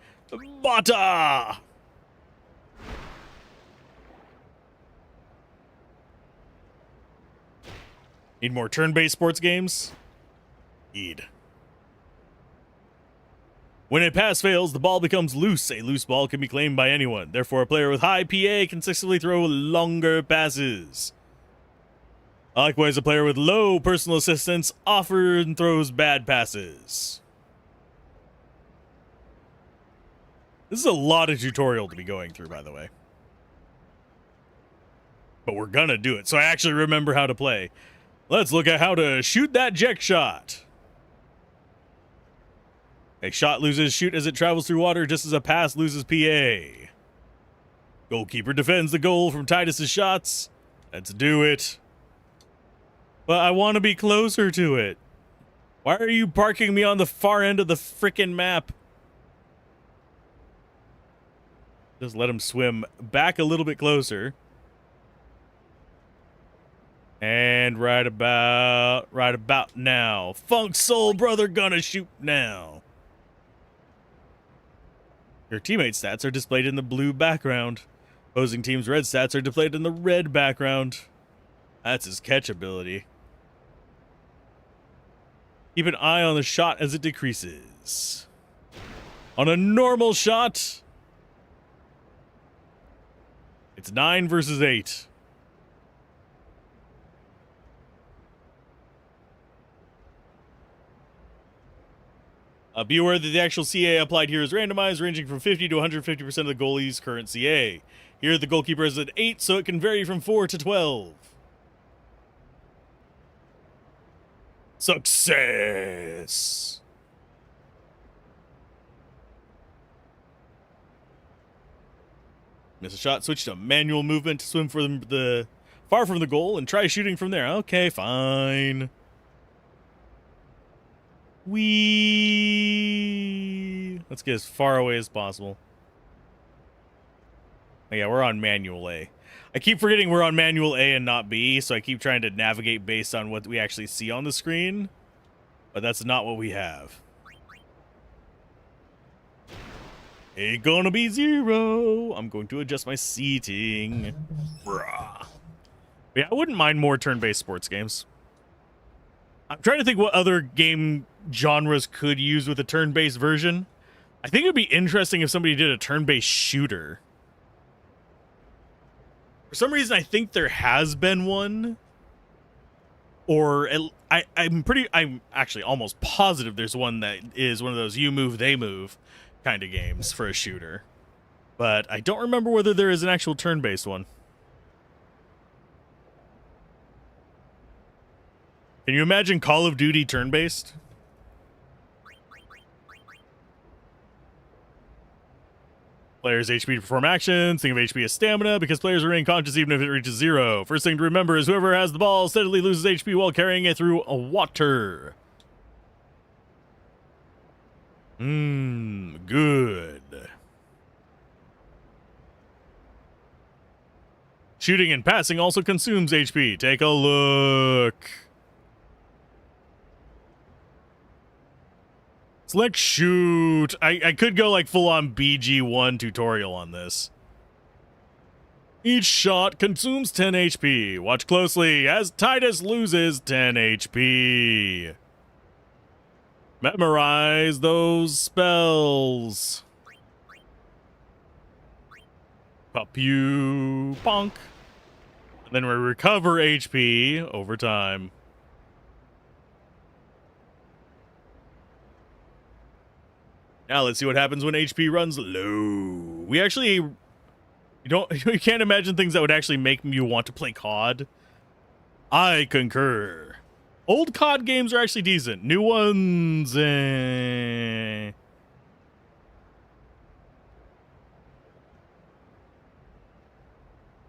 Bata! Need more turn-based sports games? Need. When a pass fails, the ball becomes loose. A loose ball can be claimed by anyone. Therefore, a player with high PA can successfully throw longer passes. Likewise, a player with low personal assistance often throws bad passes. This is a lot of tutorial to be going through, by the way. But we're gonna do it, so I actually remember how to play. Let's look at how to shoot that jet shot. A shot loses shoot as it travels through water, just as a pass loses PA. Goalkeeper defends the goal from Titus's shots. Let's do it. But I want to be closer to it. Why are you parking me on the far end of the frickin' map? Just let him swim back a little bit closer. And right about now. Funk Soul Brother gonna shoot now. Your teammate stats are displayed in the blue background. Opposing team's red stats are displayed in the red background. That's his catch ability. Keep an eye on the shot as it decreases. On a normal shot, it's 9 versus 8. Be aware that the actual CA applied here is randomized, ranging from 50 to 150% of the goalie's current CA. Here, the goalkeeper is at 8, so it can vary from 4 to 12. Success! Miss a shot, switch to manual movement to swim for the far from the goal and try shooting from there. Okay, fine. Let's get as far away as possible. Oh, yeah, we're on manual A. I keep forgetting we're on manual A and not B, so I keep trying to navigate based on what we actually see on the screen. But that's not what we have. Ain't gonna be 0. I'm going to adjust my seating. Bruh. Yeah, I wouldn't mind more turn-based sports games. I'm trying to think what other game genres could use with a turn-based version. I think it would be interesting if somebody did a turn-based shooter. For some reason, I think there has been one. Or I'm actually almost positive there's one that is one of those you move, they move kind of games for a shooter. But I don't remember whether there is an actual turn-based one. Can you imagine Call of Duty turn-based? Players' HP to perform actions. Think of HP as stamina because players remain conscious even if it reaches 0. First thing to remember is whoever has the ball steadily loses HP while carrying it through water. Good. Shooting and passing also consumes HP. Take a look. Select shoot. I could go like full on BG1 tutorial on this. Each shot consumes 10 HP. Watch closely as Titus loses 10 HP. Memorize those spells. Pop you, bonk. And then we recover HP over time. Now let's see what happens when HP runs low. We actually, you can't imagine things that would actually make you want to play COD. I concur. Old COD games are actually decent. New ones,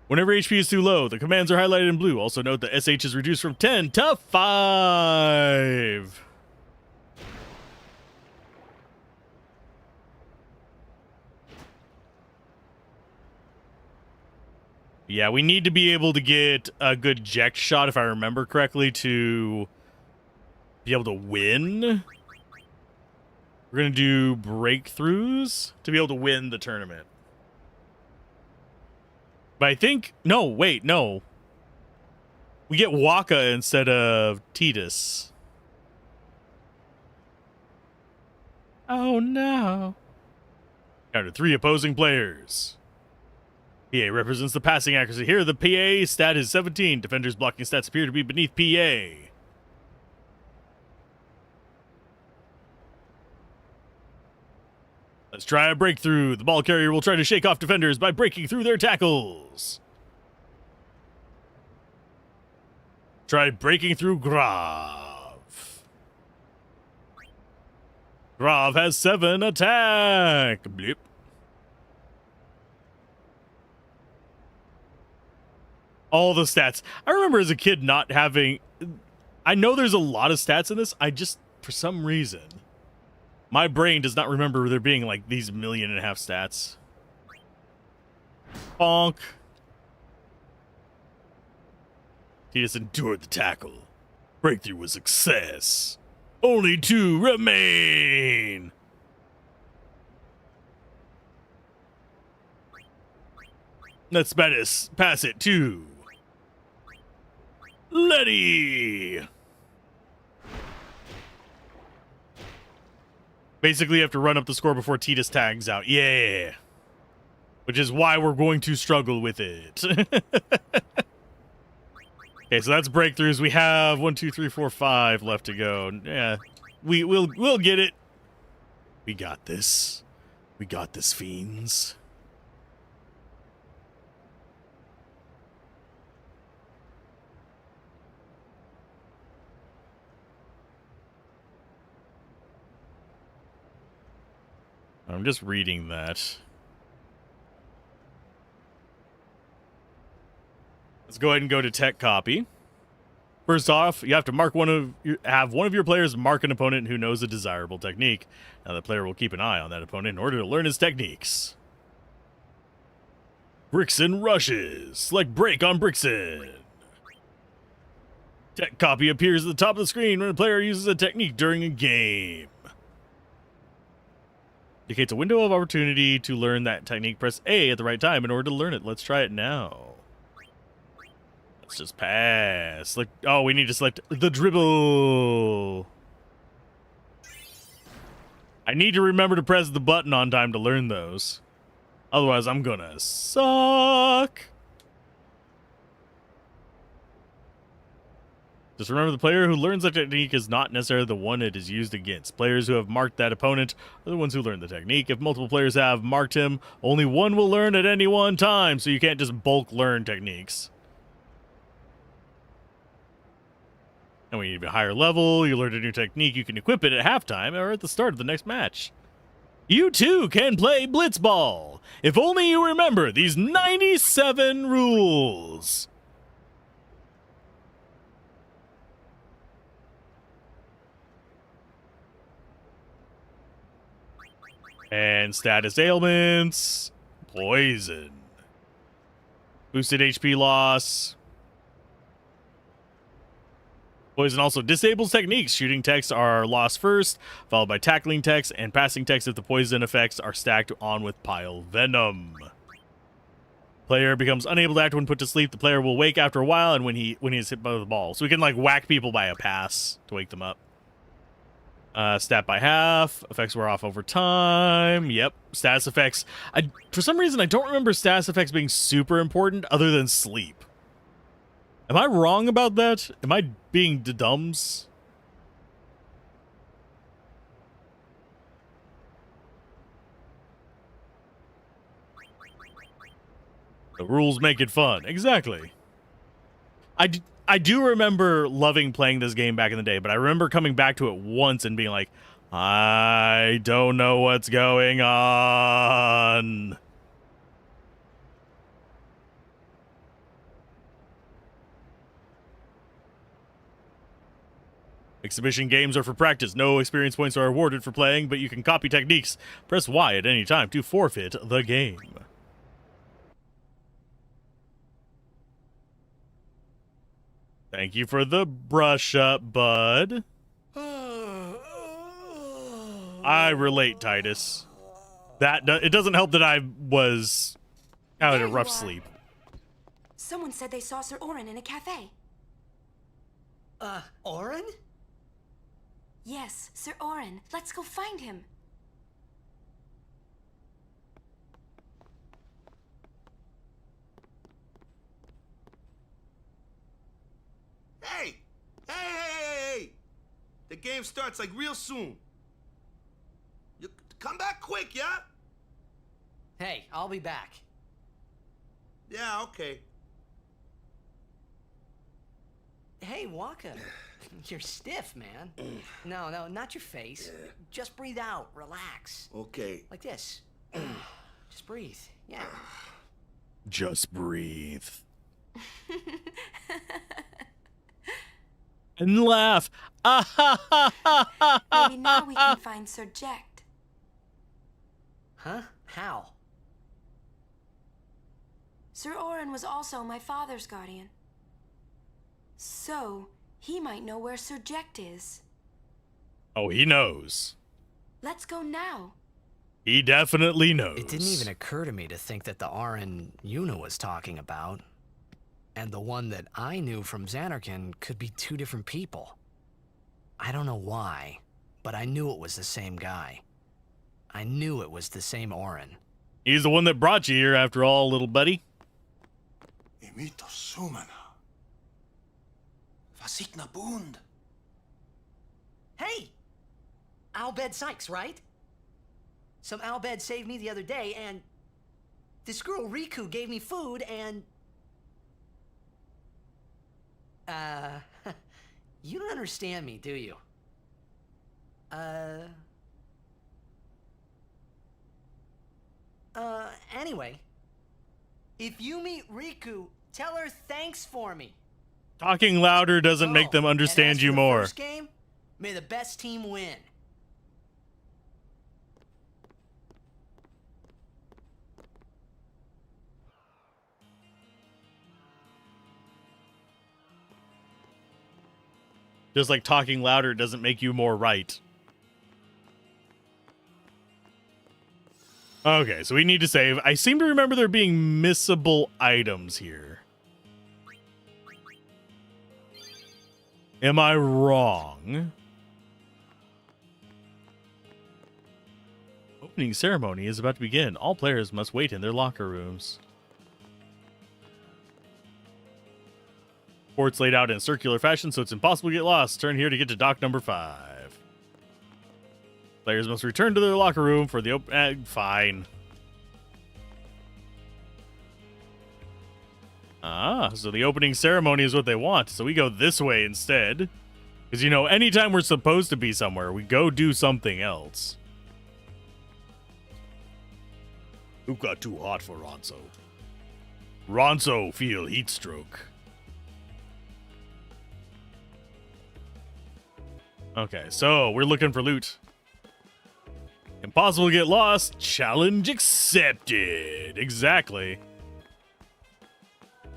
Whenever HP is too low, the commands are highlighted in blue. Also note that SH is reduced from 10 to 5. Yeah, we need to be able to get a good eject shot, if I remember correctly, to be able to win. We're going to do breakthroughs to be able to win the tournament. But I think... No, wait, no. We get Waka instead of Titus. Oh, no. Down to 3 opposing players. PA represents the passing accuracy. Here, the PA stat is 17. Defenders' blocking stats appear to be beneath PA. Let's try a breakthrough. The ball carrier will try to shake off defenders by breaking through their tackles. Try breaking through Grav. Grav has 7 attack. Bleep. All the stats. I remember as a kid not having... I know there's a lot of stats in this. I just, for some reason, my brain does not remember there being like these 1.5 million stats. Bonk. He just endured the tackle. Breakthrough was success. Only 2 remain. Let's pass it to Letty. Basically, you have to run up the score before Titus tags out. Yeah. Which is why we're going to struggle with it. Okay, so that's breakthroughs. We have 1, 2, 3, 4, 5 left to go. Yeah. We'll get it. We got this. We got this, fiends. I'm just reading that. Let's go ahead and go to tech copy. First off, you have to have one of your players mark an opponent who knows a desirable technique. Now the player will keep an eye on that opponent in order to learn his techniques. Brixen rushes. Select break on Brixen. Tech copy appears at the top of the screen when a player uses a technique during a game. Indicates a window of opportunity to learn that technique. Press A at the right time in order to learn it. Let's try it now. Let's just pass. Oh, we need to select the dribble. I need to remember to press the button on time to learn those. Otherwise, I'm gonna suck. Just remember, the player who learns the technique is not necessarily the one it is used against. Players who have marked that opponent are the ones who learn the technique. If multiple players have marked him, only one will learn at any one time, so you can't just bulk learn techniques. And when you need a higher level, you learn a new technique, you can equip it at halftime or at the start of the next match. You too can play Blitzball, if only you remember these 97 rules. And status ailments, poison, boosted HP loss. Poison also disables techniques. Shooting techs are lost first, followed by tackling techs, and passing techs if the poison effects are stacked on with pile venom. Player becomes unable to act when put to sleep. The player will wake after a while, and when he is hit by the ball. So we can like whack people by a pass to wake them up. Stat by half. Effects wear off over time. Yep. Status effects. For some reason, I don't remember status effects being super important other than sleep. Am I wrong about that? Am I being dums? The rules make it fun. Exactly. I do remember loving playing this game back in the day, but I remember coming back to it once and being like, I don't know what's going on. Exhibition games are for practice. No experience points are awarded for playing, but you can copy techniques. Press Y at any time to forfeit the game. Thank you for the brush up, bud. I relate, Titus. It doesn't help that I was out of rough sleep. Someone said they saw Sir Orin in a cafe. Orin? Yes, Sir Orin. Let's go find him. Hey! Hey! The game starts like real soon. You come back quick, yeah? Hey, I'll be back. Yeah, okay. Hey, Waka. You're stiff, man. No, not your face. Just breathe out. Relax. Okay. Like this. Just breathe. Yeah. Just breathe. And laugh. Maybe now we can find Sir Jecht. Huh? How? Sir Orin was also my father's guardian. So, he might know where Sir Jecht is. Oh, he knows. Let's go now. He definitely knows. It didn't even occur to me to think that the Orin Yuna was talking about and the one that I knew from Xanarkand could be two different people. I don't know why, but I knew it was the same guy. I knew it was the same Orin. He's the one that brought you here after all, little buddy. Imito Sumana. Vasikna Bund. Hey! Albed Sykes, right? Some Albed saved me the other day, and this girl Riku gave me food, and... you don't understand me, do you? Anyway, if you meet Riku, tell her thanks for me. Talking louder doesn't make them understand you more. First game, may the best team win. Just like talking louder doesn't make you more right. Okay, so we need to save. I seem to remember there being missable items here. Am I wrong? Opening ceremony is about to begin. All players must wait in their locker rooms. Ports laid out in circular fashion, so it's impossible to get lost. Turn here to get to dock number 5. Players must return to their locker room for the fine. So the opening ceremony is what they want. So we go this way instead. Because, you know, anytime we're supposed to be somewhere, we go do something else. Who got too hot for Ronso? Ronso feel heat stroke. Okay, so we're looking for loot. Impossible to get lost. Challenge accepted. Exactly.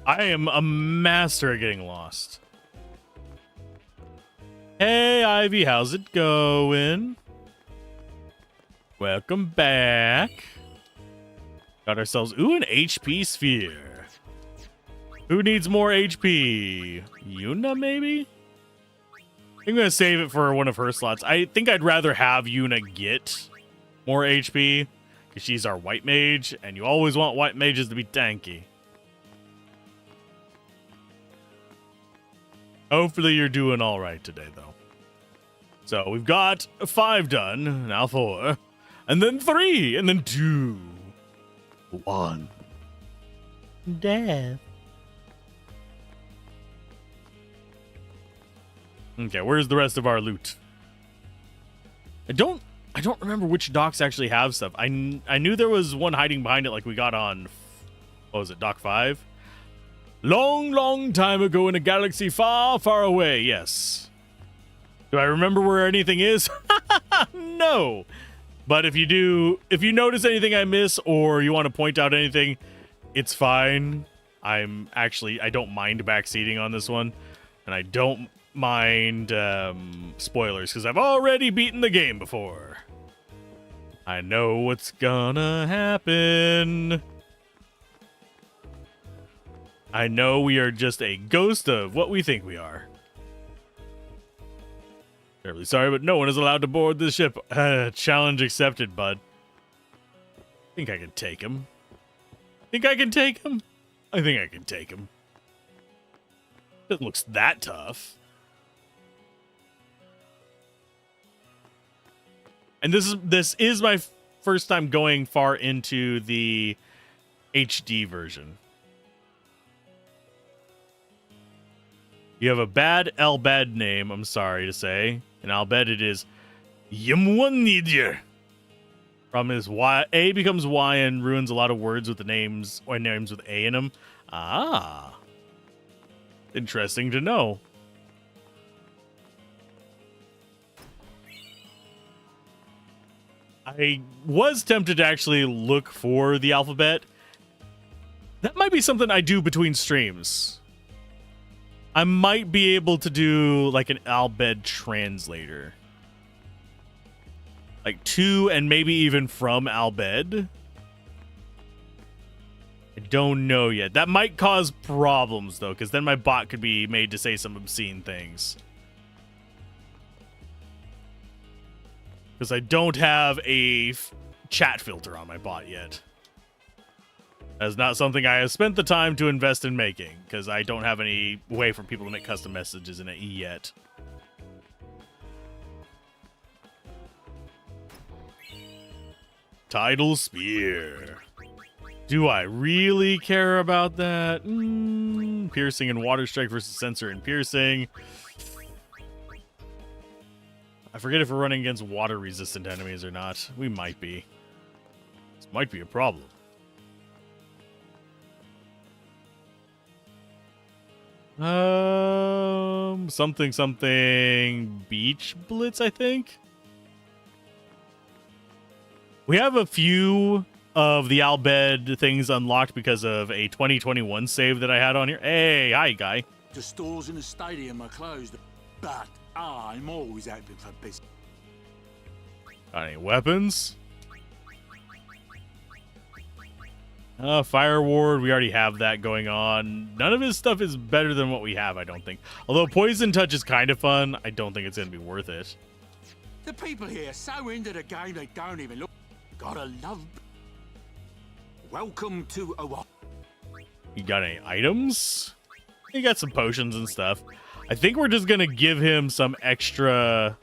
I am a master at getting lost. Hey, Ivy, how's it going? Welcome back. Got ourselves, an HP sphere. Who needs more HP? Yuna, maybe? I'm going to save it for one of her slots. I think I'd rather have Yuna get more HP, because she's our white mage, and you always want white mages to be tanky. Hopefully you're doing all right today, though. So we've got 5 done, now 4, and then 3, and then 2, 1. Death. Okay, where's the rest of our loot? I don't remember which docks actually have stuff. I knew there was one hiding behind it, like we got on, what was it, Dock 5? Long time ago in a galaxy far, far away, yes. Do I remember where anything is? No. But if you notice anything I miss, or you want to point out anything, it's fine. I don't mind backseating on this one, and I don't mind spoilers, because I've already beaten the game before. I know what's gonna happen. I know we are just a ghost of what we think we are. Terribly sorry, but no one is allowed to board this ship. Challenge accepted, bud. Think I can take him. Think I can take him? I think I can take him. It looks that tough. And this is my first time going far into the HD version. You have a bad Albed name, I'm sorry to say. In Albed it is Yimwanidir. Problem is A becomes Y and ruins a lot of words with the names or names with A in them. Ah. Interesting to know. I was tempted to actually look for the alphabet. That might be something I do between streams. I might be able to do like an Albed translator. Like to and maybe even from Albed. I don't know yet. That might cause problems though, because then my bot could be made to say some obscene things. Because I don't have a chat filter on my bot yet. That's not something I have spent the time to invest in making, because I don't have any way for people to make custom messages in it yet. Tidal Spear. Do I really care about that? Piercing and Water Strike versus Sensor and Piercing. I forget if we're running against water-resistant enemies or not. We might be. This might be a problem. Something Beach Blitz, I think. We have a few of the Albed things unlocked because of a 2021 save that I had on here. Hey, hi, guy. The stores in the stadium are closed, but I'm always open for business. Got any weapons? Fire Ward, we already have that going on. None of his stuff is better than what we have, I don't think. Although Poison Touch is kind of fun, I don't think it's going to be worth it. The people here are so into the game they don't even look. Gotta love. Welcome to Oahu. You got any items? You got some potions and stuff. I think we're just going to give him some extra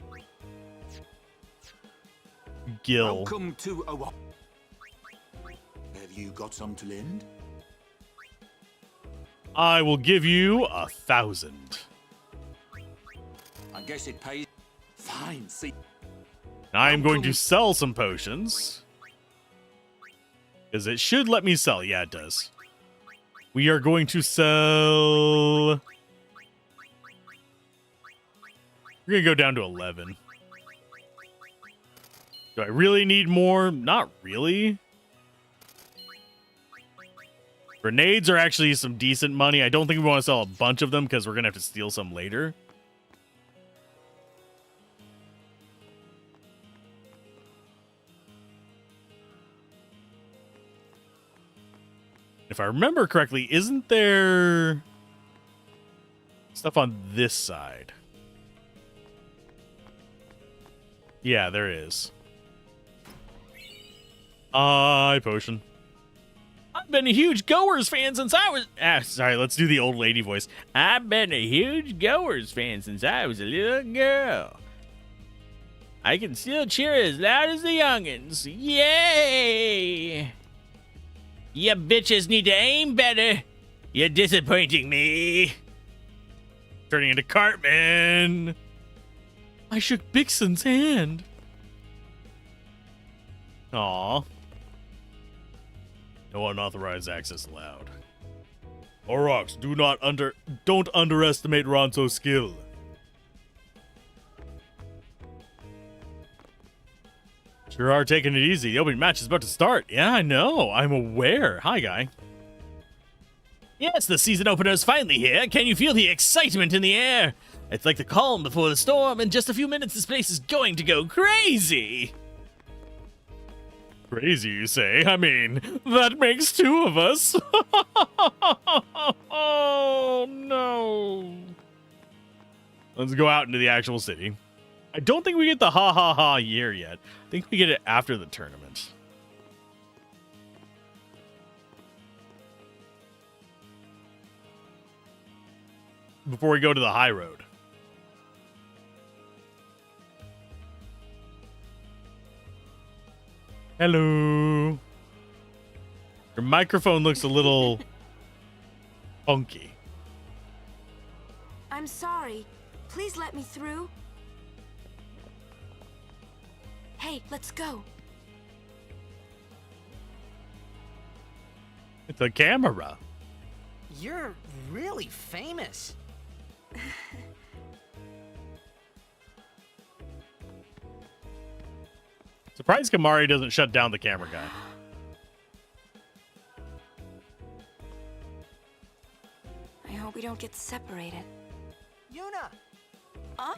gil. Welcome to Oahu. Have you got some to lend? I will give you 1,000. I guess it pays. Fine, see. Now I am going to sell some potions. Because it should let me sell. Yeah, it does. We are going to sell... We're going to go down to 11. Do I really need more? Not really. Grenades are actually some decent money. I don't think we want to sell a bunch of them because we're going to have to steal some later. If I remember correctly, isn't there stuff on this side? Yeah, there is. Eye potion. I've been a huge Goers fan since I was... sorry, let's do the old lady voice. I've been a huge Goers fan since I was a little girl. I can still cheer as loud as the youngins. Yay! You bitches need to aim better. You're disappointing me. Turning into Cartman. I shook Bixen's hand. Aw. No unauthorized access allowed. Aurochs, don't underestimate Ronso's skill. Sure are taking it easy. The opening match is about to start. Yeah, I know. I'm aware. Hi, guy. Yes, the season opener is finally here. Can you feel the excitement in the air? It's like the calm before the storm. In just a few minutes, this place is going to go crazy. Crazy, you say? I mean, that makes two of us. Oh, no. Let's go out into the actual city. I don't think we get the ha year yet. I think we get it after the tournament. Before we go to the high road. Hello. Your microphone looks a little funky. I'm sorry. Please let me through. Hey, let's go. It's a camera. You're really famous. Surprised Kamari doesn't shut down the camera guy. I hope we don't get separated. Yuna! Huh?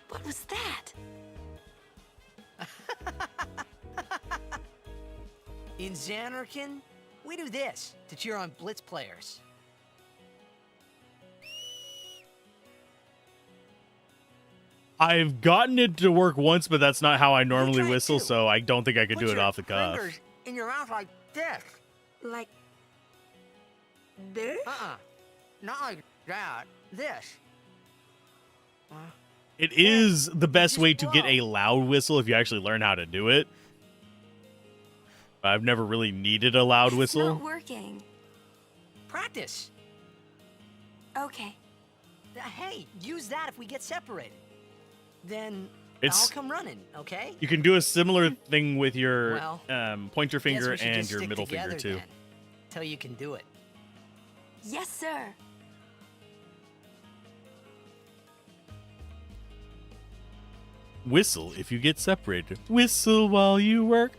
What was that? In Xanarkin, we do this to cheer on Blitz players. I've gotten it to work once, but that's not how I normally whistle, so I don't think I could do it off the cuff. Fingers in your mouth like this. Like this? Not like that. This. It is the best way to get a loud whistle if you actually learn how to do it. I've never really needed a loud whistle. It's not working. Practice. Okay. Hey, use that if we get separated. Then I'll come running, okay? You can do a similar thing with your pointer Guess finger we should and just your stick middle finger, together too. then, till you can do it. Yes, sir. Whistle if you get separated. Whistle while you work.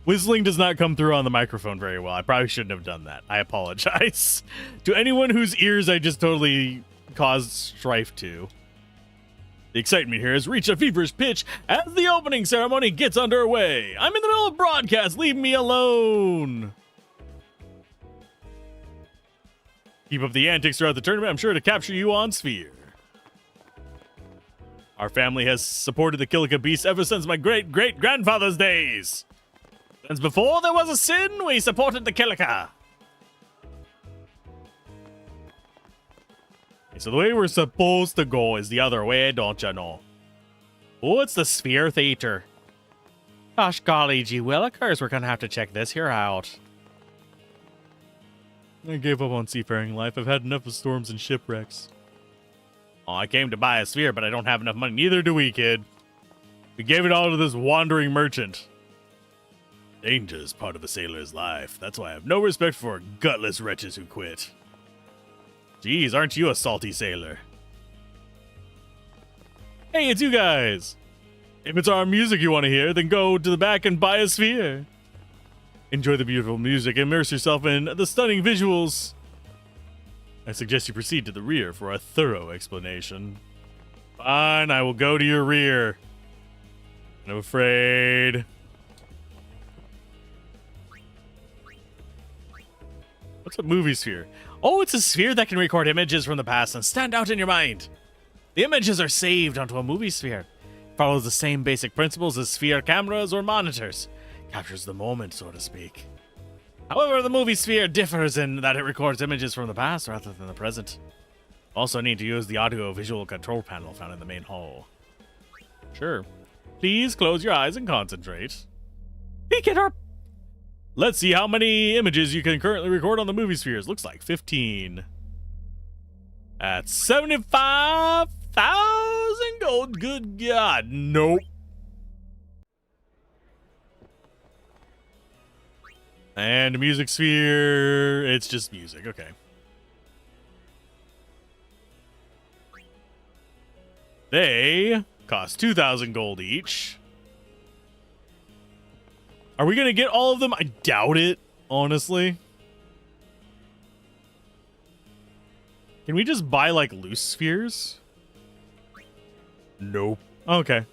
Whistling does not come through on the microphone very well. I probably shouldn't have done that. I apologize. To anyone whose ears I just totally caused strife to. The excitement here has reached a feverish pitch as the opening ceremony gets underway. I'm in the middle of broadcast. Leave me alone. Keep up the antics throughout the tournament. I'm sure to capture you on Sphere. Our family has supported the Kilika Beast ever since my great-great-grandfather's days. Since before there was a sin, we supported the Kilika. So the way we're supposed to go is the other way, don't you know? Oh, it's the Sphere Theater. Gosh golly gee willikers, we're gonna have to check this here out. I gave up on seafaring life. I've had enough of storms and shipwrecks. Oh, I came to buy a sphere, but I don't have enough money. Neither do we, kid. We gave it all to this wandering merchant. Danger is part of a sailor's life. That's why I have no respect for gutless wretches who quit. Geez, aren't you a salty sailor? Hey, it's you guys! If it's our music you want to hear, then go to the back and buy a sphere. Enjoy the beautiful music, immerse yourself in the stunning visuals. I suggest you proceed to the rear for a thorough explanation. Fine, I will go to your rear. I'm afraid. What's a movie sphere? Oh, it's a sphere that can record images from the past and stand out in your mind. The images are saved onto a movie sphere. It follows the same basic principles as sphere cameras or monitors. Captures the moment, so to speak. However, the movie sphere differs in that it records images from the past rather than the present. Also need to use the audio-visual control panel found in the main hall. Sure. Please close your eyes and concentrate. Peek at our... Let's see how many images you can currently record on the movie spheres. Looks like 15. That's 75,000 gold. Good God. Nope. And music sphere. It's just music. Okay. They cost 2,000 gold each. Are we going to get all of them? I doubt it, honestly. Can we just buy, like, loose spheres? Nope. Okay.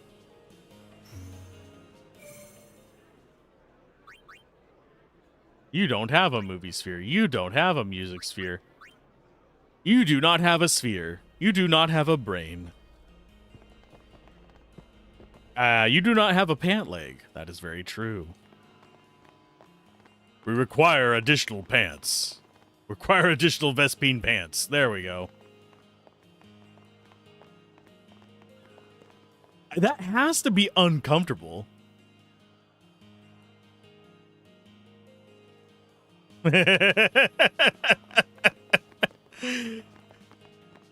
You don't have a movie sphere. You don't have a music sphere. You do not have a sphere. You do not have a brain. You do not have a pant leg. That is very true. We require additional pants. Require additional Vespine pants. There we go. That has to be uncomfortable.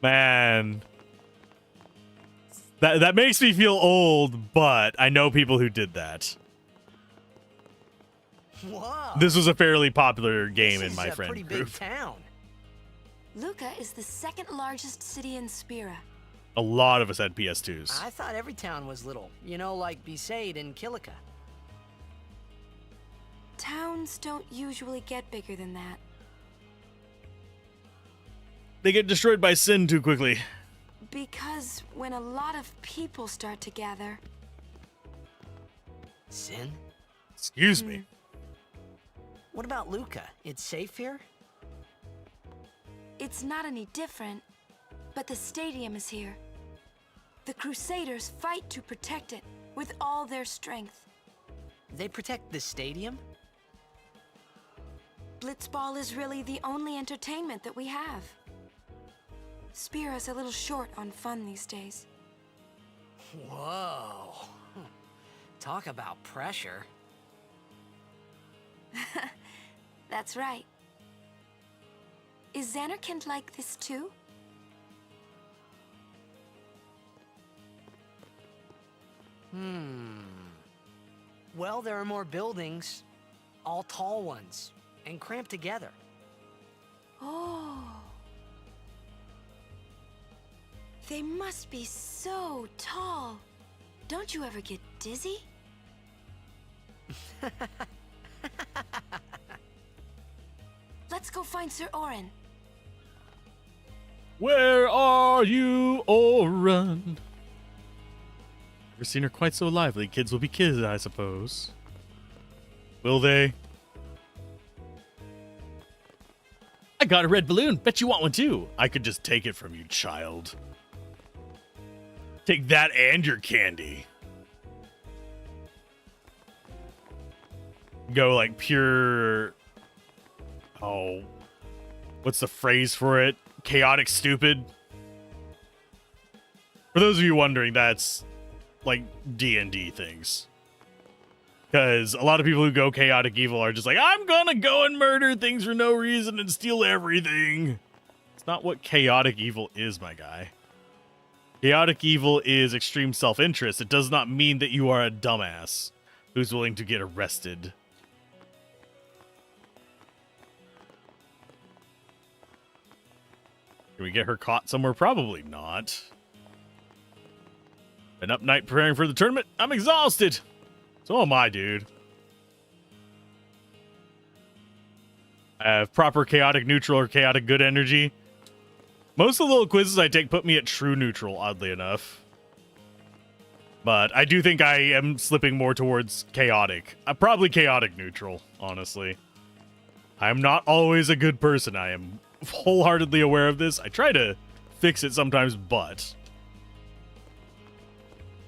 Man. That makes me feel old, but I know people who did that. Whoa. This was a fairly popular game in my friend pretty group. big town. Luca is the second largest city in Spira. A lot of us had PS2s. I thought every town was little. You know, like Besaid and Kilika. Towns don't usually get bigger than that. They get destroyed by sin too quickly. Because when a lot of people start to gather... Sin? Excuse me. What about Luca? It's safe here? It's not any different, but the stadium is here. The Crusaders fight to protect it with all their strength. They protect the stadium? Blitzball is really the only entertainment that we have. Spira's a little short on fun these days. Whoa. Talk about pressure. That's right. Is Xanarkand like this too? Well, there are more buildings, all tall ones, and cramped together. Oh. They must be so tall. Don't you ever get dizzy? Let's go find Sir Orin. Where are you, Orin? Never seen her quite so lively. Kids will be kids, I suppose. Will they? I got a red balloon. Bet you want one too. I could just take it from you, child. Take that and your candy. Go like pure... Oh. What's the phrase for it? Chaotic stupid? For those of you wondering, that's like D&D things. Because a lot of people who go chaotic evil are just like, I'm gonna go and murder things for no reason and steal everything. It's not what chaotic evil is, my guy. Chaotic evil is extreme self-interest. It does not mean that you are a dumbass who's willing to get arrested. Can we get her caught somewhere? Probably not. Been up night preparing for the tournament. I'm exhausted. So am I, dude. I have proper chaotic neutral or chaotic good energy. Most of the little quizzes I take put me at true neutral, oddly enough. But I do think I am slipping more towards chaotic. Probably chaotic neutral, honestly. I'm not always a good person. I am wholeheartedly aware of this. I try to fix it sometimes, but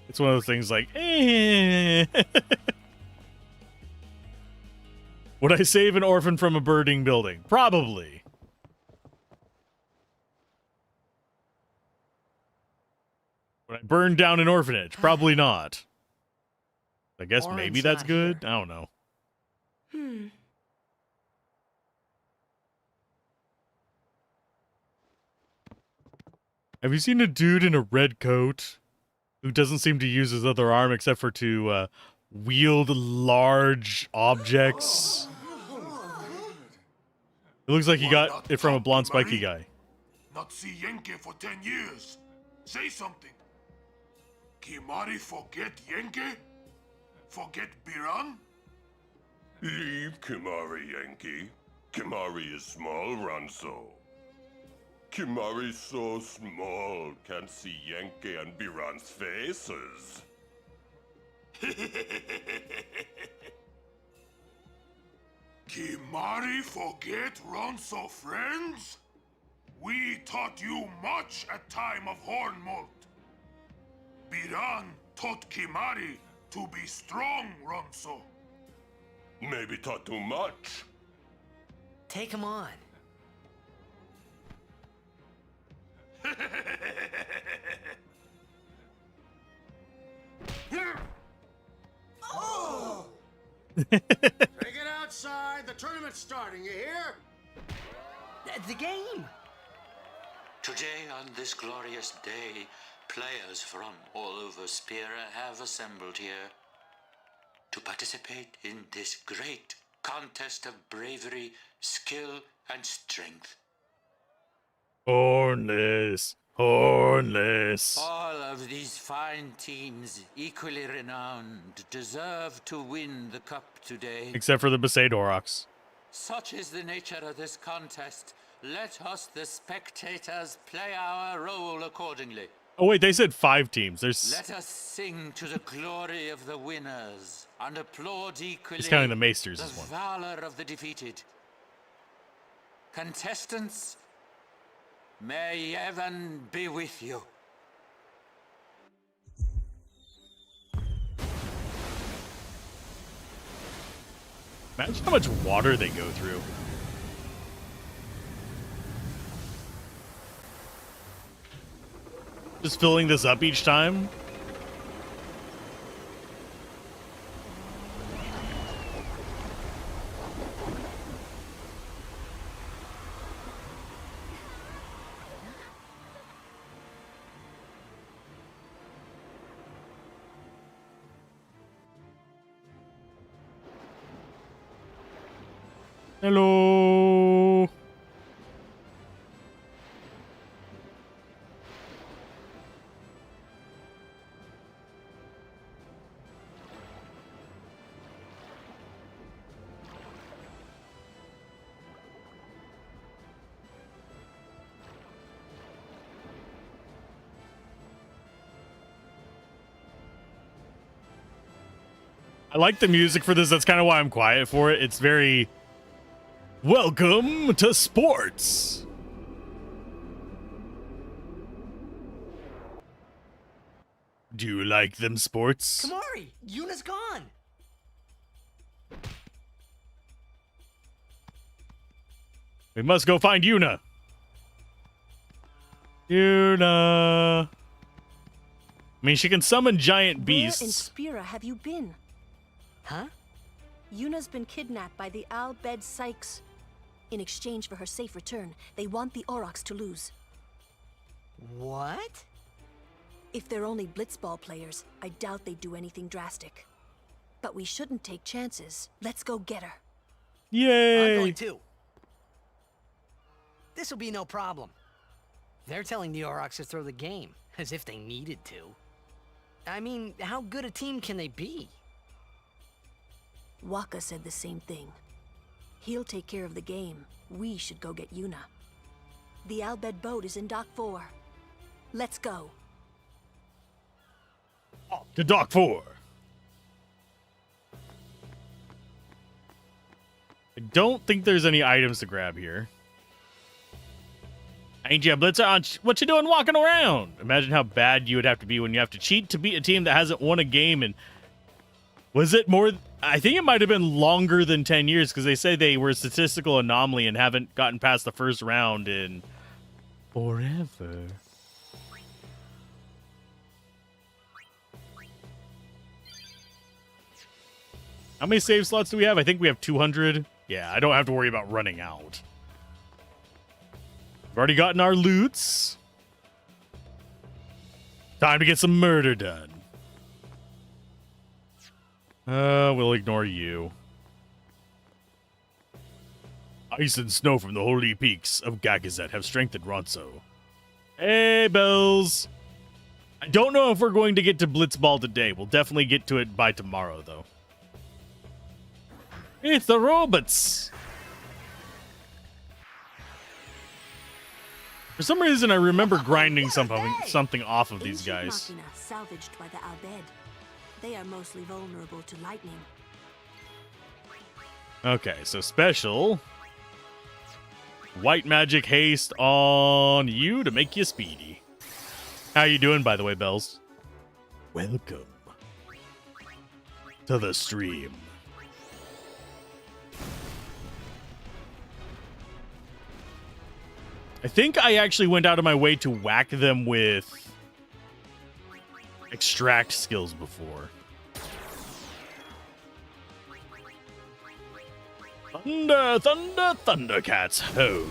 it's one of those things like, Would I save an orphan from a burning building? Probably. Would I burn down an orphanage? Probably not. I guess maybe that's good. I don't know. Have you seen a dude in a red coat who doesn't seem to use his other arm except for to wield large objects? It looks like he got it from a blonde spiky guy. Not see Yenke for 10 years. Say something. Kimari forget Yenke? Forget Biran? Leave Kimari, Yankee. Kimari is small, Ranso. Kimari so small, can't see Yankee and Biran's faces. Kimari forget Ronso friends? We taught you much at time of Hornmolt. Biran taught Kimari to be strong, Ronso. Maybe taught too much. Take him on. Oh! Take it outside. The tournament's starting, you hear? The game. Today, on this glorious day, players from all over Spira have assembled here to participate in this great contest of bravery, skill, and strength. Hornless. Hornless. All of these fine teams, equally renowned, deserve to win the cup today. Except for the Besaid Aurochs. Such is the nature of this contest. Let us, the spectators, play our role accordingly. Oh wait, they said 5 teams. There's. Let us sing to the glory of the winners and applaud equally Just counting the Maesters the as one. valor of the defeated. Contestants, may heaven be with you. Imagine how much water they go through. Just filling this up each time. Hello. I like the music for this. That's kind of why I'm quiet for it. It's very... Welcome to sports. Do you like them sports? Kamari, Yuna's gone. We must go find Yuna. Yuna. I mean, she can summon giant beasts. Where in Spira have you been? Huh? Yuna's been kidnapped by the Al-Bed Sykes. In exchange for her safe return, they want the Aurochs to lose. What? If they're only blitzball players, I doubt they'd do anything drastic. But we shouldn't take chances. Let's go get her. Yay! I'm going too. This'll be no problem. They're telling the Aurochs to throw the game, as if they needed to. I mean, how good a team can they be? Waka said the same thing. He'll take care of the game. We should go get Yuna. The Al-Bed boat is in Dock 4. Let's go. To Dock 4. I don't think there's any items to grab here. Ain't you a blitzer? What you doing walking around? Imagine how bad you would have to be when you have to cheat to beat a team that hasn't won a game. And was it more? I think it might have been longer than 10 years because they say they were a statistical anomaly and haven't gotten past the first round in forever. How many save slots do we have? I think we have 200. Yeah, I don't have to worry about running out. We've already gotten our loots. Time to get some murder done. We'll ignore you. Ice and snow from the holy peaks of Gagazet have strengthened Ronso. Hey, Bells. I don't know if we're going to get to Blitzball today. We'll definitely get to it by tomorrow, though. It's the robots. For some reason, I remember grinding something off of these guys. Machina salvaged by the Albed. They are mostly vulnerable to lightning. Okay, so special. White magic haste on you to make you speedy. How you doing, by the way, Bells? Welcome to the stream. I think I actually went out of my way to whack them with extract skills before. Thunder, thunder, thundercats, ho!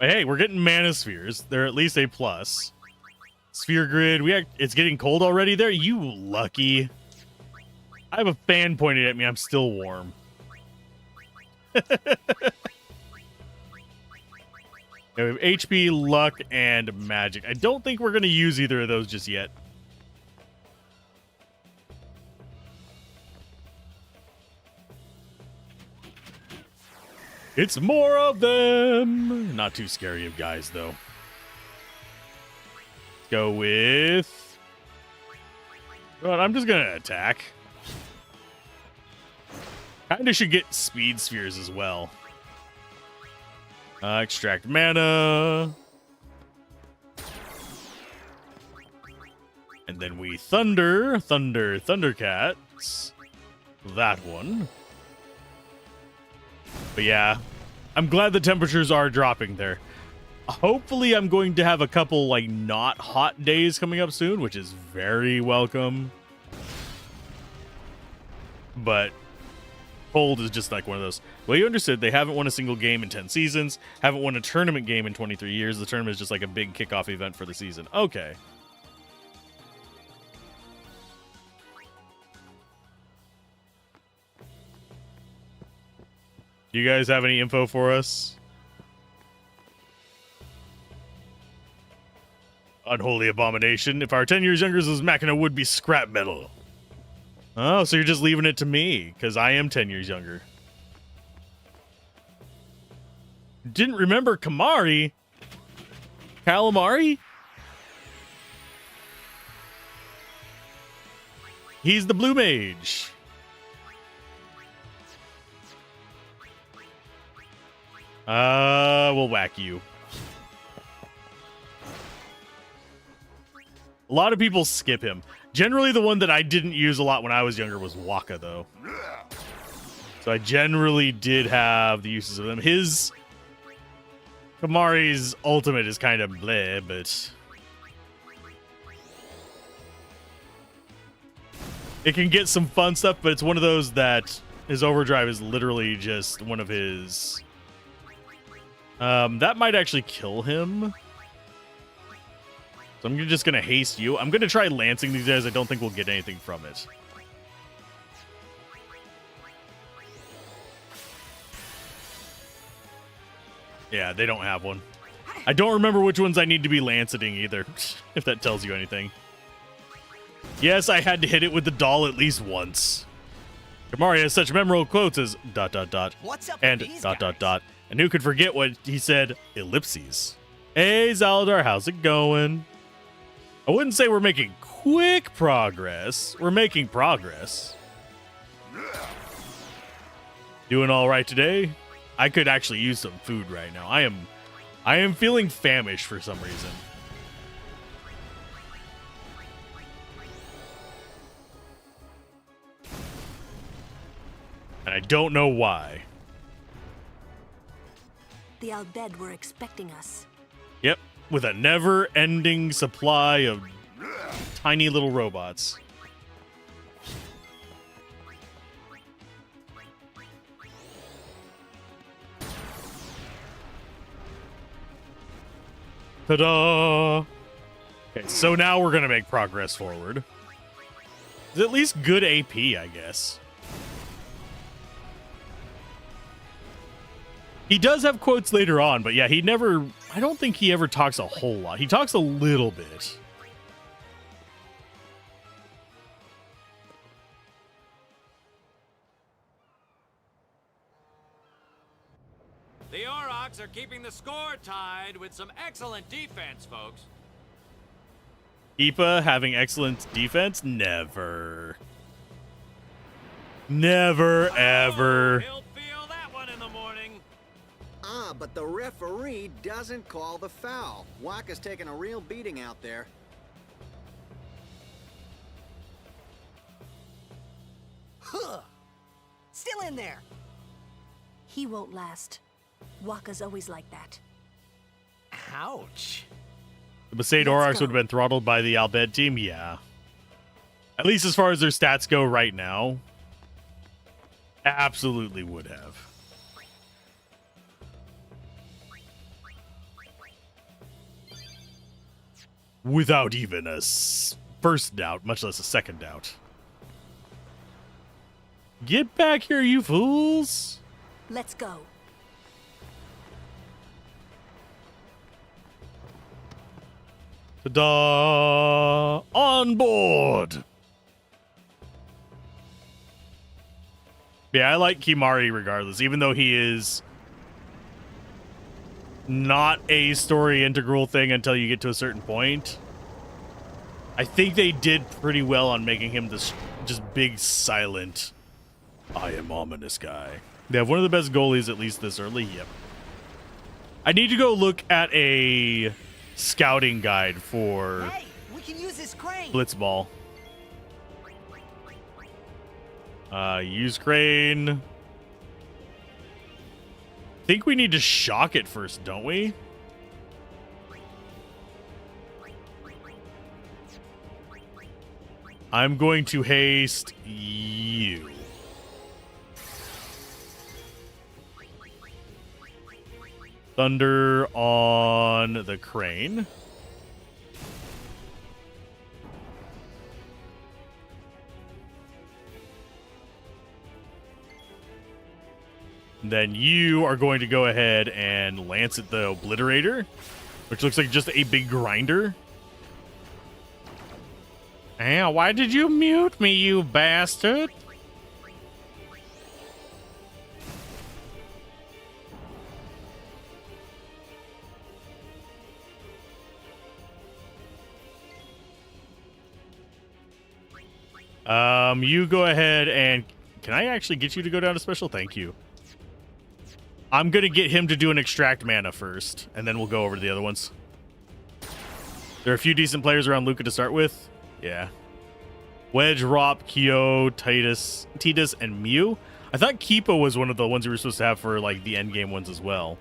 But hey, we're getting mana spheres. They're at least a plus. Sphere grid. It's getting cold already there. You lucky. I have a fan pointed at me. I'm still warm. We have HP, luck, and magic. I don't think we're going to use either of those just yet. It's more of them. Not too scary of guys, though. Let's go with... Well, I'm just going to attack. Kinda should get speed spheres as well. Extract mana. And then we Thundercats. That one. But yeah, I'm glad the temperatures are dropping there. Hopefully I'm going to have a couple, like, not hot days coming up soon, which is very welcome. But cold is just like one of those. Well, you understood they haven't won a single game in 10 seasons, haven't won a tournament game in 23 years. The tournament is just like a big kickoff event for the season. Okay. Do you guys have any info for us? Unholy abomination. If our 10 years younger as Machina would be scrap metal. Oh, so you're just leaving it to me, because I am 10 years younger. Didn't remember Calamari? He's the blue mage. We'll whack you. A lot of people skip him. Generally, the one that I didn't use a lot when I was younger was Waka, though. So I generally did have the uses of them. His... Kamari's ultimate is kind of bleh, but... it can get some fun stuff, but it's one of those that his overdrive is literally just one of his... that might actually kill him. So I'm just going to haste you. I'm going to try lancing these guys. I don't think we'll get anything from it. Yeah, they don't have one. I don't remember which ones I need to be lancing either, if that tells you anything. Yes, I had to hit it with the doll at least once. Kamari has such memorable quotes as ... What's up and ... with these guys? And who could forget what he said? Ellipses. Hey, Zaldar, how's it going? I wouldn't say we're making quick progress. We're making progress. Doing all right today? I could actually use some food right now. I am feeling famished for some reason. And I don't know why. The Albed were expecting us. Yep, with a never-ending supply of tiny little robots. Ta-da! Okay, so now we're gonna make progress forward. It's at least good AP, I guess. He does have quotes later on, but yeah, I don't think he ever talks a whole lot. He talks a little bit. The Aurochs are keeping the score tied with some excellent defense, folks. Ipa having excellent defense? Never. Never, ever. He'll feel that one in the morning. Ah, but the referee doesn't call the foul. Waka's taking a real beating out there. Huh. Still in there. He won't last. Waka's always like that. Ouch. The Besaid Aurochs would have been throttled by the Albed team? Yeah. At least as far as their stats go right now. Absolutely would have. Without even a first doubt, much less a second doubt. Get back here, you fools! Let's go. Ta-da! On board! Yeah, I like Kimari regardless, even though he is not a story integral thing until you get to a certain point. I think they did pretty well on making him this just big, silent, I am ominous guy. They have one of the best goalies, at least this early. Yep. I need to go look at a scouting guide for Hey, we can use this crane. Blitzball. Use crane. Think we need to shock it first, don't we? I'm going to haste you. Thunder on the crane. Then you are going to go ahead and lance at the Obliterator, which looks like just a big grinder. Hey, why did you mute me, you bastard? You go ahead and... Can I actually get you to go down to special? Thank you. I'm going to get him to do an extract mana first, and then we'll go over to the other ones. There are a few decent players around Luca to start with. Yeah. Wedge, Rop, Kyo, Titus, and Mew. I thought Kipo was one of the ones we were supposed to have for like the endgame ones as well.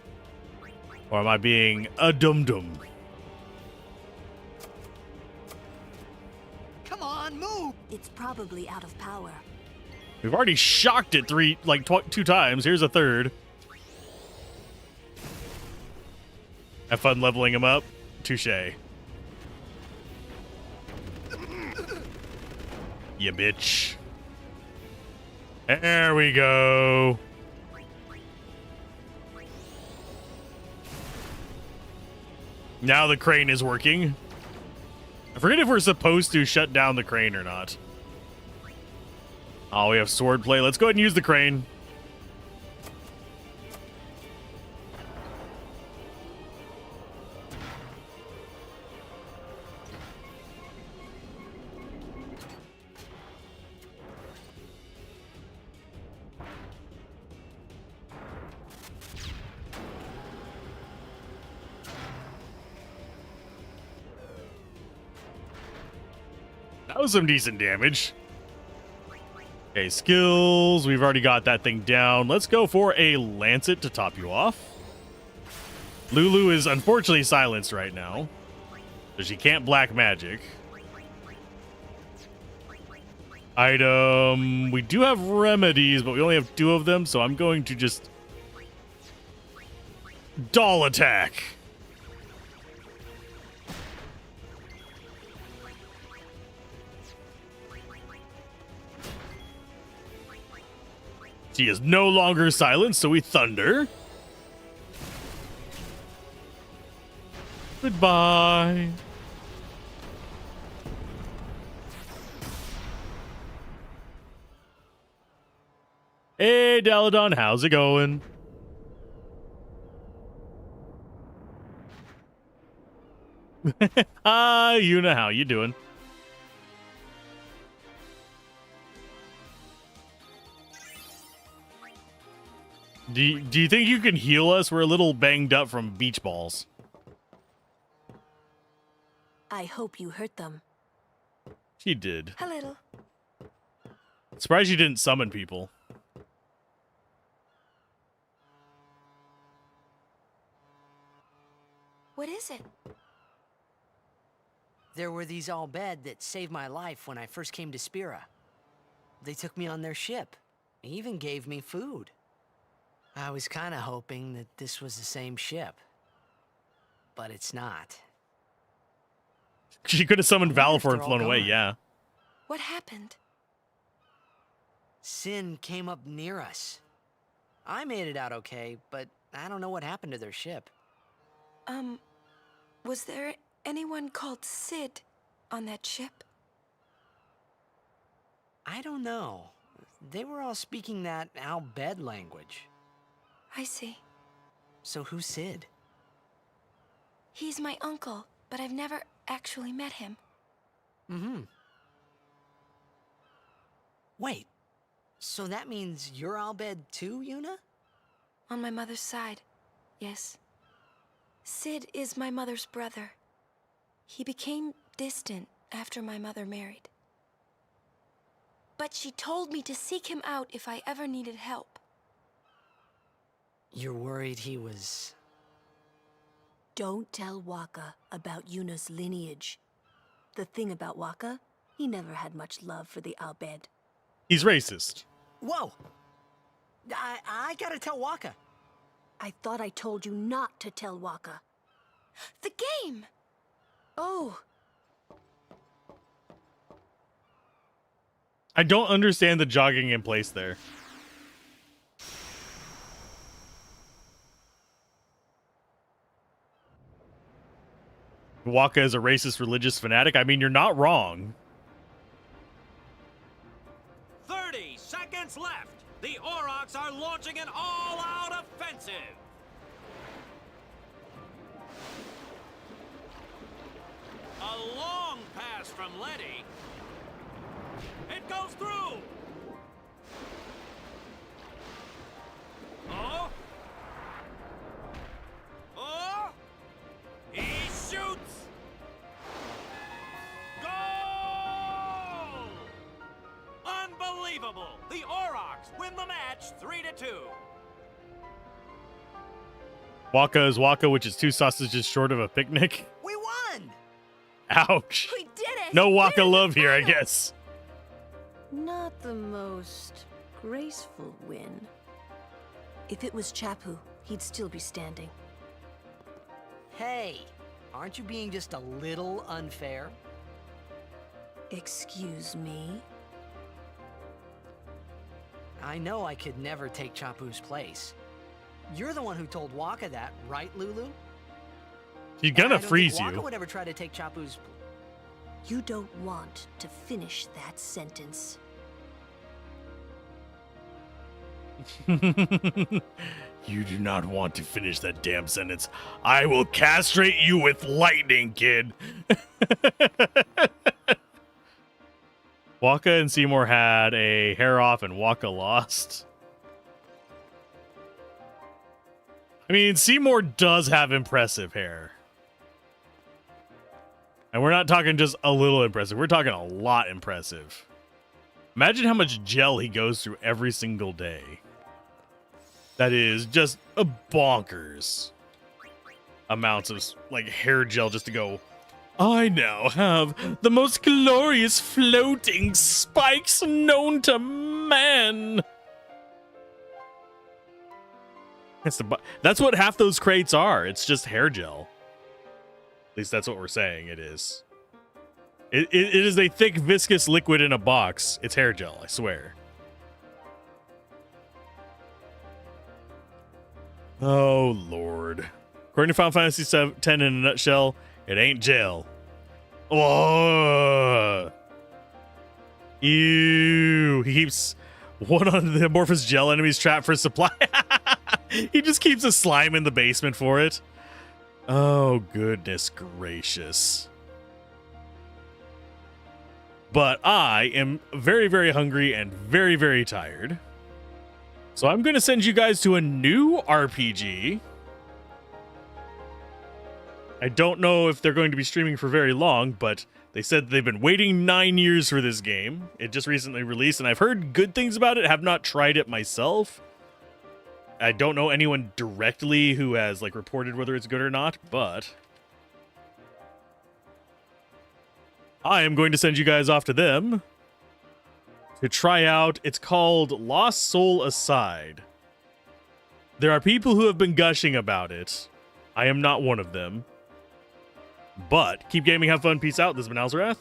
Or am I being a dum-dum? Come on, move! It's probably out of power. We've already shocked it two times. Here's a third. Have fun leveling him up. Touché. You bitch. There we go. Now the crane is working. I forget if we're supposed to shut down the crane or not. Oh, we have sword play. Let's go ahead and use the crane. That was some decent damage. Okay, skills. We've already got that thing down. Let's go for a Lancet to top you off. Lulu is unfortunately silenced right now, so she can't black magic. Item. We do have remedies, but we only have 2 of them, so I'm going to just doll attack. She is no longer silenced, so we thunder. Goodbye. Hey, Daladon, how's it going? Hi, Yuna, how you doing? Do you think you can heal us? We're a little banged up from beach balls. I hope you hurt them. She did. A little. Surprised you didn't summon people. What is it? There were these Albed that saved my life when I first came to Spira. They took me on their ship. They even gave me food. I was kind of hoping that this was the same ship. But it's not. She could have summoned Valifor and all flown away, gone. yeah. What happened? Sin came up near us. I made it out okay, but I don't know what happened to their ship. Was there anyone called Sid on that ship? I don't know. They were all speaking that Albed language. I see. So who's Sid? He's my uncle, but I've never actually met him. Mm-hmm. Wait, so that means you're Albed too, Yuna? On my mother's side, yes. Sid is my mother's brother. He became distant after my mother married. But she told me to seek him out if I ever needed help. You're worried he was... Don't tell Waka about Yuna's lineage. The thing about Waka, he never had much love for the Albed. He's racist. Whoa! I gotta tell Waka. I thought I told you not to tell Waka. The game! Oh. I don't understand the jogging in place there. Waka is a racist religious fanatic. I mean, you're not wrong. 30 seconds left. The Aurochs are launching an all-out offensive. A long pass from Letty. It goes through. Oh. Oh. He shoots. Goal! Unbelievable. The Aurochs win the match 3-2. Waka is Waka, which is 2 sausages short of a picnic. We won! Ouch. We did it! No Waka love here, I guess. Not the most graceful win. If it was Chapu, he'd still be standing. Hey, aren't you being just a little unfair? Excuse me? I know I could never take Chapu's place. You're the one who told Waka that, right, Lulu? He's gonna freeze Waka you. would ever try to take Chapu's... You don't want to finish that sentence. You do not want to finish that damn sentence. I will castrate you with lightning, kid. Waka and Seymour had a hair off and Waka lost. I mean, Seymour does have impressive hair. And we're not talking just a little impressive. We're talking a lot impressive. Imagine how much gel he goes through every single day. That is just a bonkers amounts of like hair gel just to go, I now have the most glorious floating spikes known to man. That's what half those crates are. It's just hair gel. At least that's what we're saying it is. It is a thick, viscous liquid in a box. It's hair gel, I swear. Oh, Lord. According to Final Fantasy X in a nutshell, it ain't gel. Oh. Ew. He keeps one on the amorphous gel enemies trapped for supply. He just keeps a slime in the basement for it. Oh, goodness gracious. But I am very, very hungry and very, very tired. So I'm going to send you guys to a new RPG. I don't know if they're going to be streaming for very long, but they said they've been waiting 9 years for this game. It just recently released, and I've heard good things about it. Have not tried it myself. I don't know anyone directly who has like reported whether it's good or not, but I am going to send you guys off to them to try out. It's called Lost Soul Aside. There are people who have been gushing about it. I am not one of them. But keep gaming, have fun, peace out. This has been Alzorath.